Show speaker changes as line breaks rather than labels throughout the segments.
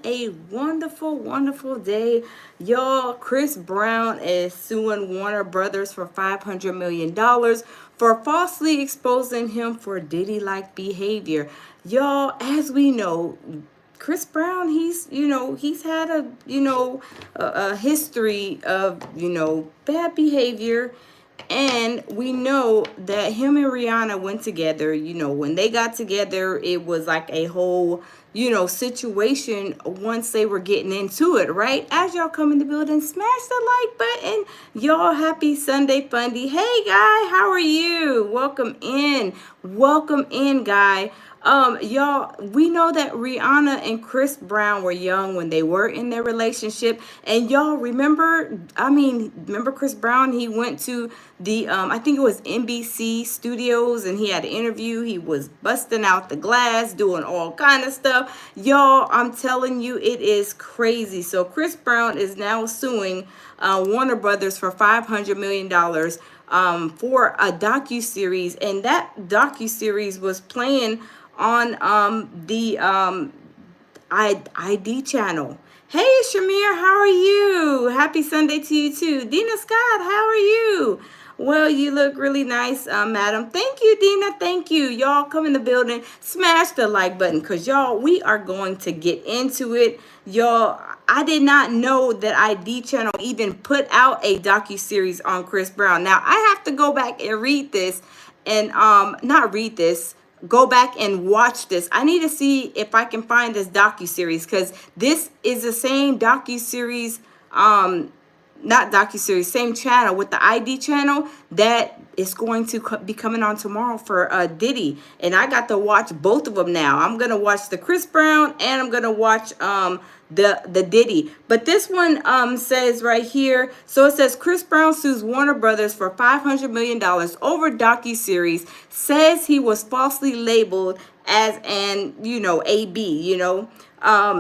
a wonderful, wonderful day. Y'all, Chris Brown is suing Warner Brothers for $500 million for falsely exposing him for Diddy-like behavior. Y'all, as we know, Chris Brown, he's had a history of, bad behavior. And we know that him and Rihanna went together. When they got together, it was like a whole, situation once they were getting into it, right? As y'all come in the building, smash the like button. Y'all, happy Sunday Fundy. Hey, Guy, how are you? Welcome in. Welcome in, Guy. Y'all, we know that Rihanna and Chris Brown were young when they were in their relationship. And y'all remember Chris Brown, he went to the, I think it was NBC Studios, and he had an interview. He was busting out the glass, doing all kind of stuff. Y'all, I'm telling you, it is crazy. So Chris Brown is now suing Warner Brothers for $500 million for a docu-series, and that docu-series was playing on the ID channel. Hey, Shamir, how are you? Happy Sunday to you too. Dina Scott, how are you? Well, you look really nice, madam. Thank you, Dina. Thank you. Y'all come in the building. Smash the like button because, y'all, we are going to get into it. Y'all, I did not know that ID Channel even put out a docu-series on Chris Brown. Now, I have to go back and read this and not read this. Go back and watch this. I need to see if I can find this docu-series because this is the same docu-series, not docu-series, same channel with the ID channel that is going to be coming on tomorrow for Diddy. And I got to watch both of them now. I'm going to watch the Chris Brown and I'm going to watch the Diddy. But this one says right here, so it says Chris Brown sues Warner Brothers for $500 million over docu-series, says he was falsely labeled as an, AB,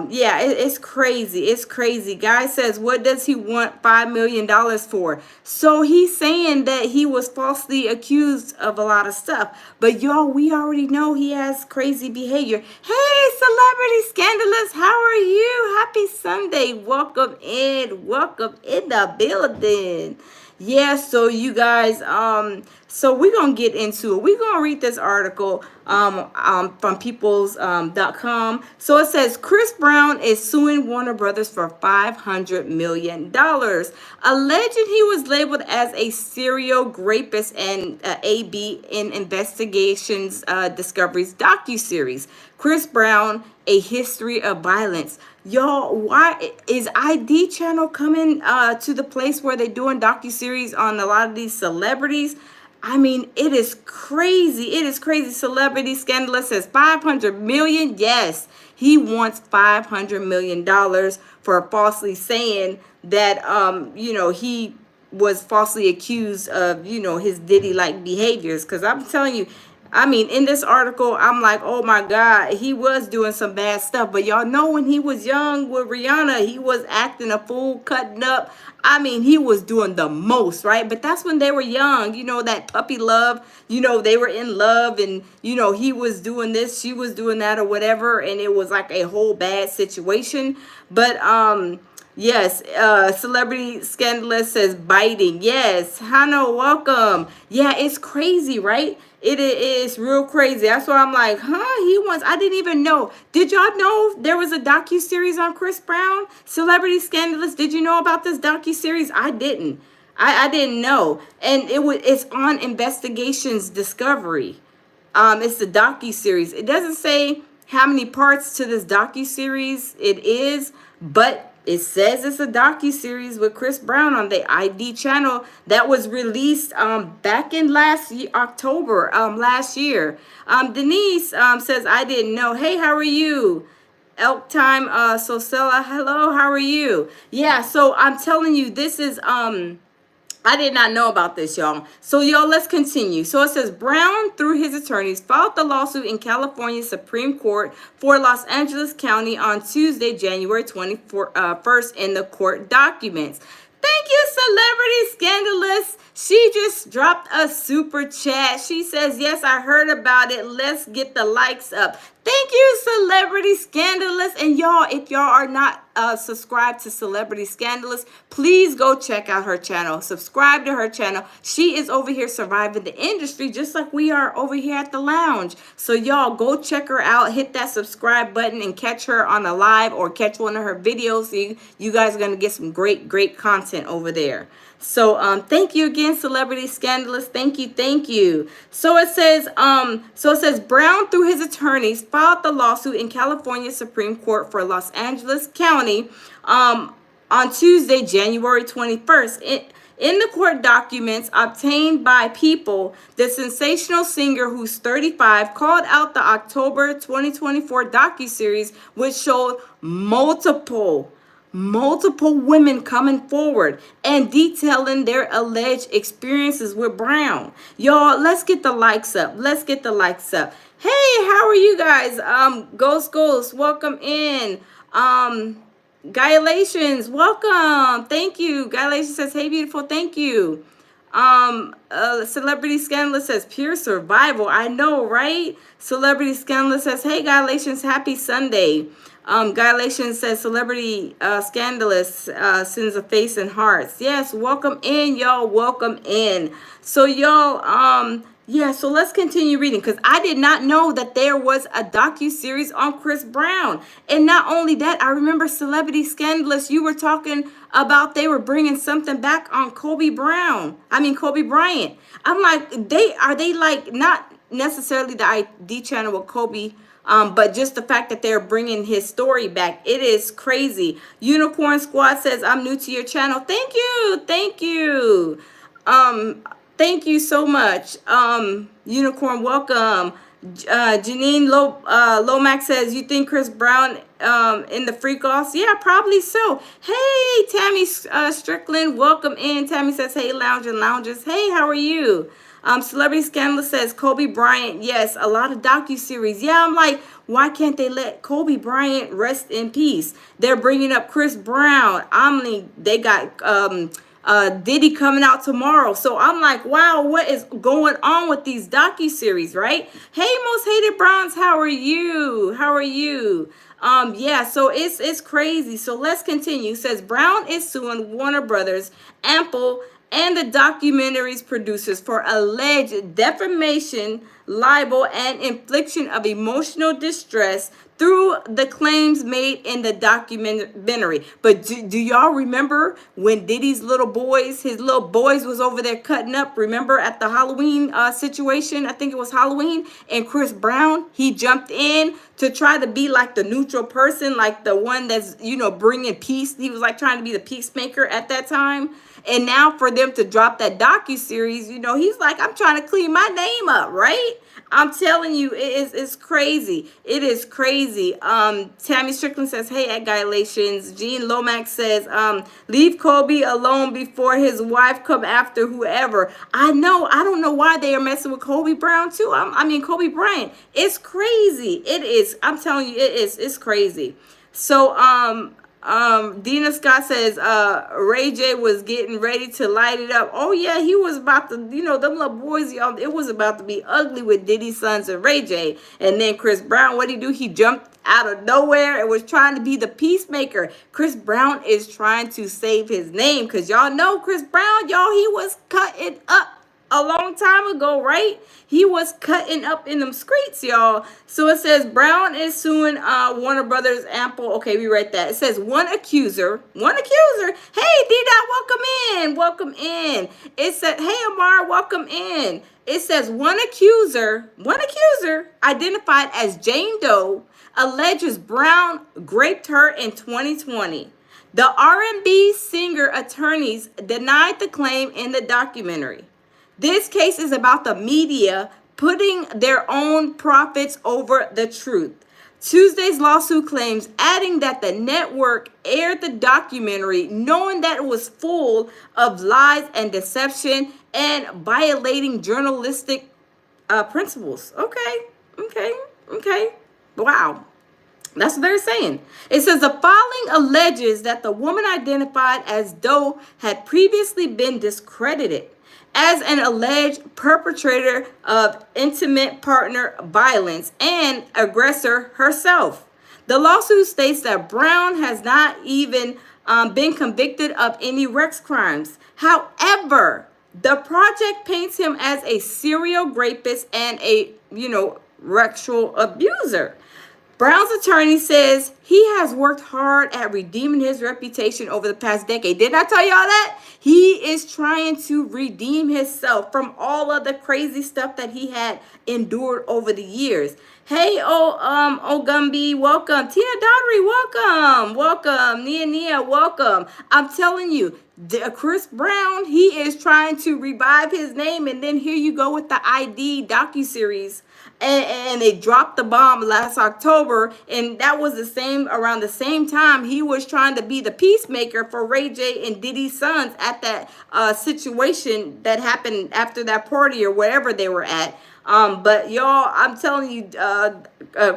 yeah, it's crazy. It's crazy. Guy says, what does he want $5 million for? So he's saying that he was falsely accused of a lot of stuff. But y'all, we already know he has crazy behavior. Hey, celebrity scandalous, how are you? Happy Sunday. Welcome in. Welcome in the building. Yeah, so you guys, so we're going to get into it. We're going to read this article from peoples.com. So it says, Chris Brown is suing Warner Brothers for $500 million, alleging he was labeled as a serial rapist and AB in Investigations Discovery's docuseries. Chris Brown, A History of Violence. Y'all, why is ID Channel coming to the place where they're doing docuseries on a lot of these celebrities? I mean, it is crazy. It is crazy. Celebrity Scandalous says 500 million. Yes, he wants $500 million for falsely saying that, he was falsely accused of, his Diddy-like behaviors. Because I'm telling you, I mean, in this article, I'm like, oh my God, he was doing some bad stuff. But y'all know when he was young with Rihanna, he was acting a fool, cutting up. I mean, he was doing the most, right? But that's when they were young, that puppy love, they were in love and, he was doing this, she was doing that or whatever. And it was like a whole bad situation. But, yes, Celebrity Scandalous says biting. Yes, Hannah, welcome. Yeah, it's crazy, right? It is real crazy. That's why I'm like, I didn't even know. Did y'all know there was a docu-series on Chris Brown? Celebrity Scandalous, did you know about this docu-series? I didn't. I didn't know. And it's on Investigations Discovery. It's the docu-series. It doesn't say how many parts to this docu-series it is, but it says it's a docu-series with Chris Brown on the ID channel that was released back in October last year. Denise says, I didn't know. Hey, how are you? Elk Time Sosella, hello, how are you? Yeah, so I'm telling you, this is I did not know about this, y'all. So, y'all, let's continue. So, it says, Brown, through his attorneys, filed the lawsuit in California Supreme Court for Los Angeles County on Tuesday, January 21st in the court documents. Thank you, Celebrity Scandalous. She just dropped a super chat. She says, yes, I heard about it. Let's get the likes up. Thank you, Celebrity Scandalous. And y'all, if y'all are not subscribed to Celebrity Scandalous, please go check out her channel. Subscribe to her channel. She is over here surviving the industry just like we are over here at the lounge. So y'all, go check her out. Hit that subscribe button and catch her on a live or catch one of her videos. You guys are going to get some great content over there. So thank you again, Celebrity Scandalous. Thank you, thank you. So it says Brown through his attorneys filed the lawsuit in California Supreme Court for Los Angeles County on Tuesday, January 21st. In the court documents obtained by People, the sensational singer, who's 35, called out the October 2024 docuseries, which showed multiple women coming forward and detailing their alleged experiences with Brown. Y'all, let's get the likes up. Let's get the likes up. Hey, how are you guys? Ghost, welcome in. Gylations, welcome. Thank you. Gylations says, hey, beautiful. Thank you. Celebrity Scandalous says, pure survival. I know, right? Celebrity Scandalous says, hey, Gylations, happy Sunday. Gylations says, Celebrity Scandalous sends a face and hearts. Yes, welcome in, y'all. Welcome in. So, y'all, yeah, so let's continue reading, because I did not know that there was a docu-series on Chris Brown. And not only that, I remember Celebrity Scandalous, you were talking about they were bringing something back on Kobe Bryant. I'm like, are they like not necessarily the ID channel with Kobe, but just the fact that they're bringing his story back. It is crazy. Unicorn Squad says, I'm new to your channel. Thank you. Thank you so much. Unicorn, welcome. Janine Lomax says, you think Chris Brown in the freak offs? Yeah, probably so. Hey, Tammy Strickland, welcome in. Tammy says, hey, loungers. Hey, how are you? Celebrity Scandalous says, Kobe Bryant, yes, a lot of docuseries. Yeah, I'm like, why can't they let Kobe Bryant rest in peace? They're bringing up Chris Brown. They got Diddy coming out tomorrow. So I'm like, wow, what is going on with these docuseries, right? Hey, Most Hated Bronze, how are you? Yeah, so it's crazy. So let's continue. It says Brown is suing Warner Brothers, Apple, and the documentary's producers for alleged defamation, libel, and infliction of emotional distress through the claims made in the documentary. But do y'all remember when Diddy's his little boys was over there cutting up? Remember at the Halloween situation? I think it was Halloween. And Chris Brown, he jumped in to try to be like the neutral person, like the one that's, bringing peace. He was like trying to be the peacemaker at that time. And now for them to drop that docuseries, he's like, I'm trying to clean my name up, right? I'm telling you, it's crazy. It is crazy. Tammy Strickland says, hey, at Gylations. Jean Lomax says, leave Kobe alone before his wife come after whoever. I don't know why they are messing with Kobe Brown too. Kobe Bryant. It's crazy. It is. I'm telling you, it's crazy. So, Dina Scott says, Ray J was getting ready to light it up. Oh yeah, he was about to, them little boys, y'all, it was about to be ugly with Diddy's sons and Ray J. And then Chris Brown, what did he do? He jumped out of nowhere and was trying to be the peacemaker. Chris Brown is trying to save his name, because y'all know Chris Brown, y'all, he was cutting up a long time ago, right? He was cutting up in them streets, y'all. So it says Brown is suing Warner Brothers, Apple. Okay, we read that. It says one accuser. Hey, D-Dot, welcome in. It said, hey, Amar, welcome in. It says one accuser identified as Jane Doe alleges Brown raped her in 2020. The R&B singer attorneys denied the claim in the documentary. This case is about the media putting their own profits over the truth. Tuesday's lawsuit claims, adding that the network aired the documentary knowing that it was full of lies and deception and violating journalistic principles. Okay. Wow. That's what they're saying. It says the filing alleges that the woman identified as Doe had previously been discredited as an alleged perpetrator of intimate partner violence and aggressor herself. The lawsuit states that Brown has not even been convicted of any Rex crimes. However, the project paints him as a serial rapist and a, sexual abuser. Brown's attorney says he has worked hard at redeeming his reputation over the past decade. Didn't I tell y'all that? He is trying to redeem himself from all of the crazy stuff that he had endured over the years. Hey, Gumby, welcome. Tina Daughtery, welcome. Nia, welcome. I'm telling you, Chris Brown, he is trying to revive his name, and then here you go with the ID docuseries. And they dropped the bomb last October, and that was around the same time he was trying to be the peacemaker for Ray J and Diddy's sons at that situation that happened after that party or wherever they were at. But y'all, I'm telling you,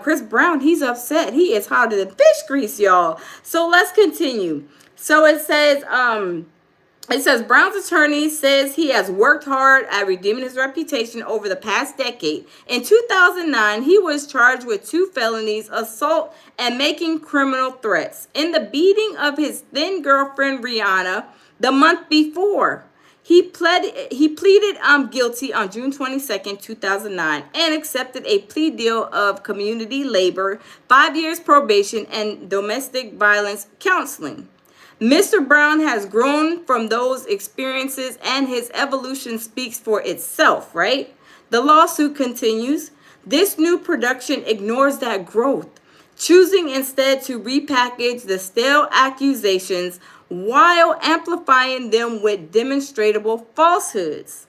Chris Brown, he's upset. He is hotter than fish grease, y'all. So let's continue. So it says, Brown's attorney says he has worked hard at redeeming his reputation over the past decade. In 2009, he was charged with 2 felonies, assault and making criminal threats, in the beating of his then girlfriend Rihanna the month before. He pleaded guilty on June 22nd, 2009, and accepted a plea deal of community labor, 5 years probation, and domestic violence counseling. Mr. Brown has grown from those experiences, and his evolution speaks for itself, right? The lawsuit continues. This new production ignores that growth, choosing instead to repackage the stale accusations while amplifying them with demonstrable falsehoods.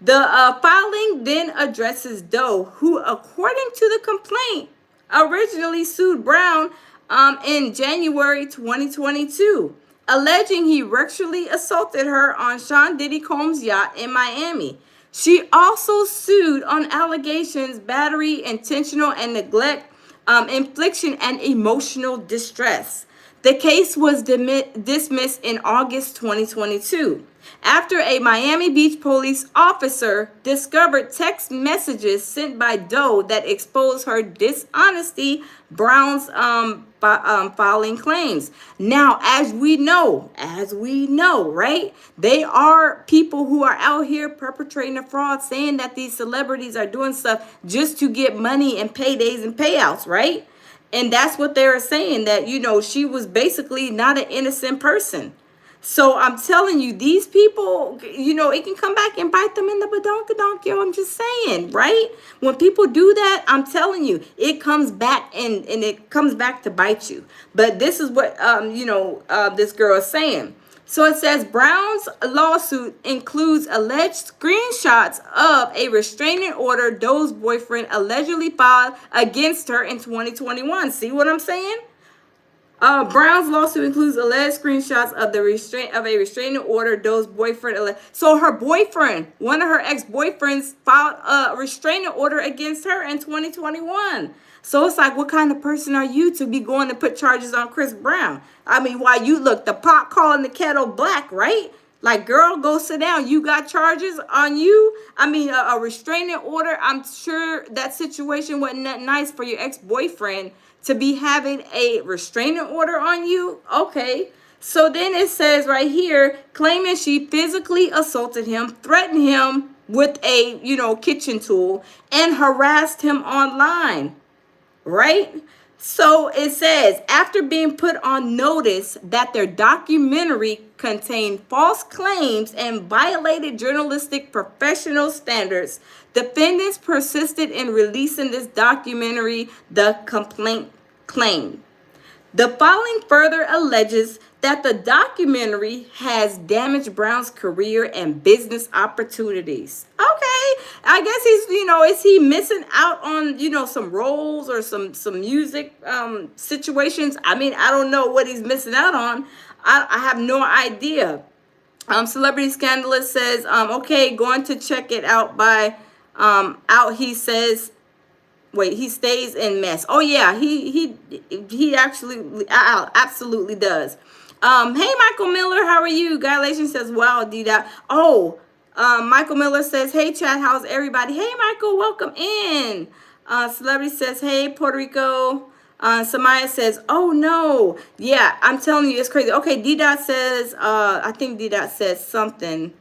The filing then addresses Doe, who, according to the complaint, originally sued Brown in January 2022, alleging he sexually assaulted her on Sean Diddy Combs' yacht in Miami. She also sued on allegations battery, intentional and neglect, infliction, and emotional distress. The case was dismissed in August 2022 after a Miami Beach police officer discovered text messages sent by Doe that exposed her dishonesty. Brown's filing claims. Now, as we know, right? They are people who are out here perpetrating a fraud, saying that these celebrities are doing stuff just to get money and paydays and payouts, right? And that's what they're saying, that, she was basically not an innocent person. So I'm telling you, these people, it can come back and bite them in the badonkadonk, yo. I'm just saying, right? When people do that, I'm telling you, it comes back and it comes back to bite you. But this is what, this girl is saying. So it says Brown's lawsuit includes alleged screenshots of a restraining order Doe's boyfriend allegedly filed against her in 2021. See what I'm saying? Brown's lawsuit includes alleged screenshots of a restraining order Doe's boyfriend. So her boyfriend, one of her ex-boyfriends, filed a restraining order against her in 2021. So it's like, what kind of person are you to be going to put charges on Chris Brown? I mean, why you look, the pot calling the kettle black, right? Like, girl, go sit down. You got charges on you. I mean, a restraining order. I'm sure that situation wasn't that nice for your ex-boyfriend to be having a restraining order on you. Okay. So then it says right here, claiming she physically assaulted him, threatened him with a, kitchen tool, and harassed him online. Right? So it says, after being put on notice that their documentary contained false claims and violated journalistic professional standards, defendants persisted in releasing this documentary, the complaint claimed. The filing further alleges that the documentary has damaged Brown's career and business opportunities. Okay, I guess he's, is he missing out on, some roles or some music situations? I mean, I don't know what he's missing out on. I have no idea. Celebrity Scandalous says, okay, going to check it out by he says, wait, he stays in mess. Oh yeah, he actually absolutely does. Hey Michael Miller, how are you? Galatians says, wow, D. Oh, Michael Miller says, hey, chat, how's everybody? Hey, Michael, welcome in. Celebrity says, hey, Puerto Rico. Samaya says, oh, no. Yeah, I'm telling you, it's crazy. Okay, D-Dot says, I think D-Dot says something.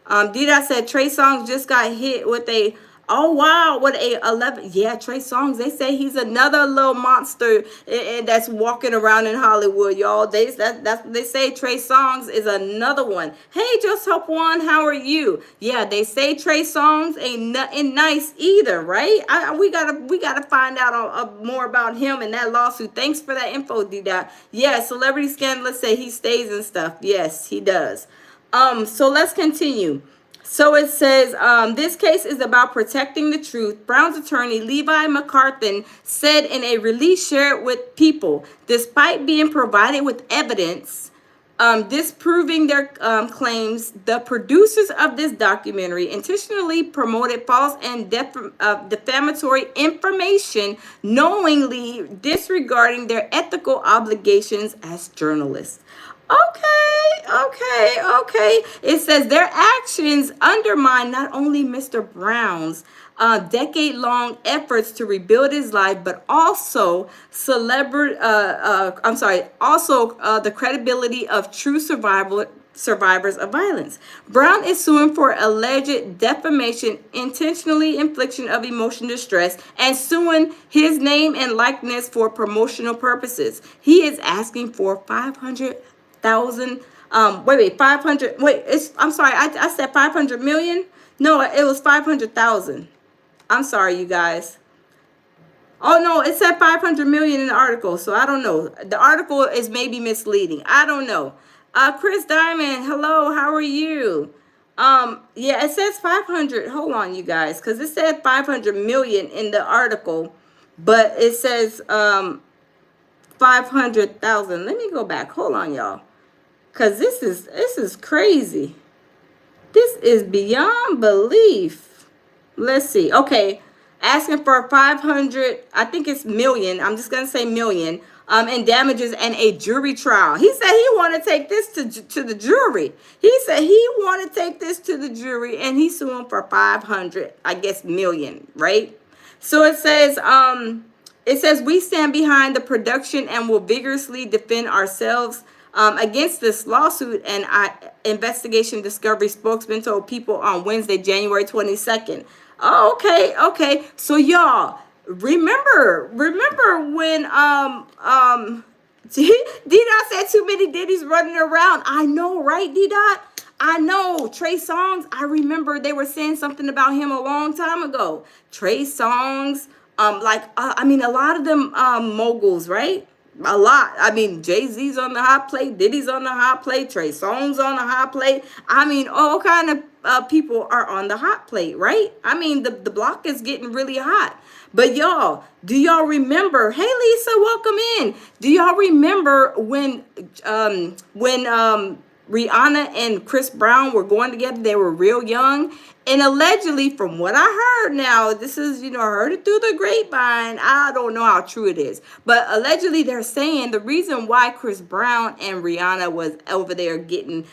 D-Dot said Trey Songz just got hit with a, oh wow, what a 11. Yeah, Trey Songz, they say he's another little monster and that's walking around in Hollywood, y'all. They say Trey Songz is another one. Hey, Just Hope One, how are you? Yeah, they say Trey Songz ain't nothing nice either, right? We gotta find out more about him and that lawsuit. Thanks for that info, D-Dot. Yeah, celebrity scandalous say he stays and stuff. Yes, he does. So let's continue. So it says, this case is about protecting the truth. Brown's attorney, Levi McCarthy, said in a release shared with People, despite being provided with evidence disproving their claims, the producers of this documentary intentionally promoted false and defamatory information, knowingly disregarding their ethical obligations as journalists. Okay. It says their actions undermine not only Mr. Brown's decade-long efforts to rebuild his life, but also the credibility of true survivors of violence. Brown is suing for alleged defamation, intentionally infliction of emotional distress, and suing his name and likeness for promotional purposes. He is asking for 500,000. 500. I'm sorry. I said 500 million. No, it was 500,000. I'm sorry, you guys. Oh no, it said 500 million in the article, so I don't know. The article is maybe misleading. I don't know. Chris Diamond, hello, how are you? Yeah, it says 500. Hold on, you guys, because it said 500 million in the article, but it says 500,000. Let me go back. Hold on, y'all, because this is crazy. This is beyond belief. Let's see. Okay, asking for 500, I think it's million. I'm just gonna say million. In damages and a jury trial. He said he want to take this to the jury. He said he want to take this to the jury, and he's suing for 500, I guess, million, right? So it says we stand behind the production and will vigorously defend ourselves against this lawsuit, and investigation discovery spokesman told People on Wednesday, January 22nd. Oh, okay. So y'all remember when D-Dot said too many Diddy's running around. I know, right, D-Dot? I know. Trey Songz, I remember they were saying something about him a long time ago. Trey Songz, a lot of them moguls, right? A lot. I mean, Jay-Z's on the hot plate, Diddy's on the hot plate, Trey Songz on the hot plate. I mean, all kind of people are on the hot plate, right? I mean, the block is getting really hot. But y'all, do y'all remember? Hey, Lisa, welcome in. Do y'all remember when Rihanna and Chris Brown were going together? They were real young. And allegedly, from what I heard now, this is, I heard it through the grapevine. I don't know how true it is. But allegedly, they're saying the reason why Chris Brown and Rihanna was over there getting,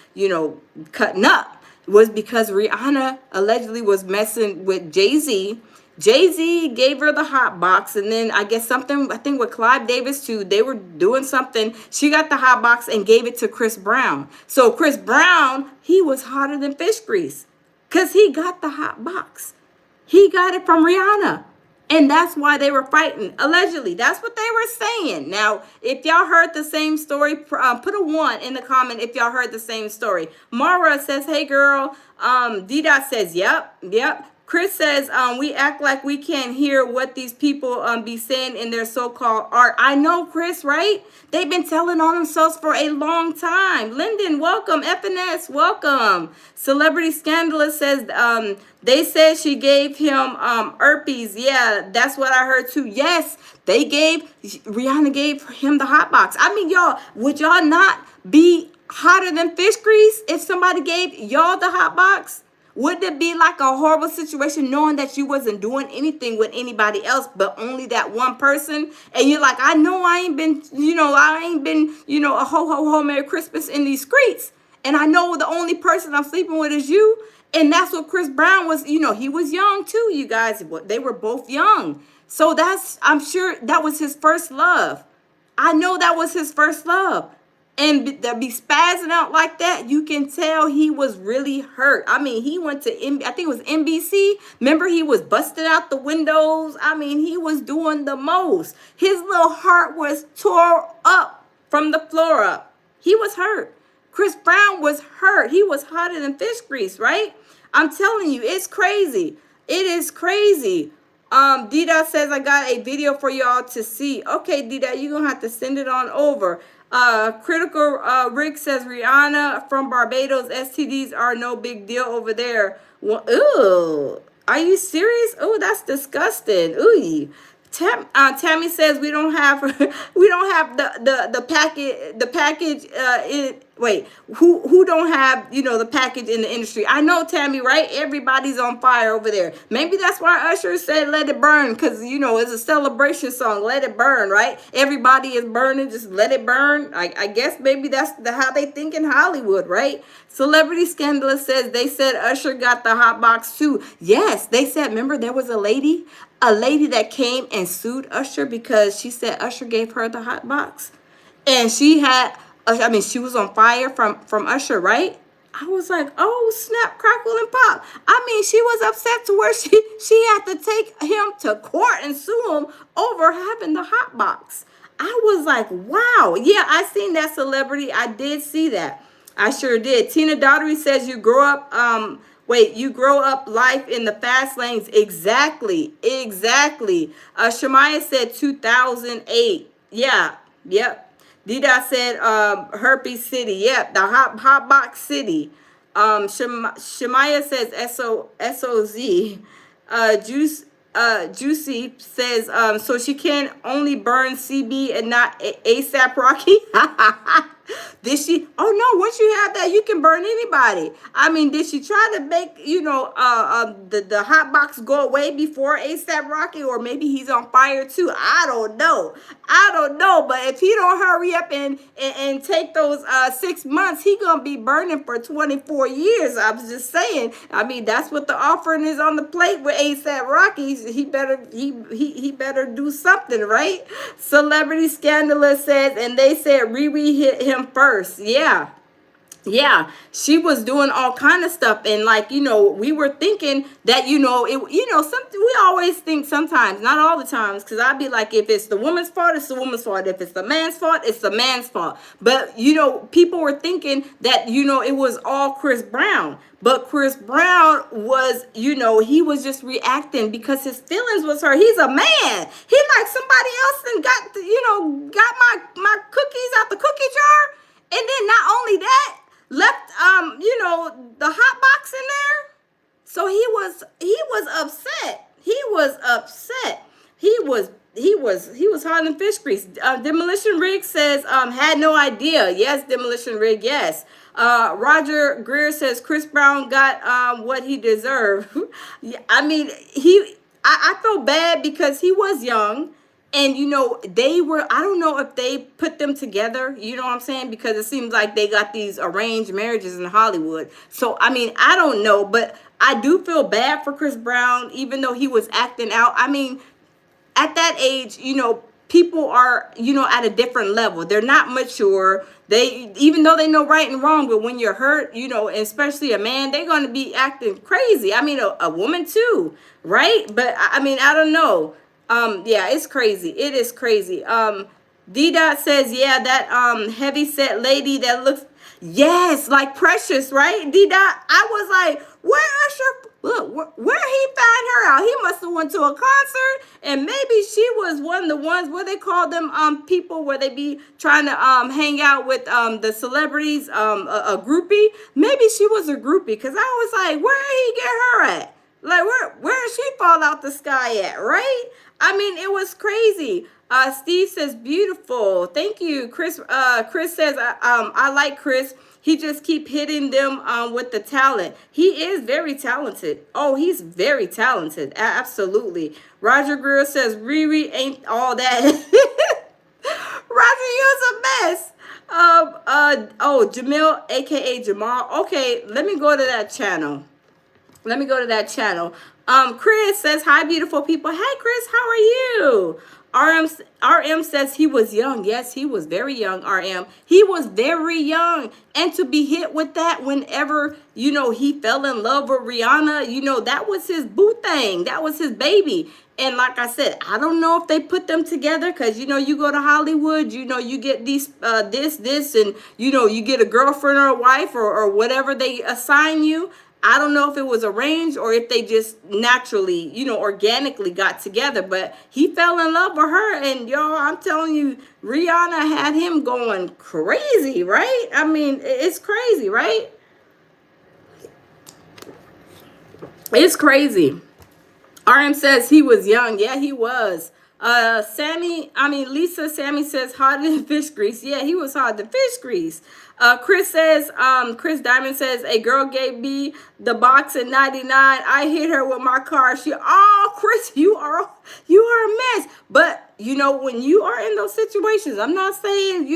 cutting up was because Rihanna allegedly was messing with Jay-Z. Jay-Z gave her the hot box, and then I think with Clive Davis too, they were doing something. She got the hot box and gave it to Chris Brown. So Chris Brown, he was hotter than fish grease because he got the hot box. He got it from Rihanna. And that's why they were fighting. Allegedly, that's what they were saying. Now, if y'all heard the same story, put a 1 in the comment if y'all heard the same story. Mara says, hey, girl. D-Dot says, yep. Chris says, we act like we can't hear what these people be saying in their so-called art. I know, Chris, right? They've been telling on themselves for a long time. Lyndon, welcome. FNS, welcome. Celebrity Scandalous says, they said she gave him herpes. Yeah, that's what I heard too. Yes, Rihanna gave him the hot box. I mean, y'all, would y'all not be hotter than fish grease if somebody gave y'all the hot box? Wouldn't it be like a horrible situation knowing that you wasn't doing anything with anybody else but only that one person? And you're like, I know I ain't been, a ho, ho, ho, Merry Christmas in these streets. And I know the only person I'm sleeping with is you. And that's what Chris Brown was, he was young too, you guys. They were both young. So I'm sure that was his first love. I know that was his first love. And to be spazzing out like that, you can tell he was really hurt. I mean, he went to, I think it was NBC. Remember, he was busted out the windows. I mean, he was doing the most. His little heart was tore up from the floor up. He was hurt. Chris Brown was hurt. He was hotter than fish grease, right? I'm telling you, it's crazy. It is crazy. D-Dot says, I got a video for y'all to see. Okay, D-Dot, you're going to have to send it on over. Critical Rick says, Rihanna from Barbados, STDs are no big deal over there. Well, ew. Are you serious? Oh, that's disgusting. Ooh. Tammy says we don't have the package wait, who don't have the package in the industry. I know, Tammy, right? Everybody's on fire over there. Maybe that's why Usher said let it burn, because it's a celebration song. Let it burn, right? Everybody is burning, just let it burn. I guess maybe that's how they think in Hollywood, right? Celebrity Scandalous says they said Usher got the hot box too. Yes, they said, remember there was a lady that came and sued Usher because she said Usher gave her the hot box. And she was on fire from Usher, right? I was like, oh, snap, crackle, and pop. I mean, she was upset to where she had to take him to court and sue him over having the hot box. I was like, wow. Yeah, I seen that, Celebrity. I did see that. I sure did. Tina Daughtery says you grow up life in the fast lanes. Exactly. Shemaya said 2008. Yeah. Yep. Dida said Herpes City. Yep. The hot box city. Shemaya says SOZ. Juicy says so she can only burn CB and not ASAP Rocky. Did she? Oh no! Once you have that, you can burn anybody. I mean, did she try to make the hot box go away before ASAP Rocky, or maybe he's on fire too? I don't know. But if he don't hurry up and take those 6 months, he gonna be burning for 24 years. I was just saying. I mean, that's what the offering is on the plate with ASAP Rocky. He better do something, right? Celebrity Scandalous says, and they said Riri hit him first. Yeah, she was doing all kind of stuff, and we were thinking that something. We always think sometimes, not all the times, because I'd be like, if it's the woman's fault, it's the woman's fault. If it's the man's fault, it's the man's fault. But people were thinking that it was all Chris Brown. But Chris Brown was, he was just reacting because his feelings was hurt. He's a man. He like somebody else and got my cookies out the cookie jar. And then not only that, left the hot box in there. So he was upset. He was hot in fish grease. Demolition Rig says had no idea. Yes, Demolition Rig, yes. Roger Greer says Chris Brown got what he deserved. I mean, I felt bad because he was young. And, they were, I don't know if they put them together, you know what I'm saying? Because it seems like they got these arranged marriages in Hollywood. So, I mean, I don't know, but I do feel bad for Chris Brown, even though he was acting out. I mean, at that age, people are, at a different level. They're not mature. Even though they know right and wrong, but when you're hurt, especially a man, they're going to be acting crazy. I mean, a woman too, right? But, I mean, I don't know. Yeah, it's crazy. It is crazy. D-Dot says, yeah, that heavy set lady that looks, yes, like Precious, right? D-Dot, I was like, where Usher, look, where he found her out? He must have went to a concert, and maybe she was one of the ones where they call them people where they be trying to hang out with the celebrities, a groupie. Maybe she was a groupie, because I was like, where did he get her at? Like, where did she fall out the sky at, right? I mean, it was crazy. Steve says, beautiful. Thank you. Chris says, I like Chris. He just keep hitting them with the talent. He is very talented. Oh, he's very talented. Absolutely. Roger Greer says, Riri ain't all that. Roger, you's a mess. Jamil, a.k.a. Jamal. Okay, let me go to that channel. Let me go to that channel. Chris says, hi, beautiful people. Hey, Chris, how are you? RM says he was young. Yes, he was very young, RM. He was very young. And to be hit with that whenever, he fell in love with Rihanna, that was his boo thing. That was his baby. And like I said, I don't know if they put them together because, you go to Hollywood, you get these, this, and, you get a girlfriend or a wife or whatever they assign you. I don't know if it was arranged or if they just naturally, organically got together, but he fell in love with her. And y'all, I'm telling you, Rihanna had him going crazy, right? I mean, it's crazy, right? It's crazy. RM says he was young. Yeah, he was. Lisa Sammy says hot in fish grease. Yeah, he was hot in fish grease. Chris Diamond says, a girl gave me the box in 99. I hit her with my car. Chris, you are a mess. But, when you are in those situations, I'm not saying,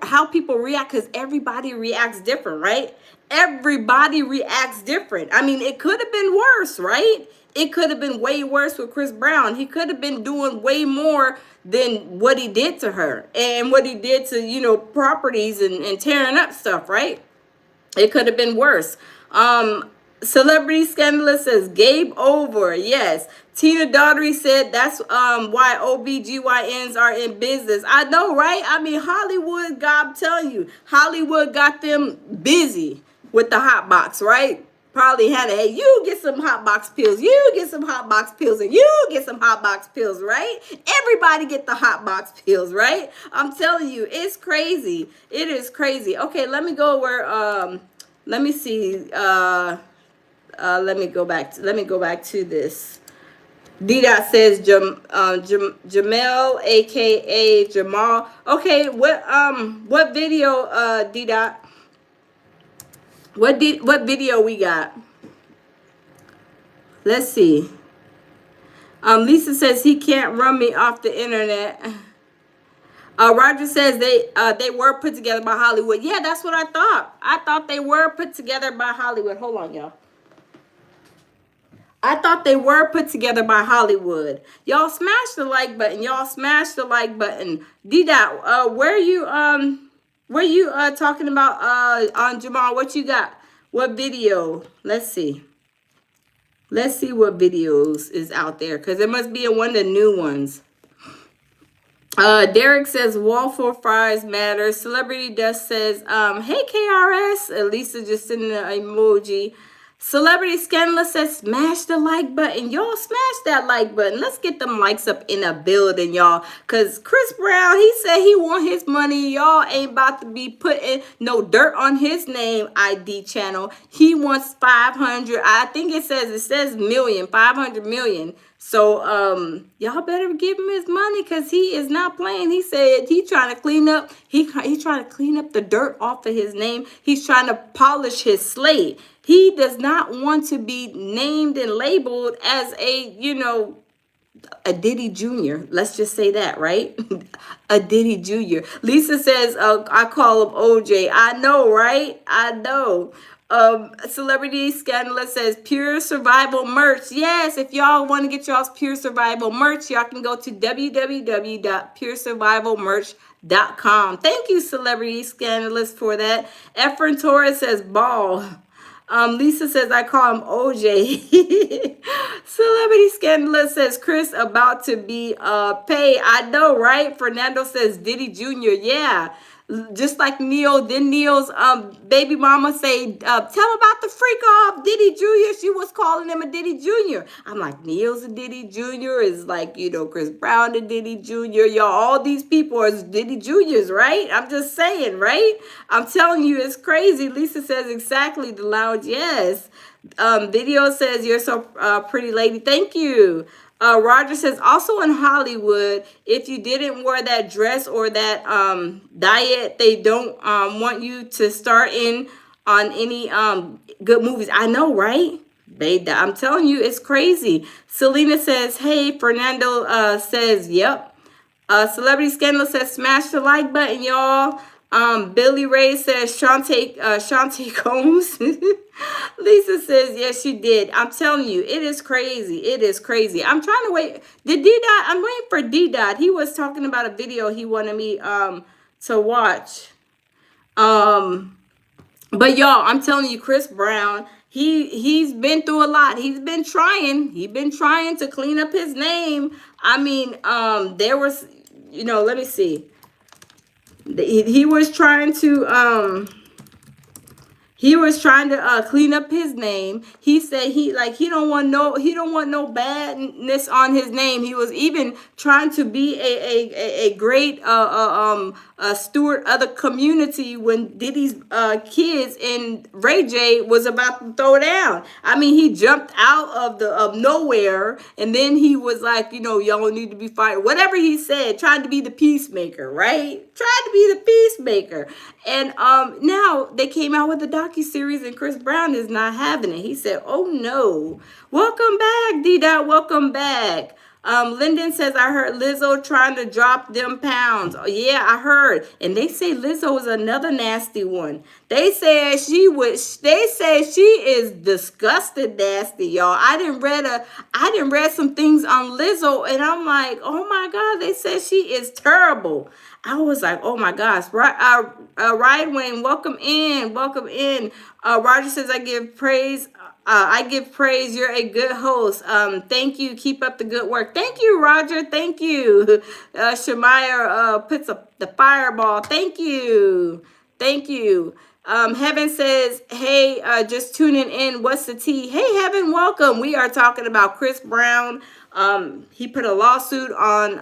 how people react, because everybody reacts different, right? Everybody reacts different. I mean, it could have been worse, right? It could have been way worse with Chris Brown. He could have been doing way more than what he did to her and what he did to, properties and tearing up stuff, right? It could have been worse. Celebrity Scandalous says, Gabe over. Yes. Tina Daughtery said that's why OBGYNs are in business. I know, right? I mean, Hollywood, I'm telling you, Hollywood got them busy with the hot box, right? Probably had hey, you get some hot box pills, you get some hot box pills, and you get some hot box pills, right? Everybody get the hot box pills, right? I'm telling you, it's crazy. It is crazy. Okay, let me go where let me see. Let me go back to this. D-Dot says Jamel, aka Jamal. Okay, what video, D-Dot? What video we got? Let's see. Lisa says he can't run me off the internet. Roger says they were put together by Hollywood. Yeah, that's what I thought. I thought they were put together by Hollywood. Hold on, y'all. I thought they were put together by Hollywood. Y'all smash the like button. Y'all smash the like button. D-Dot, where you talking about on Jamal? What you got? What video? Let's see. Let's see what videos is out there, because it must be one of the new ones. Derek says waffle fries matter. Celebrity Dust says, hey KRS. Lisa just sending an emoji. Celebrity Scandalous says, smash the like button. Y'all smash that like button. Let's get them likes up in a building, y'all. Because Chris Brown, he said he want his money. Y'all ain't about to be putting no dirt on his name ID channel. He wants 500. I think it says million, 500 million. So, y'all better give him his money, because he is not playing. He said he trying to clean up. He trying to clean up the dirt off of his name. He's trying to polish his slate. He does not want to be named and labeled as a Diddy Jr. Let's just say that, right? A Diddy Jr. Lisa says, I call him OJ. I know, right? I know. Celebrity Scandalous says Pure Survival merch. Yes, if y'all want to get y'all's Pure Survival merch, y'all can go to www.puresurvivalmerch.com. Thank you, Celebrity Scandalous, for that. Efren Torres says ball. Lisa says, I call him OJ. Celebrity Scandalous says, Chris about to be paid. I know, right? Fernando says, Diddy Jr. Yeah. Just like Neil, then Neil's baby mama say, tell about the freak off Diddy Jr. She was calling him a Diddy Jr. I'm like, Neil's a Diddy Jr. is like, Chris Brown a Diddy Jr. Y'all, all these people are Diddy Juniors, right? I'm just saying, right? I'm telling you, it's crazy. Lisa says exactly, the lounge, yes. Video says, you're so pretty, lady. Thank you. Roger says, also in Hollywood, if you didn't wear that dress or that diet, they don't want you to star in on any good movies. I know, right? I'm telling you, it's crazy. Selena says, hey. Fernando says, yep. Celebrity Scandal says, smash the like button, y'all. Billy Ray says Shantae Combs. Lisa says yes, she did. I'm telling you, it is crazy. It is crazy. I'm trying to wait. Did D Dot? I'm waiting for D Dot. He was talking about a video he wanted me to watch. But y'all, I'm telling you, Chris Brown, he's been through a lot. He's been trying. He's been trying to clean up his name. I mean, there was, let me see. He was trying to clean up his name. He said he don't want no badness on his name. He was even trying to be a great steward of the community when Diddy's kids and Ray J was about to throw down. I mean, he jumped out of nowhere, and then he was like, y'all need to be fighting. Whatever he said, trying to be the peacemaker, right? Trying to be the peacemaker. And now they came out with the docuseries, and Chris Brown is not having it. He said, "Oh no, welcome back, D Dot. Welcome back." Lyndon says, "I heard Lizzo trying to drop them pounds." Oh, yeah, I heard, and they say Lizzo is another nasty one. They said she would. They say she is disgusted nasty, y'all. I didn't read some things on Lizzo, and I'm like, oh my God. They said she is terrible. I was like, oh my gosh. Ryan Wayne, welcome in. Welcome in. Roger says, I give praise. You're a good host. Thank you. Keep up the good work. Thank you, Roger. Thank you. Shemaya puts up the fireball. Thank you. Thank you. Heaven says, hey, just tuning in. What's the tea? Hey, Heaven, welcome. We are talking about Chris Brown. He put a lawsuit on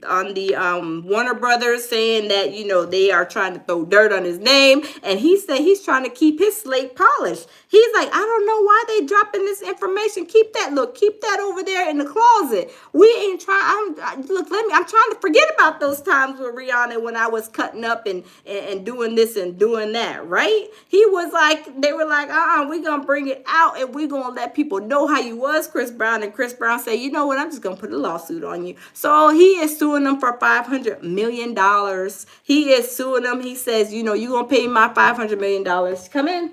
the Warner Brothers saying that, they are trying to throw dirt on his name. And he said he's trying to keep his slate polished. He's like, I don't know why they dropping this information. Keep that over there in the closet. We ain't trying. I'm trying to forget about those times with Rihanna when I was cutting up and doing this and doing that, right? They were like, we're going to bring it out and we're going to let people know how you was, Chris Brown. And Chris Brown said, you know what? I'm just going to put a lawsuit on you. So he is suing them for $500 million. He is suing them. He says, you're going to pay my $500 million. Come in.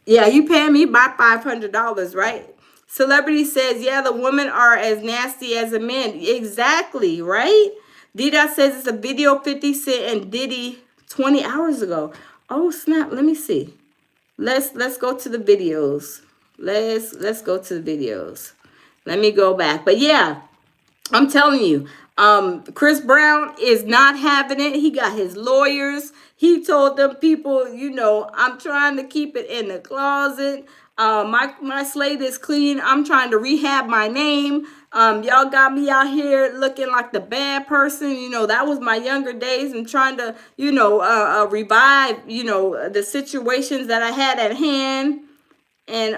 Yeah, you paying me by $500, right? Celebrity says, yeah, the women are as nasty as the men. Exactly, right? D-Dot says it's a video 50 Cent and Diddy 20 hours ago. Oh, snap. Let me see. Let's go to the videos. Let's go to the videos. Let me go back. But yeah, I'm telling you, Chris Brown is not having it. He got his lawyers. He told them people, I'm trying to keep it in the closet. My slate is clean. I'm trying to rehab my name. Y'all got me out here looking like the bad person. That was my younger days and trying to, revive, the situations that I had at hand. And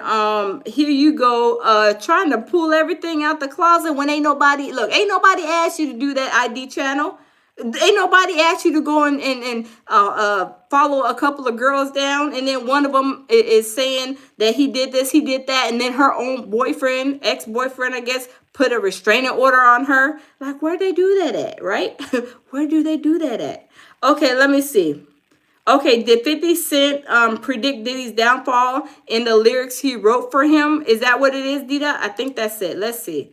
here you go, trying to pull everything out the closet when ain't nobody asked you to do that ID channel. Ain't nobody asked you to go and follow a couple of girls down, and then one of them is saying that he did this, he did that, and then her own boyfriend, ex-boyfriend, I guess, put a restraining order on her. Like, where they do that at, right? Where do they do that at? Okay, let me see. Okay, did 50 Cent predict Diddy's downfall in the lyrics he wrote for him? Is that what it is, Dita? I think that's it. Let's see.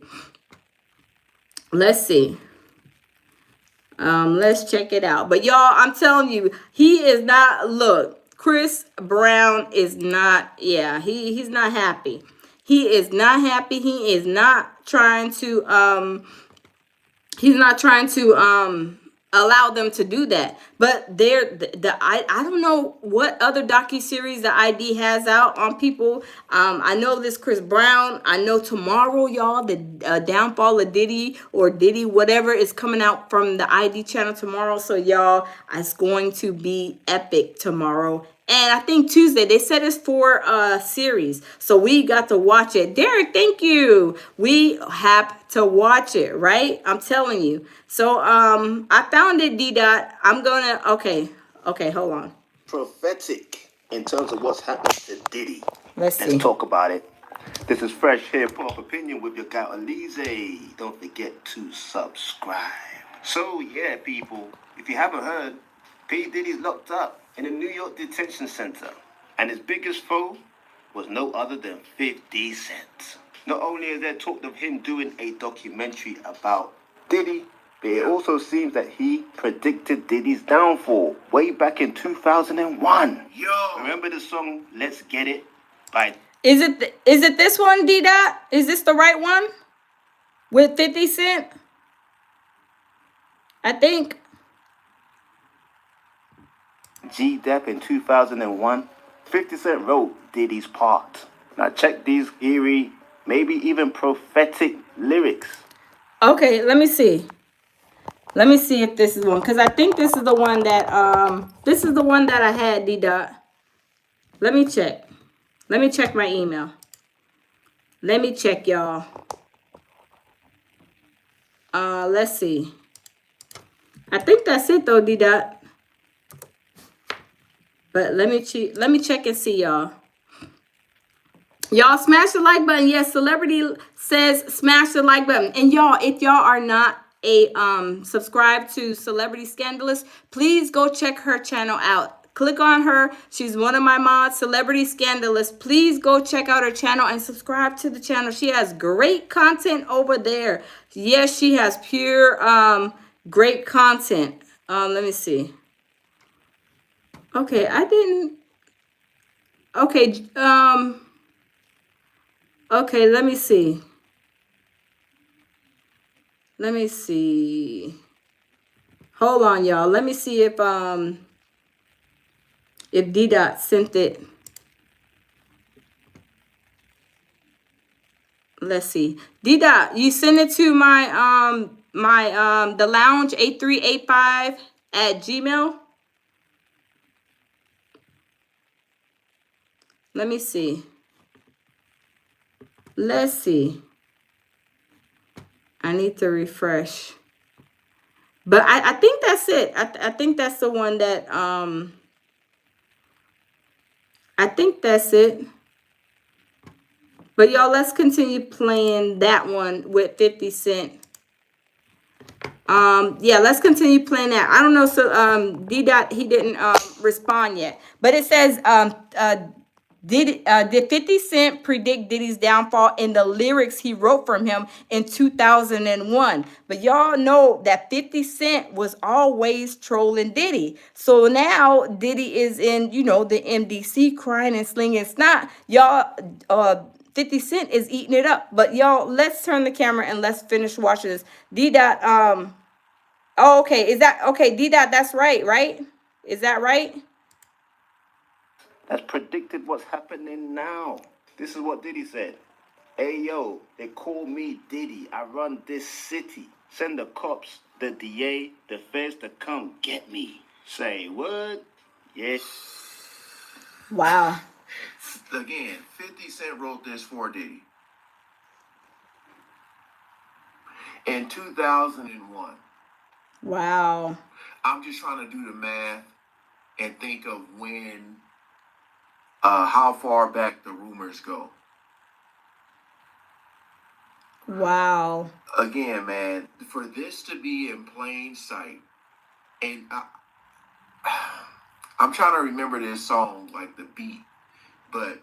Let's check it out. But y'all, I'm telling you, he is not, look, Chris Brown is not, he's not happy. He is not happy. He is not trying to, allow them to do that. But I don't know what other docuseries the ID has out on people. I know this Chris Brown. I know tomorrow, y'all, the downfall of Diddy or Diddy whatever is coming out from the ID channel tomorrow. So y'all, it's going to be epic tomorrow. And I think Tuesday, they said it's for a series. So we got to watch it. Derek, thank you. We have to watch it, right? I'm telling you. So I found it, D-Dot. I'm going to, okay, hold on.
Prophetic in terms of what's happening to Diddy.
Let's see.
Let's talk about it. This is Fresh Hip Hop Opinion with your guy, Alize. Don't forget to subscribe. So, yeah, people. If you haven't heard, P. Diddy's locked up in a New York detention center, and his biggest foe was no other than 50 Cent. Not only is there talk of him doing a documentary about Diddy, but it also seems that he predicted Diddy's downfall way back in 2001. Yo! Remember the song Let's Get It by...
Is it this one, D-Dot? Is this the right one? With 50 Cent? I think.
G-Dep in 2001, 50 Cent wrote Diddy's part. Now check these eerie, maybe even prophetic lyrics.
Okay, let me see. Let me see if this is one, because I think this is the one that I had, D-Dot. Let me check. Let me check my email. Let me check, y'all. Let's see. I think that's it though, D-Dot. But let me check and see, y'all. Y'all smash the like button. Yes, Celebrity says smash the like button. And y'all, if y'all are not a subscribe to Celebrity Scandalous, please go check her channel out. Click on her. She's one of my mods, Celebrity Scandalous. Please go check out her channel and subscribe to the channel. She has great content over there. Yes, she has pure great content. Let me see. Okay, I didn't. Okay, okay, let me see. Let me see. Hold on, y'all. Let me see if D-Dot sent it. Let's see. D-Dot, you send it to my the lounge 8385 at Gmail. Let me see. Let's see. I need to refresh. But I think that's it. I think that's the one that I think that's it. But y'all, let's continue playing that one with 50 Cent. Yeah, let's continue playing that. I don't know, so D-Dot, he didn't respond yet. But it says did 50 Cent predict Diddy's downfall in the lyrics he wrote from him in 2001? But y'all know that 50 Cent was always trolling Diddy. So now Diddy is in, you know, the MDC crying and slinging snot. Y'all, 50 Cent is eating it up. But y'all, let's turn the camera and let's finish watching this. D-Dot, oh, okay. Is that, okay, D-Dot, that's right, right? Is that right?
That's predicted what's happening now. This is what Diddy said. Hey, yo, they call me Diddy. I run this city. Send the cops, the DA, the feds to come get me. Say what? Yes.
Wow.
Again, 50 Cent wrote this for Diddy. In 2001.
Wow.
I'm just trying to do the math and think of when, how far back the rumors go.
Wow.
Again, man, for this to be in plain sight, and I'm trying to remember this song, like the beat, but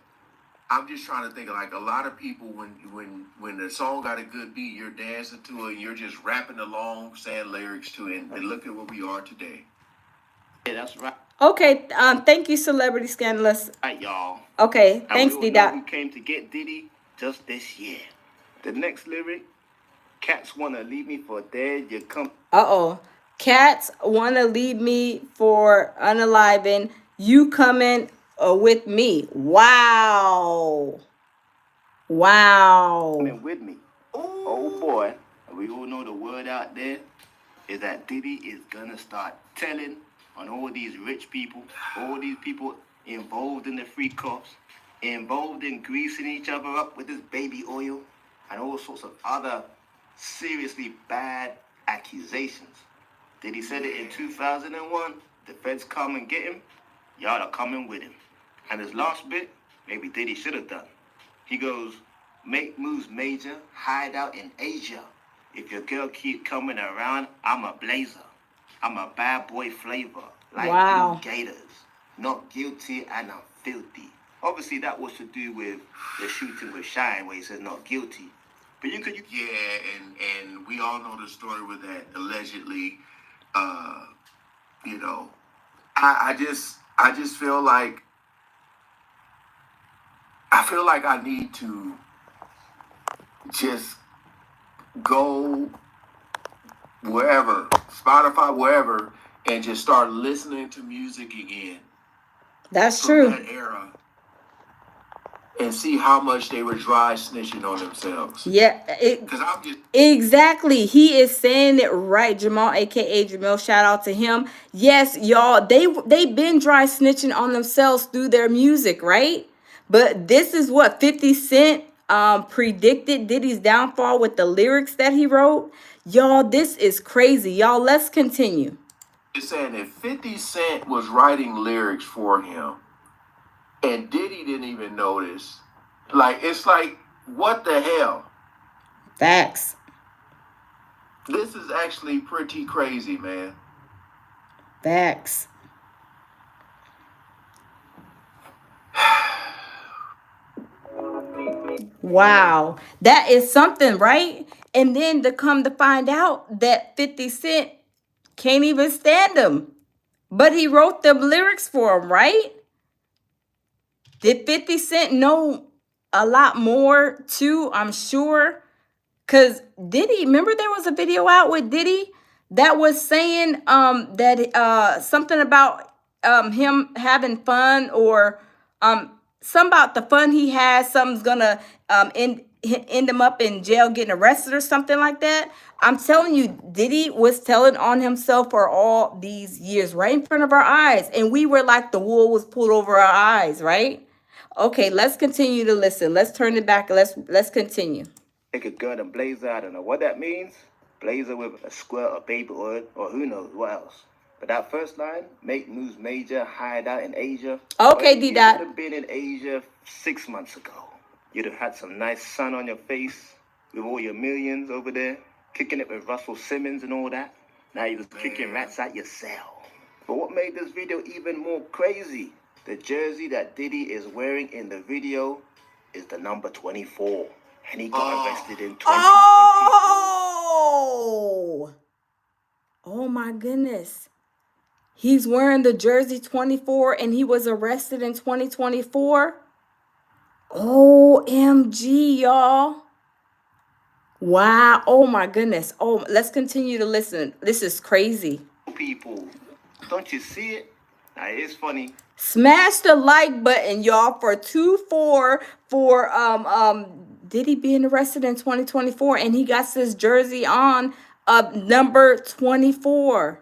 I'm just trying to think of, like, a lot of people when the song got a good beat, you're dancing to it, you're just rapping along, saying lyrics to it, and look at where we are today.
Yeah, that's right.
Okay, thank you, Celebrity Scandalous.
Right, y'all.
Okay,
And
thanks,
we all know
D-Dot.
who came to get Diddy just this year. The next lyric, cats wanna leave me for dead, you come.
Uh-oh. Cats want to leave me for unaliving. You coming with me. Wow. Wow.
Coming with me. Oh boy, we all know the word out there is that Diddy is gonna start telling on all these rich people, all these people involved in the free cops, involved in greasing each other up with this baby oil, and all sorts of other seriously bad accusations. Diddy said it in 2001, the feds come and get him, y'all are coming with him. And his last bit, maybe Diddy should have done. He goes, make moves major, hide out in Asia. If your girl keep coming around, I'm a blazer. I'm a bad boy flavor, like
Wow.
blue gators. Not guilty and I'm filthy. Obviously, that was to do with the shooting with Shine, where he says not guilty. But you could,
and we all know the story with that allegedly. You know, I just feel like I need to just go wherever, Spotify, wherever, and just start listening to music again
That's
from
true.
that era and see how much they were dry snitching on themselves.
Yeah,
Because I'm just
exactly. He is saying it right. Jamal, aka Jamil, shout out to him. Yes, y'all, they been dry snitching on themselves through their music, right? But this is what 50 Cent predicted Diddy's downfall with the lyrics that he wrote. Y'all, this is crazy. Y'all, let's continue.
saying that 50 Cent was writing lyrics for him and Diddy didn't even notice. Like, it's like, what the hell?
Facts.
This is actually pretty crazy, man.
Facts. Wow. That is something, right? And then to come to find out that 50 Cent can't even stand him. But he wrote the lyrics for him, right? Did 50 Cent know a lot more too? I'm sure. Cause Diddy, remember there was a video out with Diddy that was saying that something about him having fun or some about the fun he has, something's gonna end him up in jail getting arrested or something like that. I'm telling you, Diddy was telling on himself for all these years, right in front of our eyes. And we were like the wool was pulled over our eyes, right? Okay, let's continue to listen. Let's turn it back. Let's continue.
take a gun and blazer. I don't know what that means. Blazer with a squirt or baby oil or who knows what else. But that first line, make moves major, hide out in Asia.
Okay,
Well,
D
you
Dot.
should have been in Asia 6 months ago. You'd have had some nice sun on your face with all your millions over there, kicking it with Russell Simmons and all that. Now you're just kicking rats out your cell. But what made this video even more crazy? The jersey that Diddy is wearing in the video is the number 24. And he got arrested in 2024.
Oh my goodness. He's wearing the jersey 24 and he was arrested in 2024. OMG, y'all. Wow. Oh my goodness. Oh, let's continue to listen. This is crazy.
People, don't you see it? Now it's funny.
Smash the like button, y'all, for 2-4 for Diddy being arrested in 2024 and he got this jersey on number 24.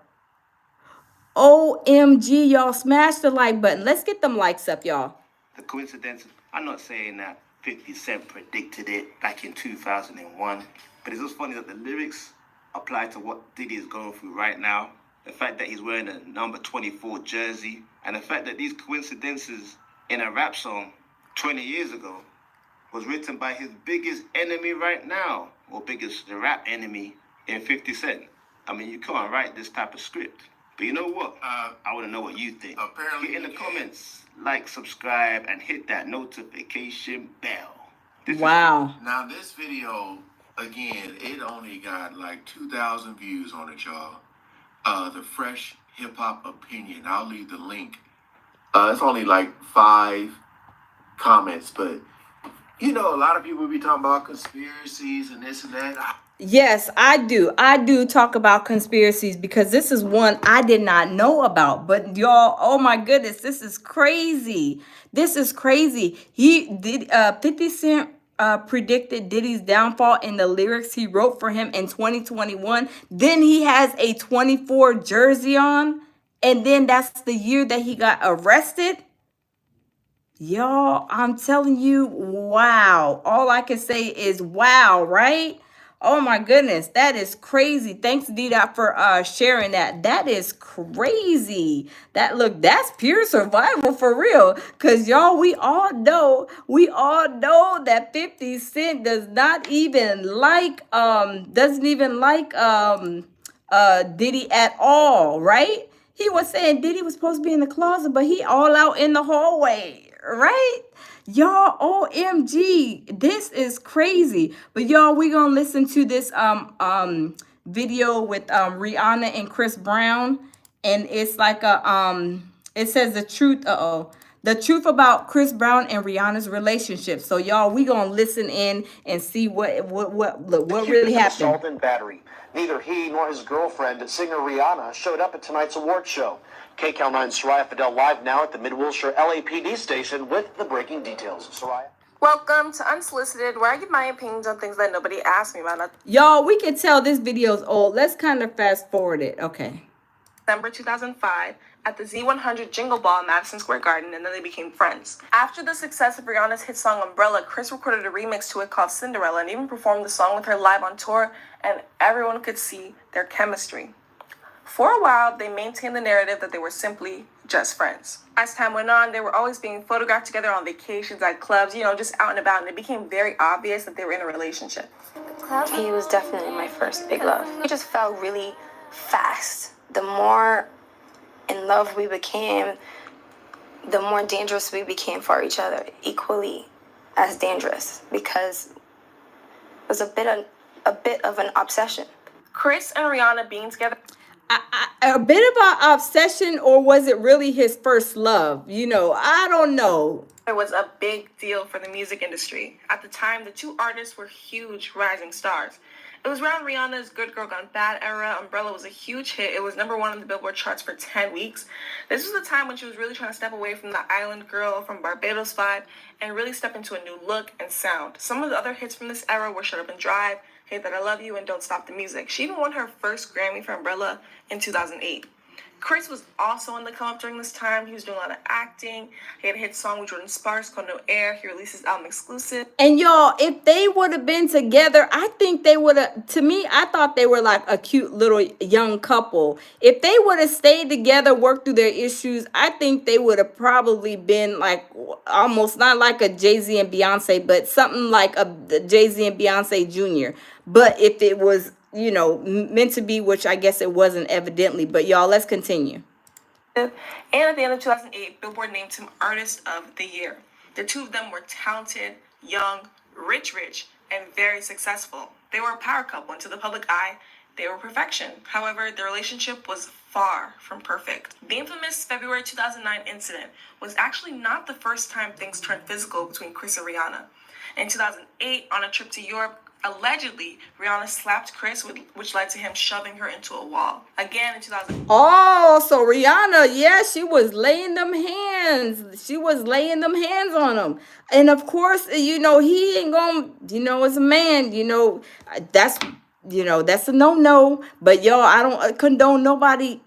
OMG, y'all, smash the like button. Let's get them likes up, y'all.
The coincidence, I'm not saying that 50 Cent predicted it back in 2001, but it's just funny that the lyrics apply to what Diddy is going through right now. The fact that he's wearing a number 24 jersey, and the fact that these coincidences in a rap song 20 years ago was written by his biggest enemy right now, or biggest rap enemy in 50 Cent. I mean, you can't write this type of script. But you know what? I want to know what you think.
Apparently
Get in the comments, like, subscribe, and hit that notification bell.
Wow.
Now this video, again, it only got like 2,000 views on it, y'all. The Fresh Hip Hop Opinion. I'll leave the link. It's only like 5 comments, but you know, a lot of people be talking about conspiracies and this and that.
Yes, I do. I do talk about conspiracies because this is one I did not know about. But y'all, oh my goodness, this is crazy. This is crazy. He did 50 Cent predicted Diddy's downfall in the lyrics he wrote for him in 2021. Then he has a 24 jersey on. And then that's the year that he got arrested. Y'all, I'm telling you, wow. All I can say is wow, right? Oh my goodness, that is crazy. Thanks, D-Dot, for sharing that. That is crazy. That's pure survival for real. Cause y'all, we all know that 50 Cent doesn't even like Diddy at all, right? He was saying Diddy was supposed to be in the closet, but he all out in the hallway, right? Y'all, OMG, this is crazy. But y'all, we gonna listen to this video with Rihanna and Chris Brown, and it's like a it says the truth. The truth about Chris Brown and Rihanna's relationship. So y'all, we gonna listen in and see what really happened.
Assault and battery. Neither he nor his girlfriend, singer Rihanna, showed up at tonight's award show. KCAL9's Soraya Fidel live now at the Mid-Wilshire LAPD station with the breaking details. Soraya.
Welcome to Unsolicited, where I give my opinions on things that nobody asked me about.
Y'all, we can tell this video is old. Let's kind of fast forward it. Okay.
December 2005 at the Z100 Jingle Ball in Madison Square Garden, and then they became friends. After the success of Rihanna's hit song Umbrella, Chris recorded a remix to it called Cinderella and even performed the song with her live on tour, and everyone could see their chemistry. For a while, they maintained the narrative that they were simply just friends. As time went on, they were always being photographed together on vacations, at clubs, just out and about, and it became very obvious that they were in a relationship.
He was definitely my first big love. We just fell really fast. The more in love we became, the more dangerous we became for each other, equally as dangerous, because it was a bit of an obsession.
Chris and Rihanna being together.
A bit of an obsession, or was it really his first love? I don't know.
It was a big deal for the music industry. At the time, the two artists were huge rising stars. It was around Rihanna's Good Girl Gone Bad era. Umbrella was a huge hit. It was #1 on the Billboard charts for 10 weeks. This was the time when she was really trying to step away from the island girl from Barbados vibe and really step into a new look and sound. Some of the other hits from this era were Shut Up and Drive, Hate That I Love You, and Don't Stop the Music. She even won her first Grammy for Umbrella in 2008. Chris was also on the come up during this time. He was doing a lot of acting. He had a hit song with Jordan Sparks called No Air. He released his album Exclusive.
And y'all, if they would have been together, I think they would have, to me, I thought they were like a cute little young couple. If they would have stayed together, worked through their issues, I think they would have probably been like almost not like a Jay-Z and Beyonce, but something like a Jay-Z and Beyonce Jr. But if it was, meant to be, which I guess it wasn't evidently, but y'all, let's continue.
And at the end of 2008, Billboard named him Artist of the Year. The two of them were talented, young, rich, and very successful. They were a power couple, and to the public eye, they were perfection. However, their relationship was far from perfect. The infamous February 2009 incident was actually not the first time things turned physical between Chris and Rihanna. In 2008, on a trip to Europe, allegedly, Rihanna slapped Chris, which led to him shoving her into a wall. Again in 2000.
Oh, so Rihanna, yeah, she was laying them hands. She was laying them hands on him. And of course, he ain't gonna, as a man, that's a no-no. But y'all, I don't condone nobody,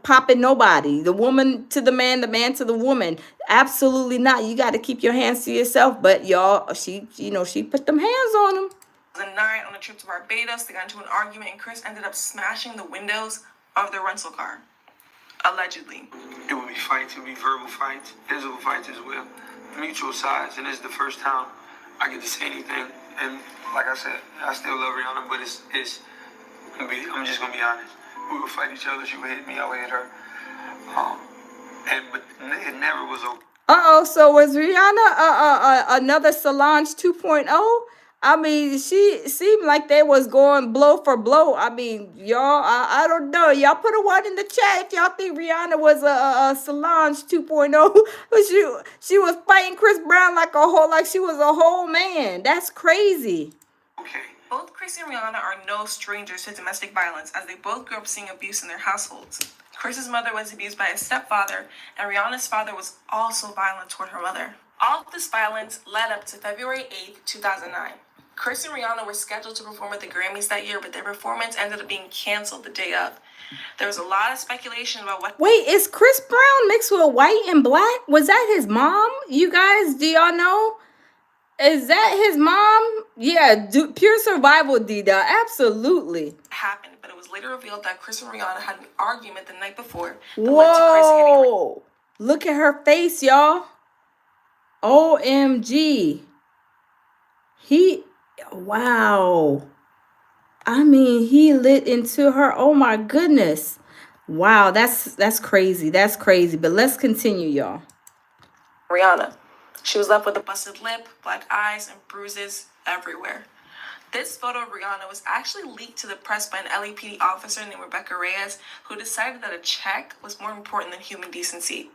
popping nobody. The woman to the man to the woman. Absolutely not. You got to keep your hands to yourself. But y'all, she put them hands on him.
2009, on a trip to Barbados, they got into an argument and Chris ended up smashing the windows of their rental car. Allegedly.
It would be fights, it would be verbal fights, physical fights as well. Mutual sides, and this is the first time I get to say anything. And like I said, I still love Rihanna, but I'm just gonna be honest. We would fight each other, she would hit me, I would hit her. But it never was over.
So was Rihanna another Solange 2.0? I mean, she seemed like they was going blow for blow. I mean, y'all, I don't know. Y'all put a one in the chat if y'all think Rihanna was a Solange 2.0. She was fighting Chris Brown like she was a whole man. That's crazy.
Okay. Both Chris and Rihanna are no strangers to domestic violence, as they both grew up seeing abuse in their households. Chris's mother was abused by his stepfather, and Rihanna's father was also violent toward her mother. All of this violence led up to February 8th, 2009. Chris and Rihanna were scheduled to perform at the Grammys that year, but their performance ended up being canceled the day of. There was a lot of speculation about what...
Wait, is Chris Brown mixed with white and black? Was that his mom? You guys, do y'all know? Is that his mom? Yeah, pure survival, Dida. Absolutely.
Happened, but it was later revealed that Chris and Rihanna had an argument the night before.
Whoa! Look at her face, y'all. OMG. Wow. I mean, he lit into her. Oh my goodness. Wow, that's crazy. That's crazy. But let's continue, y'all.
Rihanna. She was left with a busted lip, black eyes, and bruises everywhere. This photo of Rihanna was actually leaked to the press by an LAPD officer named Rebecca Reyes, who decided that a check was more important than human decency.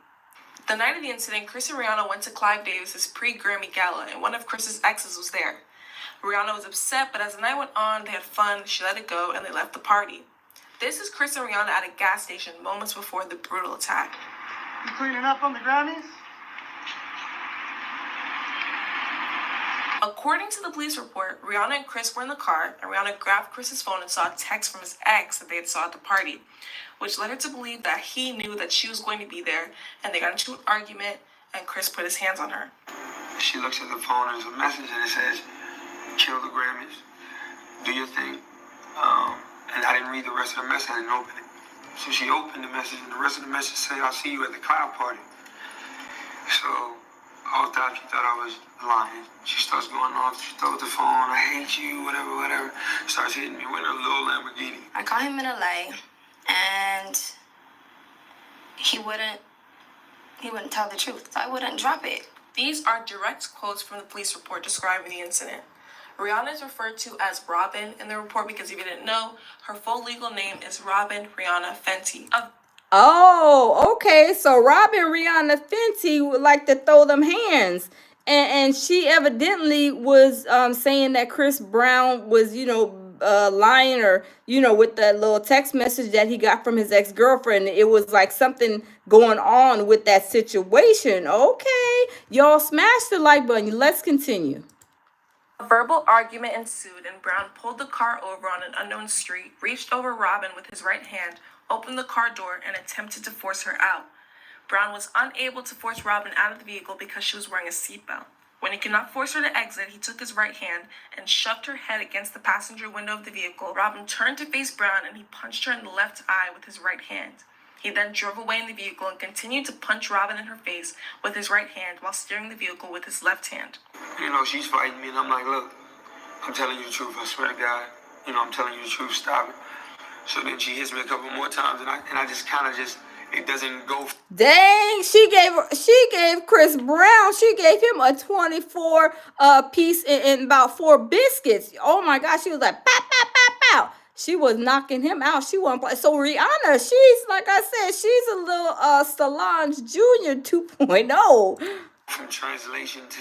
The night of the incident, Chris and Rihanna went to Clive Davis's pre-Grammy gala, and one of Chris's exes was there. Rihanna was upset, but as the night went on, they had fun, she let it go, and they left the party. This is Chris and Rihanna at a gas station moments before the brutal attack.
You cleaning up on the Grammys?
According to the police report, Rihanna and Chris were in the car, and Rihanna grabbed Chris's phone and saw a text from his ex that they had saw at the party, which led her to believe that he knew that she was going to be there, and they got into an argument, and Chris put his hands on her.
She looks at the phone and there's a message and it says, kill the Grammys, do your thing. And I didn't read the rest of the message, I didn't open it. So she opened the message and the rest of the message said, I'll see you at the cloud party. So all time she thought I was lying. She starts going off, she throws the phone, I hate you, whatever. Starts hitting me with a little Lamborghini.
I caught him in LA, and he wouldn't tell the truth. So I wouldn't drop it.
These are direct quotes from the police report describing the incident. Rihanna is referred to as Robin in the report because if you didn't know, her full legal name is Robin Rihanna Fenty.
Oh, okay. So Robin Rihanna Fenty would like to throw them hands. And she evidently was saying that Chris Brown was, lying, or, with that little text message that he got from his ex-girlfriend. It was like something going on with that situation. Okay. Y'all smash the like button. Let's continue.
A verbal argument ensued, and Brown pulled the car over on an unknown street, reached over Robin with his right hand, opened the car door, and attempted to force her out. Brown was unable to force Robin out of the vehicle because she was wearing a seatbelt. When he could not force her to exit, he took his right hand and shoved her head against the passenger window of the vehicle. Robin turned to face Brown, and he punched her in the left eye with his right hand. He then drove away in the vehicle and continued to punch Robin in her face with his right hand while steering the vehicle with his left hand.
She's fighting me, and I'm like, look, I'm telling you the truth, I swear to God. I'm telling you the truth, stop it. So then she hits me a couple more times, and I just kind of it doesn't go.
Dang, she gave Chris Brown, she gave him a 24 piece and about 4 biscuits. Oh my gosh, she was like, pow, pow, pow, pow. She was knocking him out. She wasn't play. So Rihanna, she's, like I said, she's a little Solange Jr. 2.0.
From translation to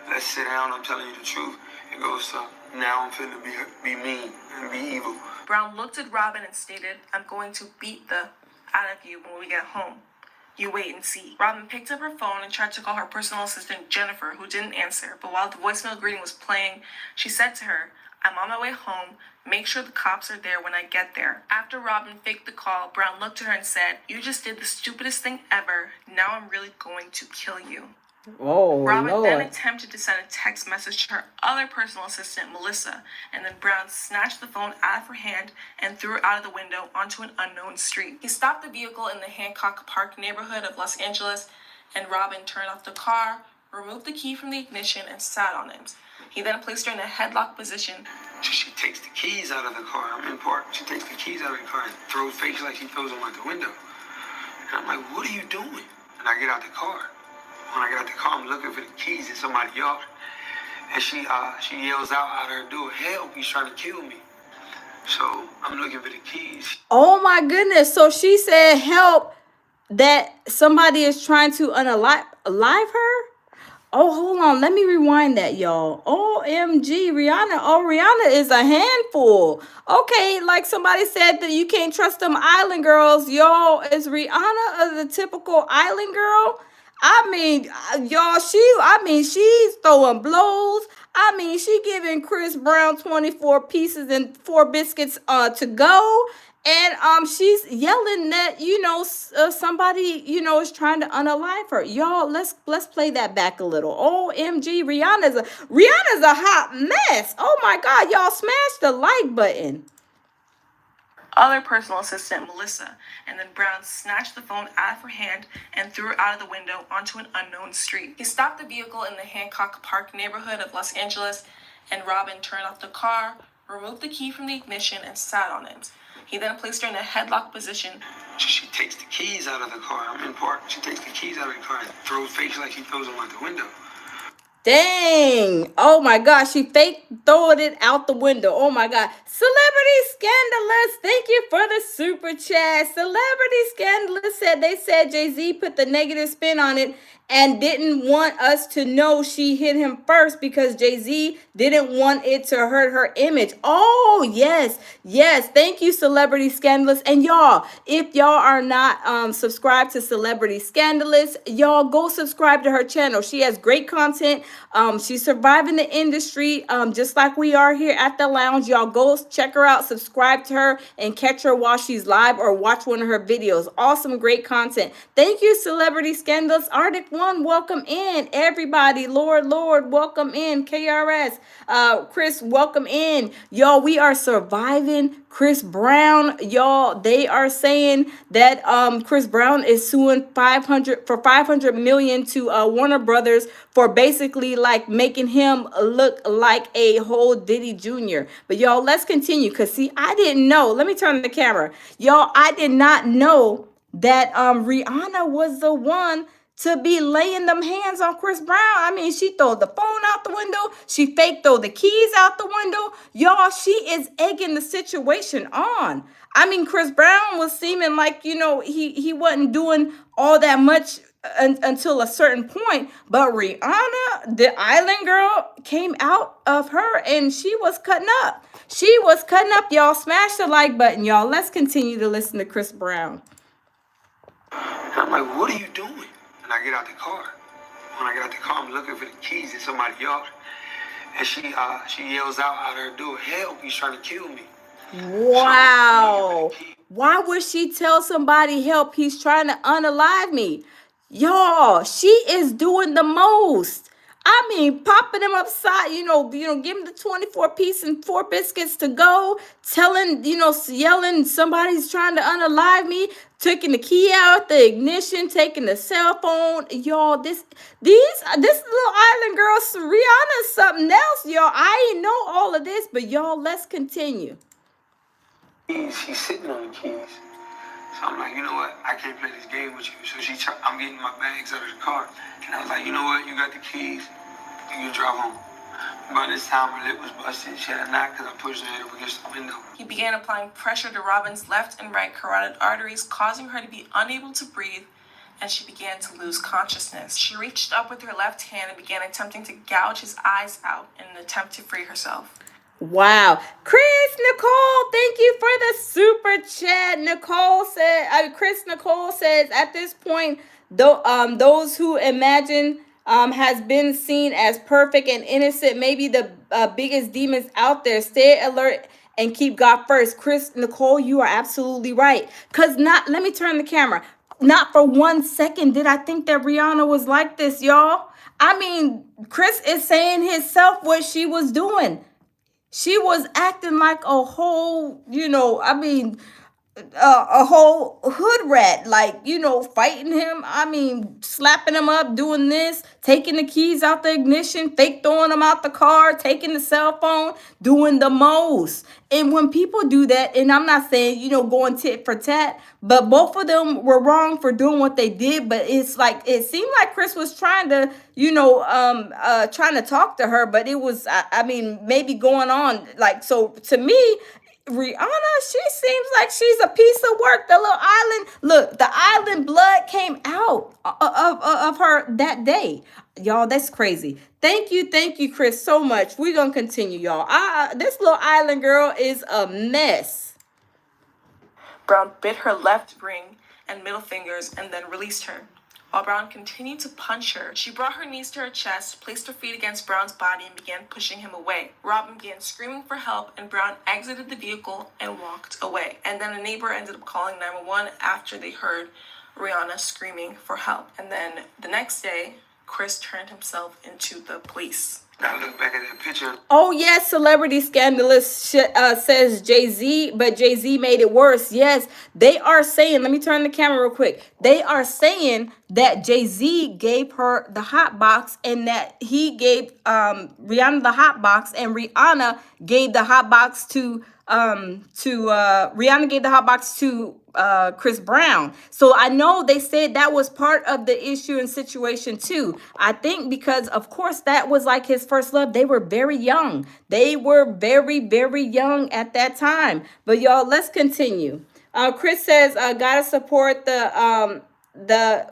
let's sit down, I'm telling you the truth, it goes to now I'm finna be mean and be evil.
Brown looked at Robin and stated, I'm going to beat the out of you when we get home. You wait and see. Robin picked up her phone and tried to call her personal assistant, Jennifer, who didn't answer. But while the voicemail greeting was playing, she said to her, I'm on my way home. Make sure the cops are there when I get there. After Robin faked the call, Brown looked at her and said, you just did the stupidest thing ever. Now I'm really going to kill you.
Oh,
Robin
Lord.
then attempted to send a text message to her other personal assistant, Melissa, and then Brown snatched the phone out of her hand and threw it out of the window onto an unknown street. He stopped the vehicle in the Hancock Park neighborhood of Los Angeles, and Robin turned off the car, removed the key from the ignition, and sat on it. He then placed her in a headlock position.
So she takes the keys out of the car. I'm in park. She takes the keys out of the car and throws fakes like she throws them out the window. And I'm like, what are you doing? And I get out the car. When I get out the car, I'm looking for the keys in somebody's yard. And she yells out of her door, help, he's trying to kill me. So I'm looking for the keys.
Oh my goodness. So she said help, that somebody is trying to unalive her? Oh, hold on. Let me rewind that, y'all. OMG, Rihanna. Oh, Rihanna is a handful. Okay, like somebody said that you can't trust them island girls. Y'all, is Rihanna the typical island girl? I mean, y'all, she's throwing blows. I mean, she giving Chris Brown 24 pieces and 4 biscuits to go. And she's yelling that, somebody, is trying to unalive her. Y'all, let's play that back a little. OMG, Rihanna's a hot mess. Oh my God, y'all smash the like button.
Other personal assistant, Melissa, and then Brown snatched the phone out of her hand and threw it out of the window onto an unknown street. He stopped the vehicle in the Hancock Park neighborhood of Los Angeles, and Robin turned off the car, removed the key from the ignition, and sat on it. He then placed her in a headlock position.
She takes the keys out of the car. I'm in park. She takes the keys out of the car and throws fakes like she throws them out the window.
Dang. Oh my gosh. She fake throwing it out the window. Oh my God. Celebrity Scandalous. Thank you for the super chat. Celebrity Scandalous they said Jay-Z put the negative spin on it and didn't want us to know she hit him first because Jay-Z didn't want it to hurt her image. Oh, yes. Yes. Thank you, Celebrity Scandalous. And y'all, if y'all are not subscribed to Celebrity Scandalous, y'all go subscribe to her channel. She has great content. She's surviving the industry just like we are here at the lounge. Y'all go check her out, subscribe to her, and catch her while she's live or watch one of her videos. Awesome, great content. Thank you, Celebrity Scandalous. Arctic One, welcome in. Everybody, Lord, welcome in. KRS, Chris, welcome in. Y'all, we are surviving Chris Brown. Y'all, they are saying that Chris Brown is suing 500 million to Warner Brothers for basically like making him look like a whole Diddy Jr. But y'all, let's continue because see, I didn't know. Let me turn the camera. Y'all, I did not know that Rihanna was the one to be laying them hands on Chris Brown. I mean, she throw the phone out the window. She fake throw the keys out the window. Y'all, she is egging the situation on. I mean, Chris Brown was seeming like, he wasn't doing all that much until a certain point. But Rihanna, the island girl, came out of her and she was cutting up. She was cutting up, y'all. Smash the like button, y'all. Let's continue to listen to Chris Brown.
I'm like, what are you doing? And I get out the car. When I get out the car, I'm looking for the keys in somebody's yard. And she yells out her door, help, he's trying to kill me.
Wow. Why would she tell somebody help? He's trying to unalive me. Y'all, she is doing the most. I mean, popping them upside, give them the 24 piece and 4 biscuits to go, telling, yelling somebody's trying to unalive me, taking the key out the ignition, taking the cell phone. Y'all, this little island girl, Rihanna's something else, y'all. I ain't know all of this, but y'all, let's continue.
She's sitting on the keys. So I'm like, you know what? I can't play this game with you. So I'm getting my bags out of the car. And I was like, you know what? You got the keys. You can drive home. By this time, her lip was busted. She had a knock because I pushed her head up against the window.
He began applying pressure to Robin's left and right carotid arteries, causing her to be unable to breathe, and she began to lose consciousness. She reached up with her left hand and began attempting to gouge his eyes out in an attempt to free herself.
Wow. Nicole, thank you for the super chat. Nicole says, at this point, those who imagine has been seen as perfect and innocent, maybe the biggest demons out there. Stay alert and keep God first. Nicole, you are absolutely right. Let me turn the camera. Not for 1 second did I think that Rihanna was like this, y'all. I mean, Chris is saying himself what she was doing. She was acting like a whole, a whole hood rat, like, fighting him. I mean, slapping him up, doing this, taking the keys out the ignition, fake throwing them out the car, taking the cell phone, doing the most. And when people do that, and I'm not saying, going tit for tat, but both of them were wrong for doing what they did. But it's like, it seemed like Chris was trying to, trying to talk to her, but it was, maybe going on. Like, so to me, Rihanna, she seems like she's a piece of work. The little island, look, the island blood came out of her that day. Y'all, that's crazy. Thank you, Chris, so much. We're going to continue, y'all. This little island girl is a mess.
Brown bit her left ring and middle fingers and then released her. While Brown continued to punch her, she brought her knees to her chest, placed her feet against Brown's body, and began pushing him away. Robin began screaming for help, and Brown exited the vehicle and walked away. And then a neighbor ended up calling 911 after they heard Rihanna screaming for help. And then the next day, Chris turned himself into the police.
I look back at that picture.
Oh yes, celebrity scandalous says Jay-Z, but Jay-Z made it worse. Yes, they are saying, let me turn the camera real quick. They are saying that Jay-Z gave her the hot box and that he gave Rihanna the hot box, and Rihanna gave the hot box to Rihanna gave the hot box to Chris Brown. So I know they said that was part of the issue and situation too. I think because of course that was like his first love. They were very young. They were very, very young at that time. But y'all, let's continue. Chris says, gotta support the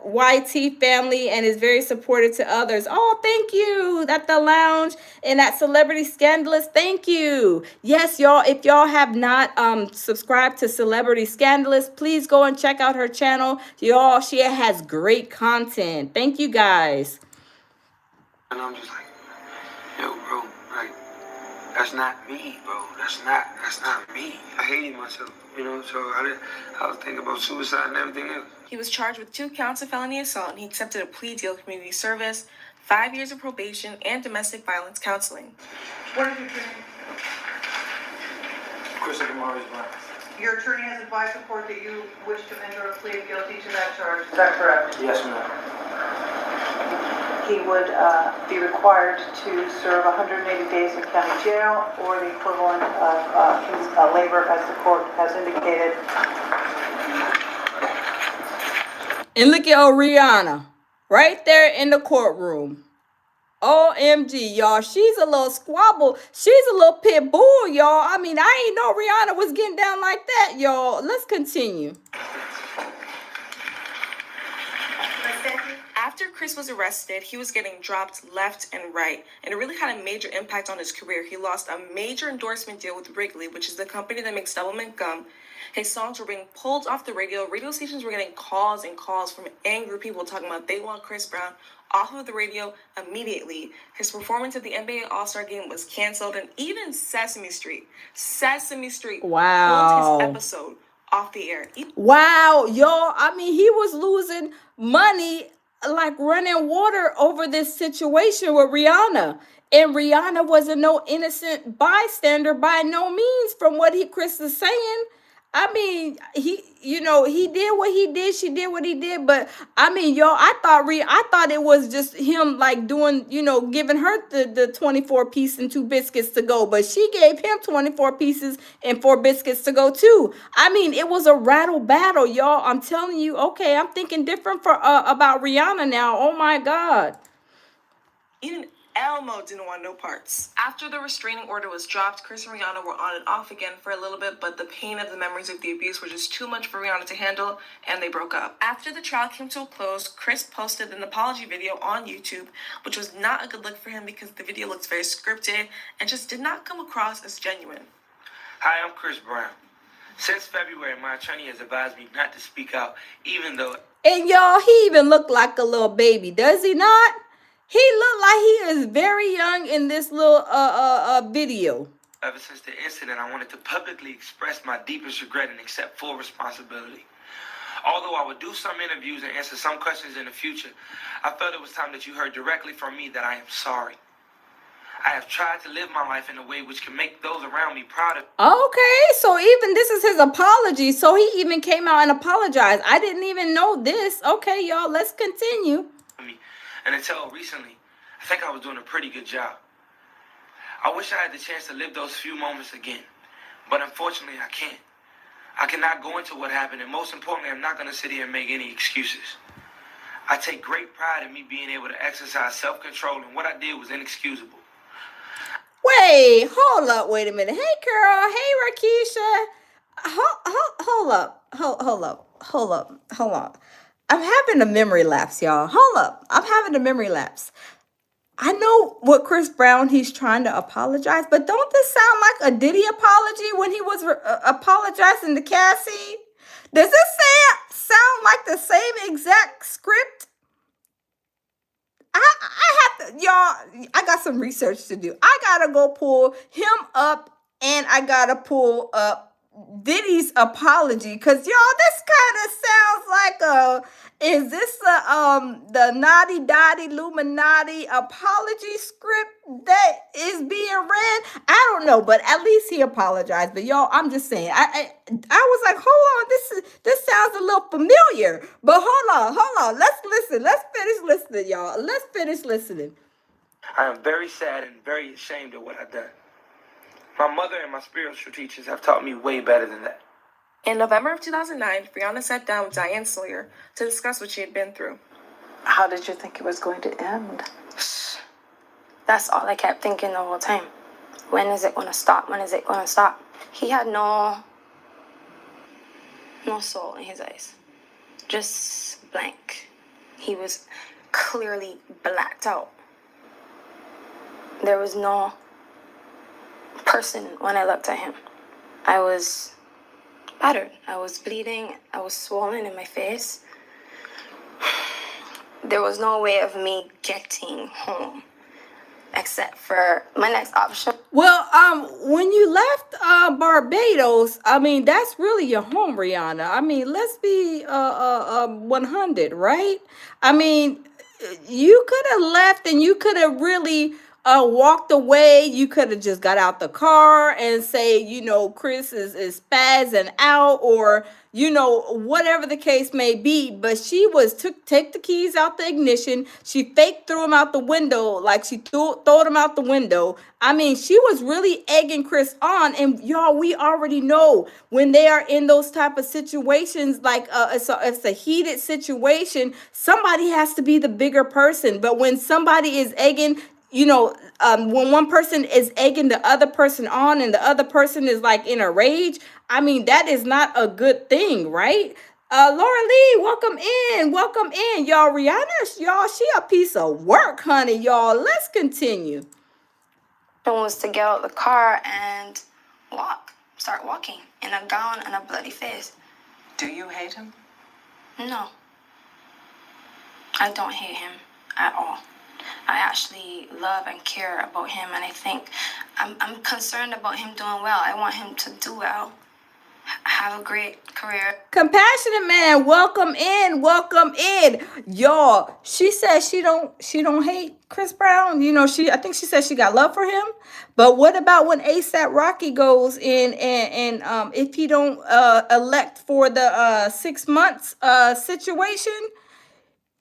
YT family and is very supportive to others. Oh, thank you. At the lounge and at Celebrity Scandalous. Thank you. Yes, y'all, if y'all have not subscribed to Celebrity Scandalous, please go and check out her channel. Y'all, she has great content. Thank you guys.
And I'm just like, yo, bro, like, that's not me, bro. That's not me. I hated myself, you know, so I was thinking about suicide and everything else.
He was charged with 2 counts of felony assault, and he accepted a plea deal, community service, 5 years of probation, and domestic violence counseling.
What is your attorney?
Christopher Morris Brown.
Your attorney has advised the court that you wish to enter a plea of guilty to that charge. Is that correct?
Yes, ma'am.
He would be required to serve 180 days in county jail or the equivalent of labor, as the court has indicated.
And look at Rihanna right there in the courtroom. OMG, y'all. She's a little squabble. She's a little pit bull, y'all. I mean, I ain't know Rihanna was getting down like that, y'all. Let's continue.
After Chris was arrested, he was getting dropped left and right, and it really had a major impact on his career. He lost a major endorsement deal with Wrigley, which is the company that makes Doublemint gum. His songs were being pulled off the radio. Radio stations were getting calls and calls from angry people talking about they want Chris Brown off of the radio immediately. His performance at the NBA All-Star Game was canceled, and even Sesame Street
Wow.
pulled his episode off the air.
Wow, y'all. I mean, he was losing money like running water over this situation with Rihanna. And Rihanna wasn't no innocent bystander by no means from what Chris is saying. I mean, he did what he did. She did what he did. But I mean, y'all, I thought it was just him like doing, giving her the 24 piece and 2 biscuits to go. But she gave him 24 pieces and 4 biscuits to go too. I mean, it was a rattle battle, y'all. I'm telling you. Okay, I'm thinking different about Rihanna now. Oh my God.
Even Elmo didn't want no parts. After the restraining order was dropped, Chris and Rihanna were on and off again for a little bit, but the pain of the memories of the abuse were just too much for Rihanna to handle, and they broke up. After the trial came to a close, Chris posted an apology video on YouTube, which was not a good look for him because the video looked very scripted and just did not come across as genuine.
Hi, I'm Chris Brown. Since February, my attorney has advised me not to speak out, even though...
And y'all, he even looked like a little baby, does he not? He looked like he is very young in this little video.
Ever since the incident, I wanted to publicly express my deepest regret and accept full responsibility. Although I would do some interviews and answer some questions in the future, I felt it was time that you heard directly from me that I am sorry. I have tried to live my life in a way which can make those around me proud of me.
Okay, so even this is his apology. So he even came out and apologized. I didn't even know this. Okay, y'all, let's continue.
And until recently, I think I was doing a pretty good job. I wish I had the chance to live those few moments again, but unfortunately I can't. I cannot go into what happened, and most importantly, I'm not going to sit here and make any excuses. I take great pride in me being able to exercise self-control, and what I did was inexcusable.
Wait, hold up, wait a minute. Hey, Carol. Hey, Rakisha. Hold up. I'm having a memory lapse, y'all. Hold up. I'm having a memory lapse. I know what Chris Brown, he's trying to apologize, but don't this sound like a Diddy apology when he was apologizing to Cassie? Does this sound like the same exact script? I have to, y'all, I got some research to do. I got to go pull him up and I got to pull up Diddy's apology, because y'all, this kind of sounds like is this the Naughty Dotty Illuminati apology script that is being read? I don't know, but at least he apologized. But y'all, I'm just saying, I was like, hold on, this sounds a little familiar. But hold on, let's listen, let's finish listening, y'all. Let's finish listening.
I am very sad and very ashamed of what I've done. My mother and my spiritual teachers have taught me way better than that.
In November of 2009, Rihanna sat down with Diane Sawyer to discuss what she had been through.
How did you think it was going to end?
That's all I kept thinking the whole time. When is it going to stop? When is it going to stop? He had no soul in his eyes. Just blank. He was clearly blacked out. There was no person when I looked at him. I was battered. I was bleeding. I was swollen in my face. There was no way of me getting home except for my next option.
Well, when you left Barbados, I mean, that's really your home, Rihanna. I mean, let's be 100, right? I mean, you could have left and you could have really walked away. You could have just got out the car and say, Chris is spazzing out, or whatever the case may be. But she was take the keys out the ignition. She fake threw them out the window, like she threw them out the window. I mean, she was really egging Chris on, and y'all, we already know when they are in those type of situations, like it's a heated situation, somebody has to be the bigger person. But when somebody is egging, when one person is egging the other person on and the other person is like in a rage, I mean, that is not a good thing, right? Laura Lee, welcome in, y'all. Rihanna, y'all, she a piece of work, honey, y'all. Let's continue.
Was to get out of the car and start walking in a gown and a bloody face.
Do you hate him?
No, I don't hate him at all. I actually love and care about him, and I think I'm concerned about him doing well. I want him to do well, have a great career.
Compassionate man, welcome in, y'all. She says she don't hate Chris Brown. I think she said she got love for him. But what about when ASAP Rocky goes in and if he don't elect for the 6 months situation?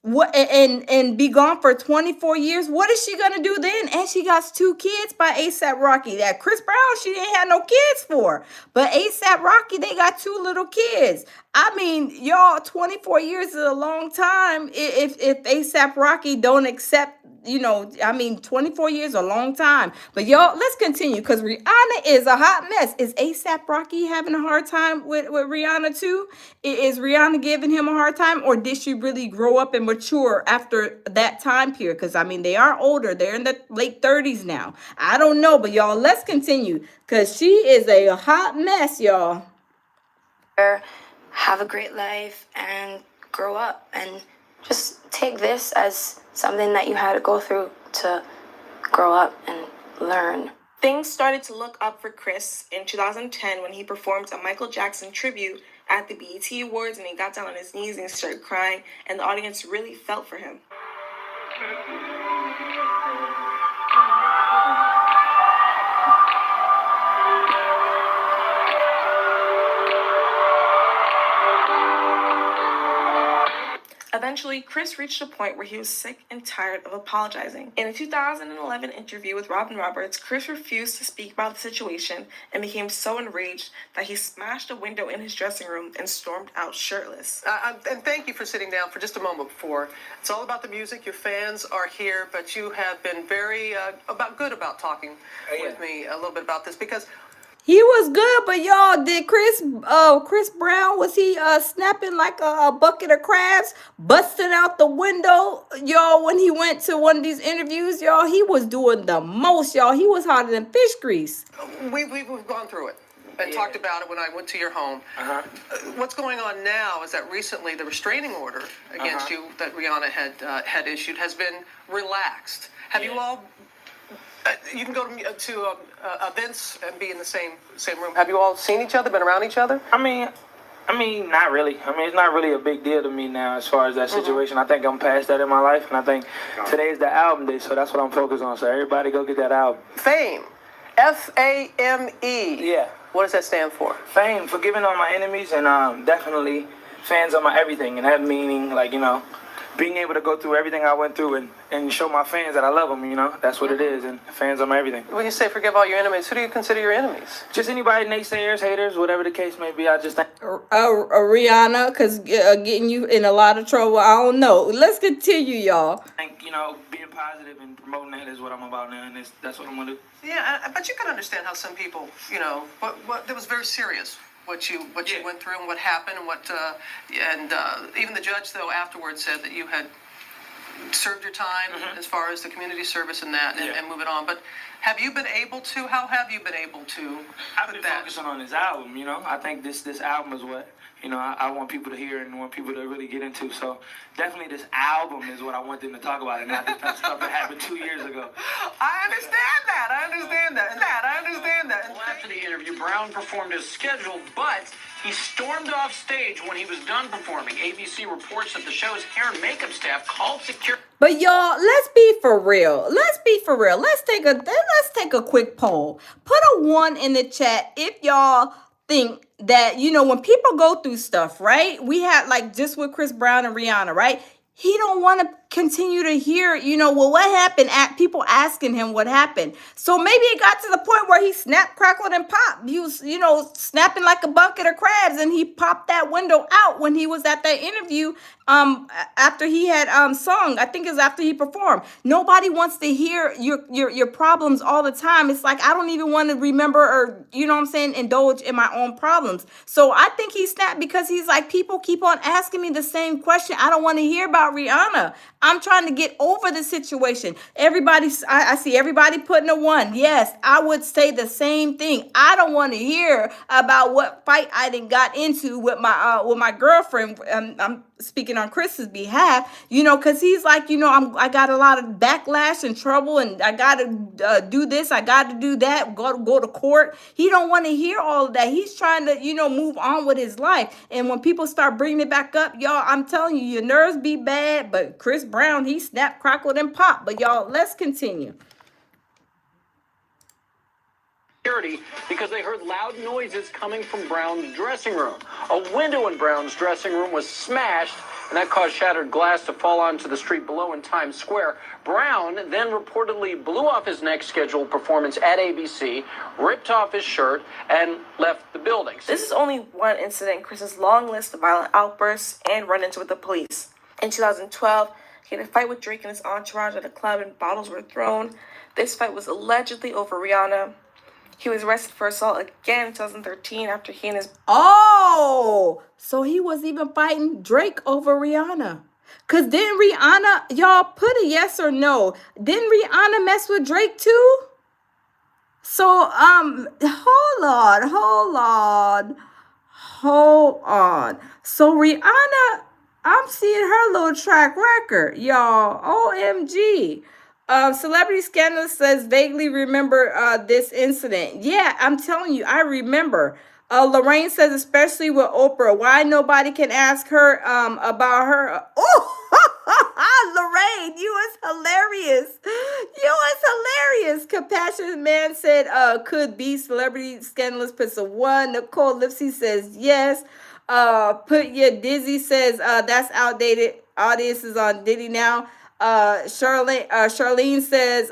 What and be gone for 24 years? What is she gonna do then? And she got 2 kids by ASAP Rocky. That Chris Brown, she didn't have no kids for. But ASAP Rocky, they got 2 little kids. I mean, y'all, 24 years is a long time if ASAP Rocky don't accept, 24 years is a long time. But y'all, let's continue, because Rihanna is a hot mess. Is ASAP Rocky having a hard time with Rihanna too? Is Rihanna giving him a hard time, or did she really grow up and mature after that time period? Because, I mean, they are older. They're in the late 30s now. I don't know, but y'all, let's continue, because she is a hot mess, y'all.
Have a great life and grow up, and just take this as something that you had to go through to grow up and learn.
Things started to look up for Chris in 2010 when he performed a Michael Jackson tribute at the BET Awards, and he got down on his knees and he started crying, and the audience really felt for him. Eventually, Chris reached a point where he was sick and tired of apologizing. In a 2011 interview with Robin Roberts, Chris refused to speak about the situation and became so enraged that he smashed a window in his dressing room and stormed out shirtless.
And thank you for sitting down for just a moment before. It's all about the music. Your fans are here, but you have been very good about talking with me a little bit about this, because
he was good, but y'all, did Chris Brown, was he snapping like a bucket of crabs, busting out the window, y'all, when he went to one of these interviews, y'all? He was doing the most, y'all. He was hotter than fish grease.
We've gone through it and talked about it when I went to your home. What's going on now is that recently the restraining order against you that Rihanna had issued has been relaxed. Have you all You can go to events and be in the same room. Have you all seen each other? Been around each other?
I mean, not really. I mean, it's not really a big deal to me now as far as that situation. I think I'm past that in my life, and I think today's the album day, so that's what I'm focused on. So everybody go get that album.
Fame, FAME.
Yeah.
What does that stand for?
Fame, forgiving all my enemies, and definitely fans are my everything, and that meaning, like, being able to go through everything I went through and show my fans that I love them, that's what it is, and fans are my everything.
When you say forgive all your enemies, who do you consider your enemies?
Just anybody, naysayers, haters, whatever the case may be. I just think
Rihanna, because getting you in a lot of trouble. I don't know. Let's continue, y'all.
Being positive and promoting that is what I'm about now, and that's what I'm gonna do.
Yeah, but you can understand how some people, what that was very serious. What you went through and what happened and even the judge though afterwards said that you had served your time as far as the community service and that and moving on. But how have you been able to
I've been focusing on this album, I think this album is what I want people to hear and want people to really get into. So definitely this album is what I want them to talk about, and not the stuff that happened 2 years ago.
I understand that.
Well, after the interview, Brown performed as scheduled, but he stormed off stage when he was done performing. ABC reports that the show's hair and makeup staff called security.
But y'all, let's be for real. Let's take a quick poll. Put a 1 in the chat if y'all think that, when people go through stuff, right? We had like just with Chris Brown and Rihanna, right? He don't want to continue to hear, what happened, at people asking him what happened. So maybe it got to the point where he snapped, crackled, and popped. He was, snapping like a bucket of crabs, and he popped that window out when he was at that interview after he had sung. I think it's after he performed. Nobody wants to hear your problems all the time. It's like I don't even want to remember or, indulge in my own problems. So I think he snapped because he's like, people keep on asking me the same question. I don't want to hear about Rihanna. I'm trying to get over the situation. I see everybody putting a 1. Yes, I would say the same thing. I don't want to hear about what fight I done got into with my girlfriend. I'm speaking on Chris's behalf, because he's like, I got a lot of backlash and trouble, and I got to do this, I got to do that, go to court. He don't want to hear all of that. He's trying to, move on with his life. And when people start bringing it back up, y'all, I'm telling you, your nerves be bad. But Chris Brown, he snapped, crackled, and popped. But y'all, let's continue.
Because they heard loud noises coming from Brown's dressing room. A window in Brown's dressing room was smashed, and that caused shattered glass to fall onto the street below in Times Square. Brown then reportedly blew off his next scheduled performance at ABC, ripped off his shirt, and left the building.
This is only one incident in Chris's long list of violent outbursts and run-ins with the police. In 2012, he had a fight with Drake and his entourage at a club, and bottles were thrown. This fight was allegedly over Rihanna. He was arrested for assault again in 2013 after he and his...
Oh, so he was even fighting Drake over Rihanna. Because didn't Rihanna, y'all put a yes or no, didn't Rihanna mess with Drake too? So, hold on. So Rihanna, I'm seeing her little track record, y'all. OMG. Celebrity Scandal says vaguely remember this incident. Yeah, I'm telling you, I remember. Lorraine says, especially with Oprah, why nobody can ask her about her. Lorraine, you was hilarious. Compassionate Man said, could be. Celebrity Scandalous puts a 1. Nicole Lipsy says yes. Put your Dizzy says that's outdated. Audience is on Diddy now. Charlene says,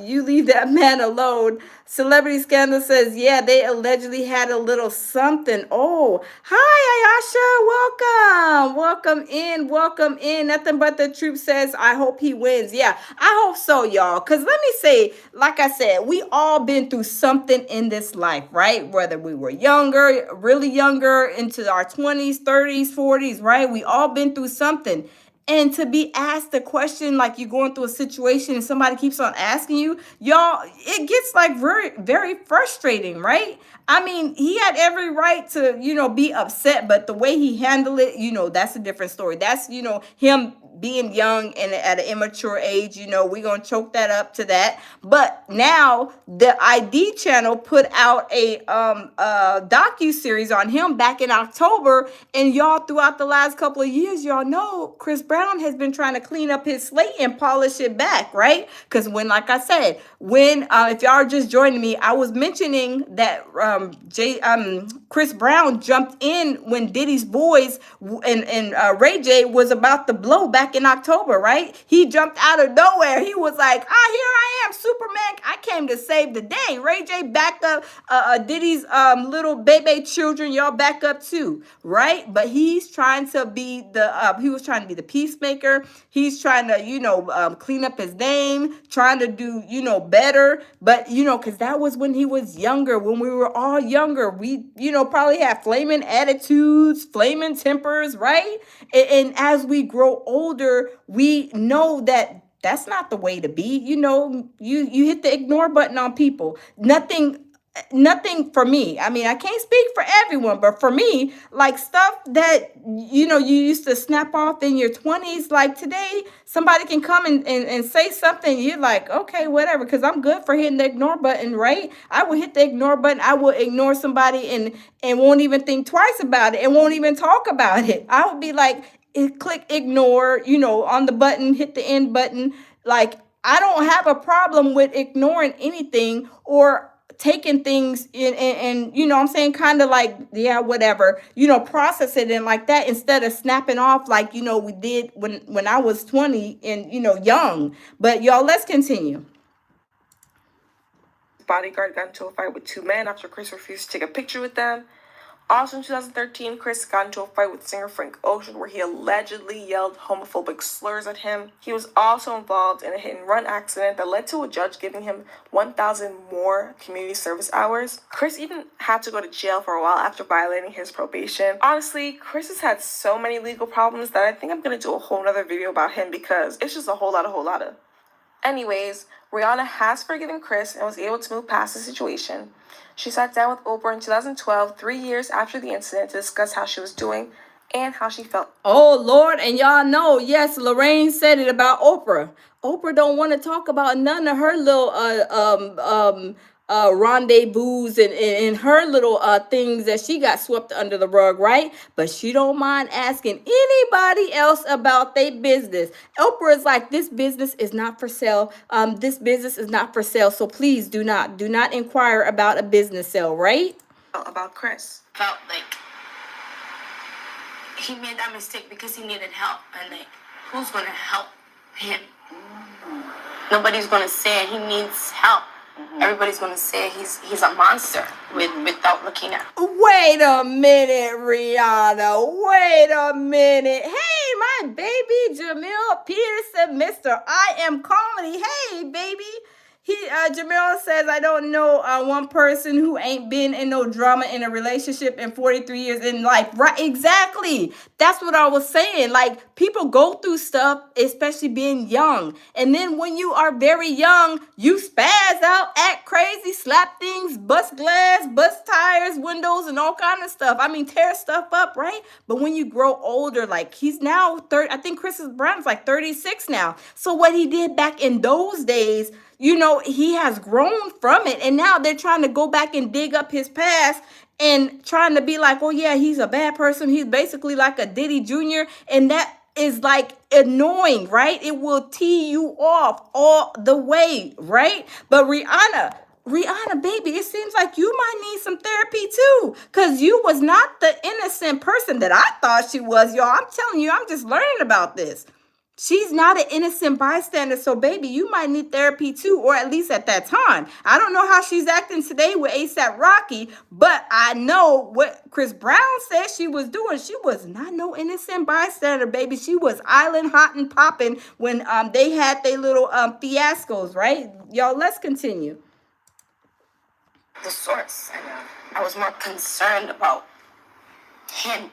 you leave that man alone. Celebrity Scandal says, yeah, they allegedly had a little something. Oh, hi, Ayasha. Welcome in. Nothing but the truth says, I hope he wins. Yeah, I hope so, y'all. Because let me say, like I said, we all been through something in this life, right? Whether we were younger, really younger, into our 20s, 30s, 40s, right? We all been through something. And to be asked a question like you're going through a situation and somebody keeps on asking you, y'all, it gets like very, very frustrating, right? I mean, he had every right to, be upset, but the way he handled it, that's a different story. That's, him being young and at an immature age, we're going to choke that up to that. But now the ID channel put out a docu-series on him back in October. And y'all, throughout the last couple of years, y'all know Chris Brown has been trying to clean up his slate and polish it back, right? Because like I said, if y'all are just joining me, I was mentioning that Chris Brown jumped in when Diddy's Boys and Ray J was about to blow back in October, right? He jumped out of nowhere. He was like, here I am, Superman. I came to save the day. Ray J backed up Diddy's little baby children. Y'all back up too, right? But he's trying to be he was trying to be the peacemaker. He's trying to, clean up his name, trying to do, better. But, because that was when he was younger, when we were all younger. We, probably had flaming attitudes, flaming tempers, right? And as we grow older, we know that that's not the way to be. You hit the ignore button on people. Nothing for me. I mean, I can't speak for everyone, but for me, like stuff that, you used to snap off in your 20s, like today, somebody can come and say something. You're like, okay, whatever, because I'm good for hitting the ignore button, right? I will hit the ignore button. I will ignore somebody and won't even think twice about it and won't even talk about it. I would be like, click ignore, on the button, hit the end button. Like, I don't have a problem with ignoring anything or taking things in and I'm saying, kind of like, yeah, whatever, process it in like that instead of snapping off like, we did when I was 20 and, young. But y'all, let's continue.
Bodyguard got into a fight with two men after Chris refused to take a picture with them. Also in 2013, Chris got into a fight with singer Frank Ocean where he allegedly yelled homophobic slurs at him. He was also involved in a hit-and-run accident that led to a judge giving him 1,000 more community service hours. Chris even had to go to jail for a while after violating his probation. Honestly, Chris has had so many legal problems that I think I'm going to do a whole nother video about him because it's just a whole lot of. Anyways, Rihanna has forgiven Chris and was able to move past the situation. She sat down with Oprah in 2012, 3 years after the incident, to discuss how she was doing and how she felt.
Oh, Lord, and y'all know, yes, Lorraine said it about Oprah. Oprah don't want to talk about none of her little rendezvous and her little things that she got swept under the rug, right? But she don't mind asking anybody else about their business. Oprah is like, this business is not for sale. This business is not for sale. So please do not inquire about a business sale, right?
About Chris.
Felt like he made that mistake because he needed help, and like, who's gonna help him? Nobody's gonna say he needs help. Everybody's gonna say he's a monster without looking at.
Wait a minute, Rihanna. Wait a minute. Hey, my baby Jamil Peterson, Mr. I Am Comedy. Hey, baby. Jamil says, I don't know one person who ain't been in no drama in a relationship in 43 years in life. Right, exactly. That's what I was saying. Like, people go through stuff, especially being young. And then when you are very young, you spaz out, act crazy, slap things, bust glass, bust tires, windows, and all kind of stuff. I mean, tear stuff up, right? But when you grow older, like he's now 30, I think Chris Brown's like 36 now. So what he did back in those days, he has grown from it. And now they're trying to go back and dig up his past and trying to be like, oh, yeah, he's a bad person. He's basically like a Diddy Jr. And that is like annoying, right? It will tee you off all the way, right? But Rihanna, baby, it seems like you might need some therapy too, because you was not the innocent person that I thought she was, y'all. I'm telling you, I'm just learning about this. She's not an innocent bystander. So, baby, you might need therapy too, or at least at that time. I don't know how she's acting today with A$AP Rocky, but I know what Chris Brown said she was doing. She was not no innocent bystander, baby. She was island hot and popping when they had their little fiascos, right? Y'all, let's continue.
The source. I was more concerned about him.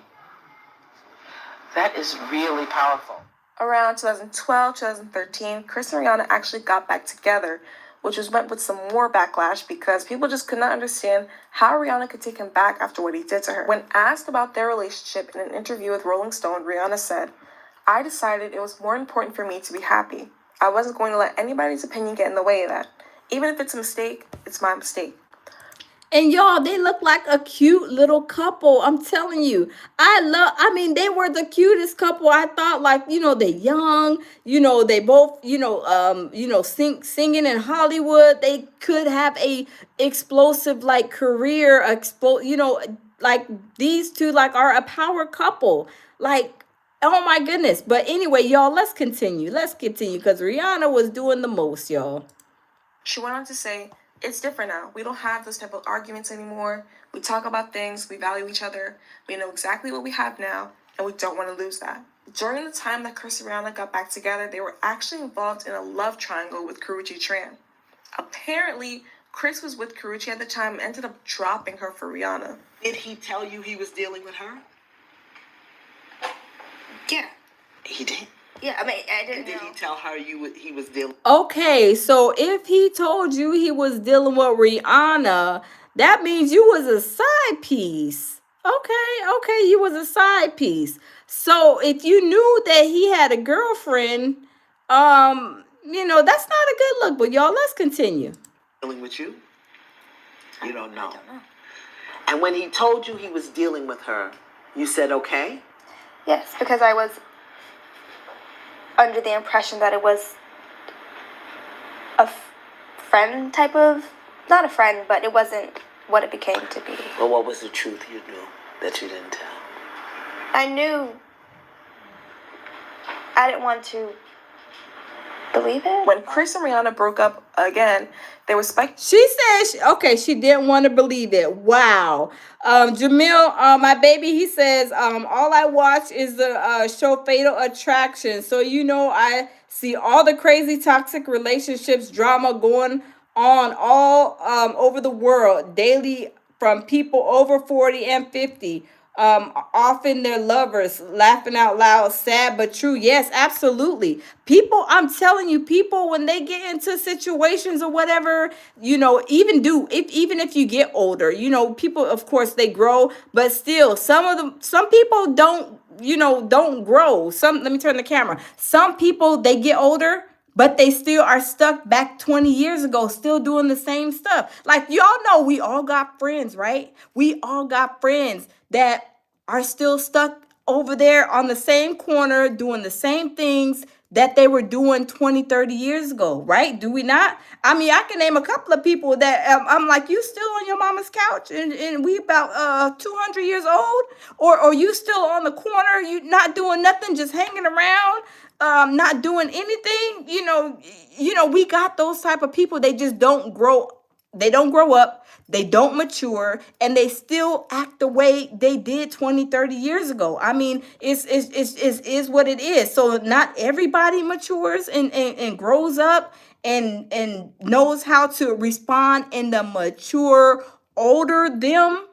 That is really powerful.
Around 2012, 2013, Chris and Rihanna actually got back together, which was met with some more backlash because people just could not understand how Rihanna could take him back after what he did to her. When asked about their relationship in an interview with Rolling Stone, Rihanna said, I decided it was more important for me to be happy. I wasn't going to let anybody's opinion get in the way of that. Even if it's a mistake, it's my mistake.
And y'all, they look like a cute little couple. I'm telling you. I mean, they were the cutest couple. I thought, like, they're young, they both, singing in Hollywood. They could have a explosive like career, like these two like are a power couple. Like, oh my goodness. But anyway, y'all, let's continue. Let's continue because Rihanna was doing the most, y'all.
She went on to say, it's different now. We don't have those type of arguments anymore. We talk about things, we value each other, we know exactly what we have now, and we don't want to lose that. During the time that Chris and Rihanna got back together, they were actually involved in a love triangle with Karrueche Tran. Apparently, Chris was with Karrueche at the time and ended up dropping her for Rihanna.
Did he tell you he was dealing with her?
Yeah.
He did.
Yeah, I mean, I didn't
Did
know.
he tell her he was dealing?
Okay, so if he told you he was dealing with Rihanna, that means you was a side piece. Okay, you was a side piece. So if you knew that he had a girlfriend, that's not a good look. But y'all, let's continue.
Dealing with you? You don't know. I don't know. And when he told you he was dealing with her, you said okay?
Yes, because I was under the impression that it was a friend type of, not a friend, but it wasn't what it became to be.
Well, what was the truth you knew that you didn't tell?
I knew I didn't want to believe it.
When Chris and Rihanna broke up again, there was
She said, she didn't want to believe it. Wow. Jamil, my baby, he says, all I watch is the show Fatal Attraction. So, I see all the crazy toxic relationships, drama going on all over the world daily from people over 40 and 50. Often their lovers, laughing out loud, sad but true. Yes, absolutely. People, I'm telling you, people, when they get into situations or whatever, even if you get older, people, of course, they grow, but still, some people don't grow. Let me turn the camera. Some people, they get older, but they still are stuck back 20 years ago, still doing the same stuff. Like, y'all know, we all got friends, right? We all got friends that are still stuck over there on the same corner doing the same things that they were doing 20, 30 years ago, right? Do we not? I mean, I can name a couple of people that I'm like, you still on your mama's couch and we about 200 years old? Or you still on the corner, you not doing nothing, just hanging around, not doing anything? We got those type of people. They just don't grow. They don't grow up, they don't mature, and they still act the way they did 20, 30 years ago. I mean, it's is what it is. So not everybody matures and grows up and knows how to respond in the mature, older them.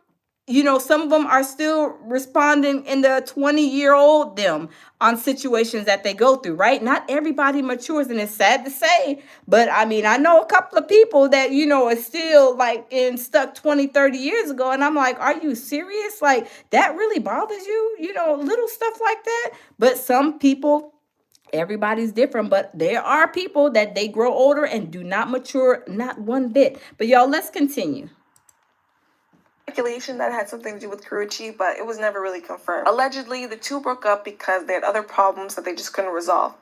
Some of them are still responding in the 20-year-old them on situations that they go through, right? Not everybody matures, and it's sad to say, but I mean, I know a couple of people that, are still like stuck 20, 30 years ago, and I'm like, are you serious? Like, that really bothers you? Little stuff like that. But some people, everybody's different, but there are people that they grow older and do not mature, not one bit. But y'all, let's continue.
Speculation that it had something to do with Karrueche, but it was never really confirmed. Allegedly, the two broke up because they had other problems that they just couldn't resolve.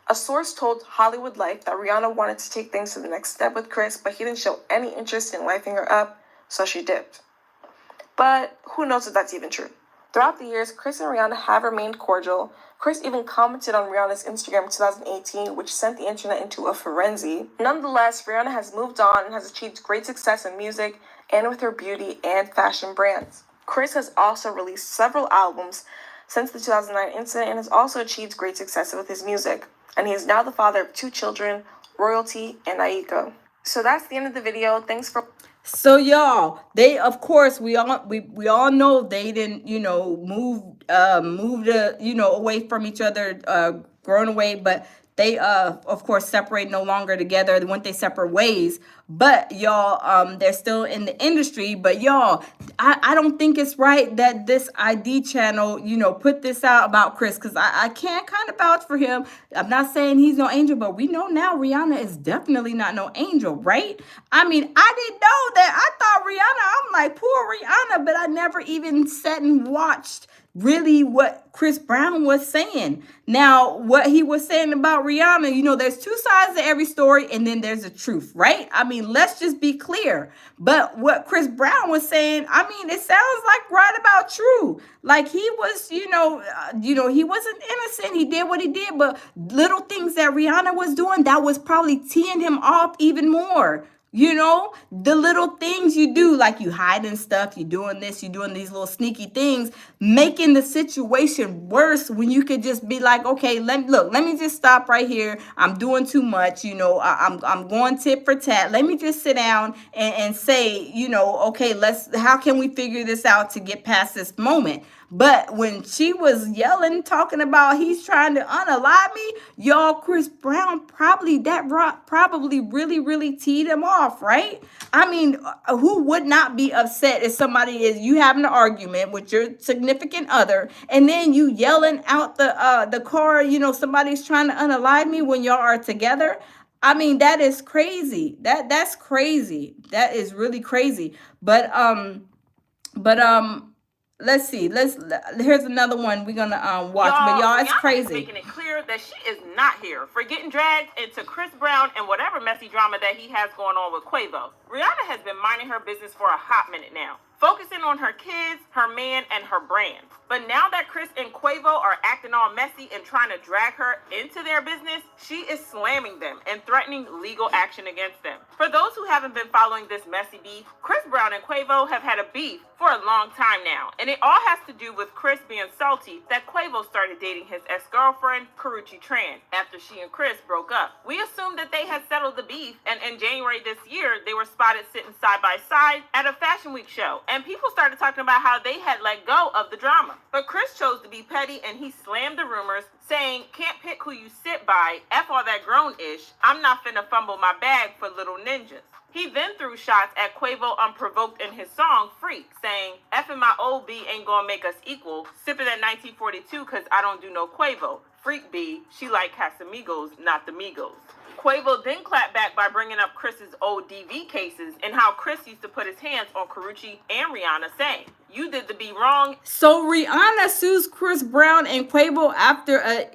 A source told Hollywood Life that Rihanna wanted to take things to the next step with Chris, but he didn't show any interest in wifing her up, so she dipped. But who knows if that's even true. Throughout the years, Chris and Rihanna have remained cordial. Chris even commented on Rihanna's Instagram in 2018, which sent the internet into a frenzy. Nonetheless, Rihanna has moved on and has achieved great success in music and with her beauty and fashion brands. Chris has also released several albums since the 2009 incident and has also achieved great success with his music. And he is now the father of 2 children, Royalty and Aiko. So that's the end of the video. Thanks for...
So y'all, they, of course, we all know they didn't, moved away from each other, grown away, but They of course separate no longer together. They went their separate ways. But y'all, they're still in the industry. But y'all, I don't think it's right that this ID channel, put this out about Chris, because I can't kind of vouch for him. I'm not saying he's no angel, but we know now Rihanna is definitely not no angel, right? I mean, I didn't know that. I thought Rihanna, I'm like, poor Rihanna, but I never even sat and watched really what Chris Brown was saying. Now, what he was saying about Rihanna, there's two sides to every story, and then there's the truth, right? I mean, let's just be clear. But what Chris Brown was saying, I mean, it sounds like right about true. Like he was, he wasn't innocent. He did what he did, but little things that Rihanna was doing, that was probably teeing him off even more. The little things you do, like you hiding stuff, you doing this, you doing these little sneaky things, making the situation worse when you could just be like, okay, let me just stop right here. I'm doing too much, I'm going tit for tat. Let me just sit down and say, okay, how can we figure this out to get past this moment? But when she was yelling, talking about he's trying to unalive me, y'all, Chris Brown probably really, really teed him off, right? I mean, who would not be upset if you having an argument with your significant other, and then you yelling out the car, somebody's trying to unalive me when y'all are together? I mean, that is crazy. That's crazy. That is really crazy. But let's see. Here's another one we're gonna watch. But y'all, it's crazy.
Making it clear that she is not here for getting dragged into Chris Brown and whatever messy drama that he has going on with Quavo. Rihanna has been minding her business for a hot minute now, focusing on her kids, her man, and her brand. But now that Chris and Quavo are acting all messy and trying to drag her into their business, she is slamming them and threatening legal action against them. For those who haven't been following this messy beef, Chris Brown and Quavo have had a beef for a long time now, and it all has to do with Chris being salty that Quavo started dating his ex-girlfriend, Karrueche Tran, after she and Chris broke up. We assumed that they had settled the beef, and in January this year, they were spotted sitting side by side at a Fashion Week show, and people started talking about how they had let go of the drama. But Chris chose to be petty, and he slammed the rumors, saying, "Can't pick who you sit by, F all that grown-ish, I'm not finna fumble my bag for little ninjas." He then threw shots at Quavo unprovoked in his song, Freak, saying, "Effing my old B ain't gonna make us equal, sipping at 1942 cause I don't do no Quavo. Freak B, she like Casamigos, not the Migos." Quavo then clapped back by bringing up Chris's old DV cases and how Chris used to put his hands on Karrueche and Rihanna, saying, "You did the B wrong."
So Rihanna sues Chris Brown and Quavo after a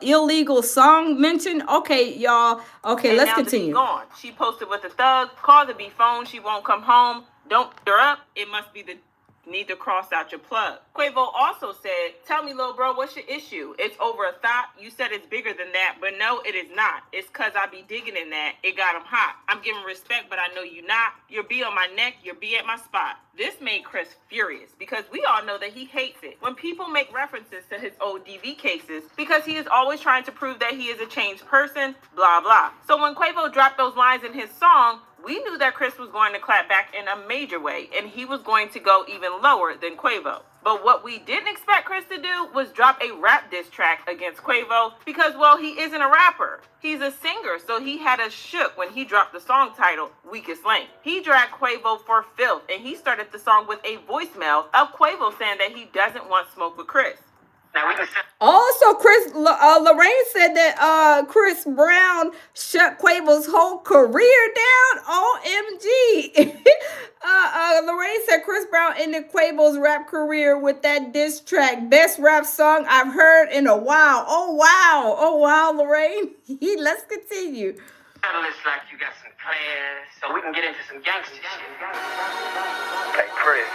illegal song mention. Okay, y'all. Okay,
and
let's
now
continue.
The B gone. She posted with a thug, call the B phone, she won't come home. Don't her up. It must be the need to cross out your plug. Quavo also said, "Tell me, little bro, what's your issue? It's over a thought. You said it's bigger than that, but no, it is not. It's cause I be digging in that. It got him hot. I'm giving respect, but I know you not. You'll be on my neck. You'll be at my spot." This made Chris furious because we all know that he hates it when people make references to his old DV cases because he is always trying to prove that he is a changed person, blah, blah. So when Quavo dropped those lines in his song, we knew that Chris was going to clap back in a major way, and he was going to go even lower than Quavo. But what we didn't expect Chris to do was drop a rap diss track against Quavo because, well, he isn't a rapper. He's a singer, so he had us shook when he dropped the song title, Weakest Link. He dragged Quavo for filth, and he started the song with a voicemail of Quavo saying that he doesn't want smoke with Chris.
Also, Lorraine said that Chris Brown shut Quavo's whole career down. OMG. Lorraine said Chris Brown ended Quavo's rap career with that diss track. Best rap song I've heard in a while. Oh, wow. Oh, wow, Lorraine. Let's continue.
Looks like you got some plans, so we can get into some gangster shit. Hey, Chris.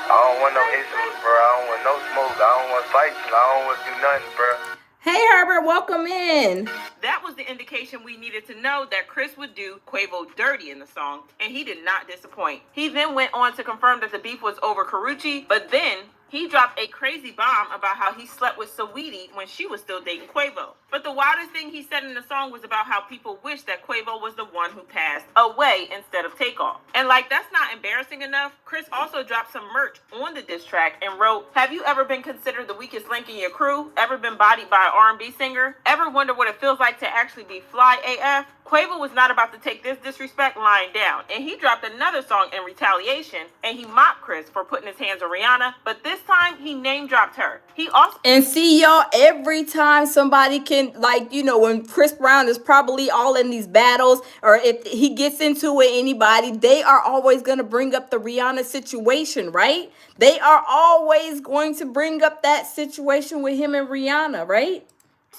I don't want no issues, bro. I don't want no smoke. I don't want fights. I don't want to do nothing, bro.
Hey, Herbert, welcome in.
That was the indication we needed to know that Chris would do Quavo dirty in the song, and he did not disappoint. He then went on to confirm that the beef was over Karrueche, but then He dropped a crazy bomb about how he slept with Saweetie when she was still dating Quavo. But the wildest thing he said in the song was about how people wish that Quavo was the one who passed away instead of Takeoff. And like that's not embarrassing enough, Chris also dropped some merch on the diss track and wrote, "Have you ever been considered the weakest link in your crew? Ever been bodied by an R&B singer? Ever wonder what it feels like to actually be fly AF?" Quavo was not about to take this disrespect lying down, and he dropped another song in retaliation, and he mocked Chris for putting his hands on Rihanna, but this time he name dropped her. He also
And see, y'all, every time somebody can, like, you know, when Chris Brown is probably all in these battles, or if he gets into it, anybody, they are always going to bring up the Rihanna situation, right? They are always going to bring up that situation with him and Rihanna, right?